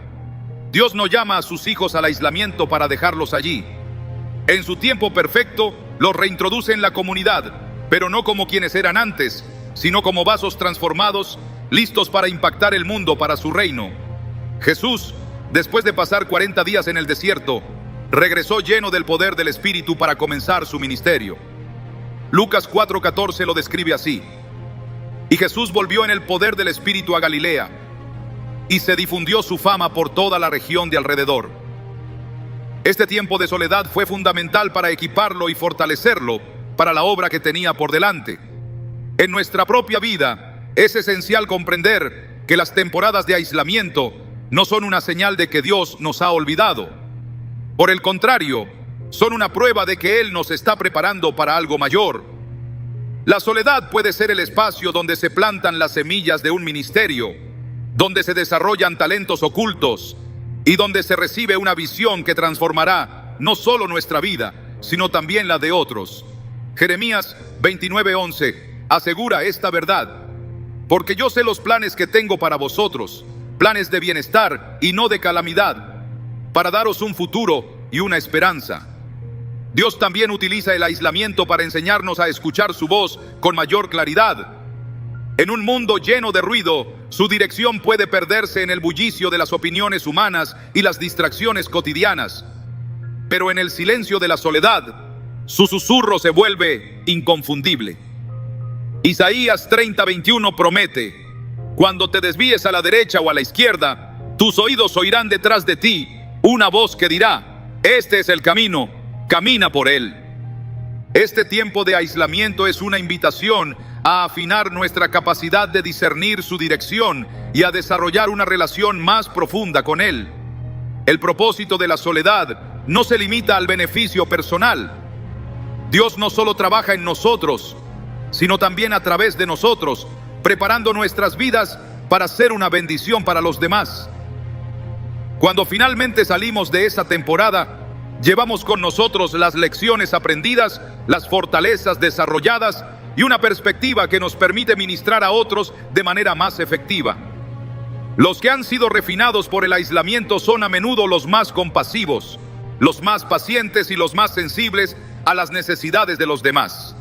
Dios no llama a sus hijos al aislamiento para dejarlos allí. En su tiempo perfecto, los reintroduce en la comunidad, pero no como quienes eran antes, sino como vasos transformados, listos para impactar el mundo para su reino. Jesús, después de pasar 40 días en el desierto, regresó lleno del poder del Espíritu para comenzar su ministerio. Lucas 4:14 lo describe así: y Jesús volvió en el poder del Espíritu a Galilea, y se difundió su fama por toda la región de alrededor. Este tiempo de soledad fue fundamental para equiparlo y fortalecerlo para la obra que tenía por delante. En nuestra propia vida es esencial comprender que las temporadas de aislamiento no son una señal de que Dios nos ha olvidado. Por el contrario, son una prueba de que Él nos está preparando para algo mayor. La soledad puede ser el espacio donde se plantan las semillas de un ministerio, donde se desarrollan talentos ocultos y donde se recibe una visión que transformará no solo nuestra vida, sino también la de otros. Jeremías 29:11 asegura esta verdad: porque yo sé los planes que tengo para vosotros, planes de bienestar y no de calamidad, para daros un futuro y una esperanza. Dios también utiliza el aislamiento para enseñarnos a escuchar su voz con mayor claridad. En un mundo lleno de ruido, su dirección puede perderse en el bullicio de las opiniones humanas y las distracciones cotidianas. Pero en el silencio de la soledad, su susurro se vuelve inconfundible. Isaías 30:21 promete: cuando te desvíes a la derecha o a la izquierda, tus oídos oirán detrás de ti una voz que dirá: este es el camino, camina por él. Este tiempo de aislamiento es una invitación a afinar nuestra capacidad de discernir su dirección y a desarrollar una relación más profunda con Él. El propósito de la soledad no se limita al beneficio personal. Dios no solo trabaja en nosotros, sino también a través de nosotros, preparando nuestras vidas para ser una bendición para los demás. Cuando finalmente salimos de esa temporada, llevamos con nosotros las lecciones aprendidas, las fortalezas desarrolladas y una perspectiva que nos permite ministrar a otros de manera más efectiva. Los que han sido refinados por el aislamiento son a menudo los más compasivos, los más pacientes y los más sensibles a las necesidades de los demás.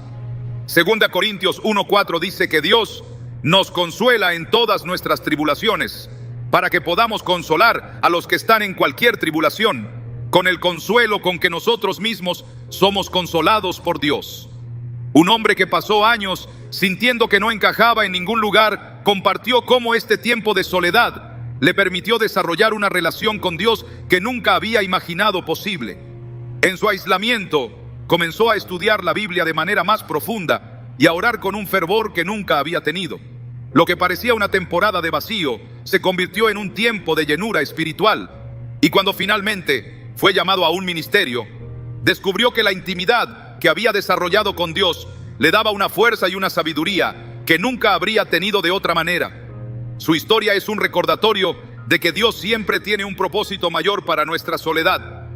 2 Corintios 1:4 dice que Dios nos consuela en todas nuestras tribulaciones, para que podamos consolar a los que están en cualquier tribulación, con el consuelo con que nosotros mismos somos consolados por Dios. Un hombre que pasó años sintiendo que no encajaba en ningún lugar, compartió cómo este tiempo de soledad le permitió desarrollar una relación con Dios que nunca había imaginado posible. En su aislamiento, comenzó a estudiar la Biblia de manera más profunda y a orar con un fervor que nunca había tenido. Lo que parecía una temporada de vacío se convirtió en un tiempo de llenura espiritual. Y cuando finalmente fue llamado a un ministerio, Descubrió que la intimidad que había desarrollado con Dios le daba una fuerza y una sabiduría que nunca habría tenido de otra manera. Su historia es un recordatorio de que Dios siempre tiene un propósito mayor para nuestra soledad.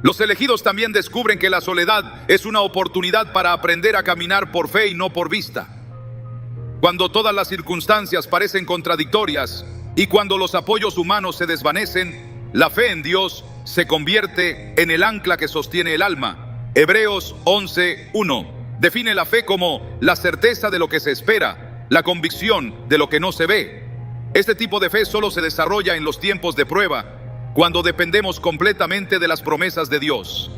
Los elegidos también descubren que la soledad es una oportunidad para aprender a caminar por fe y no por vista. Cuando todas las circunstancias parecen contradictorias y cuando los apoyos humanos se desvanecen, la fe en Dios se convierte en el ancla que sostiene el alma. Hebreos 11:1 define la fe como la certeza de lo que se espera, la convicción de lo que no se ve. Este tipo de fe solo se desarrolla en los tiempos de prueba, cuando dependemos completamente de las promesas de Dios.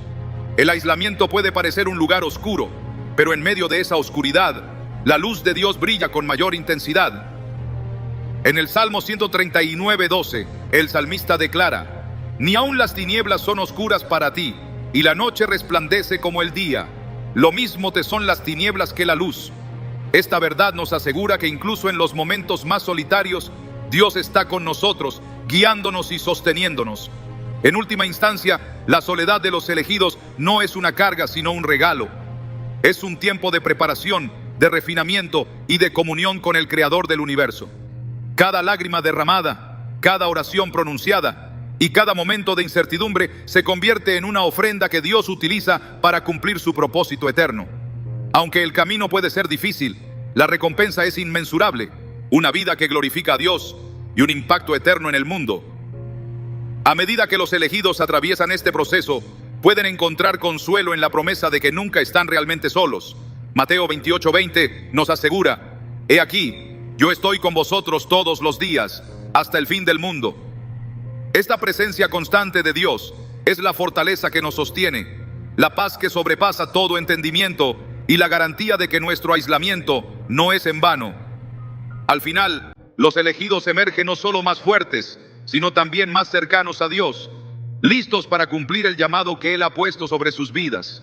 El aislamiento puede parecer un lugar oscuro, pero en medio de esa oscuridad, la luz de Dios brilla con mayor intensidad. En el Salmo 139:12, el salmista declara: «Ni aun las tinieblas son oscuras para ti, y la noche resplandece como el día. Lo mismo te son las tinieblas que la luz». Esta verdad nos asegura que incluso en los momentos más solitarios, Dios está con nosotros, guiándonos y sosteniéndonos. En última instancia, la soledad de los elegidos no es una carga, sino un regalo. Es un tiempo de preparación, de refinamiento y de comunión con el Creador del universo. Cada lágrima derramada, cada oración pronunciada y cada momento de incertidumbre se convierte en una ofrenda que Dios utiliza para cumplir su propósito eterno. Aunque el camino puede ser difícil, la recompensa es inmensurable: una vida que glorifica a Dios y un impacto eterno en el mundo. A medida que los elegidos atraviesan este proceso, pueden encontrar consuelo en la promesa de que nunca están realmente solos. Mateo 28:20 nos asegura: «He aquí, yo estoy con vosotros todos los días, hasta el fin del mundo». Esta presencia constante de Dios es la fortaleza que nos sostiene, la paz que sobrepasa todo entendimiento y la garantía de que nuestro aislamiento no es en vano. Al final, los elegidos emergen no solo más fuertes, sino también más cercanos a Dios, listos para cumplir el llamado que Él ha puesto sobre sus vidas.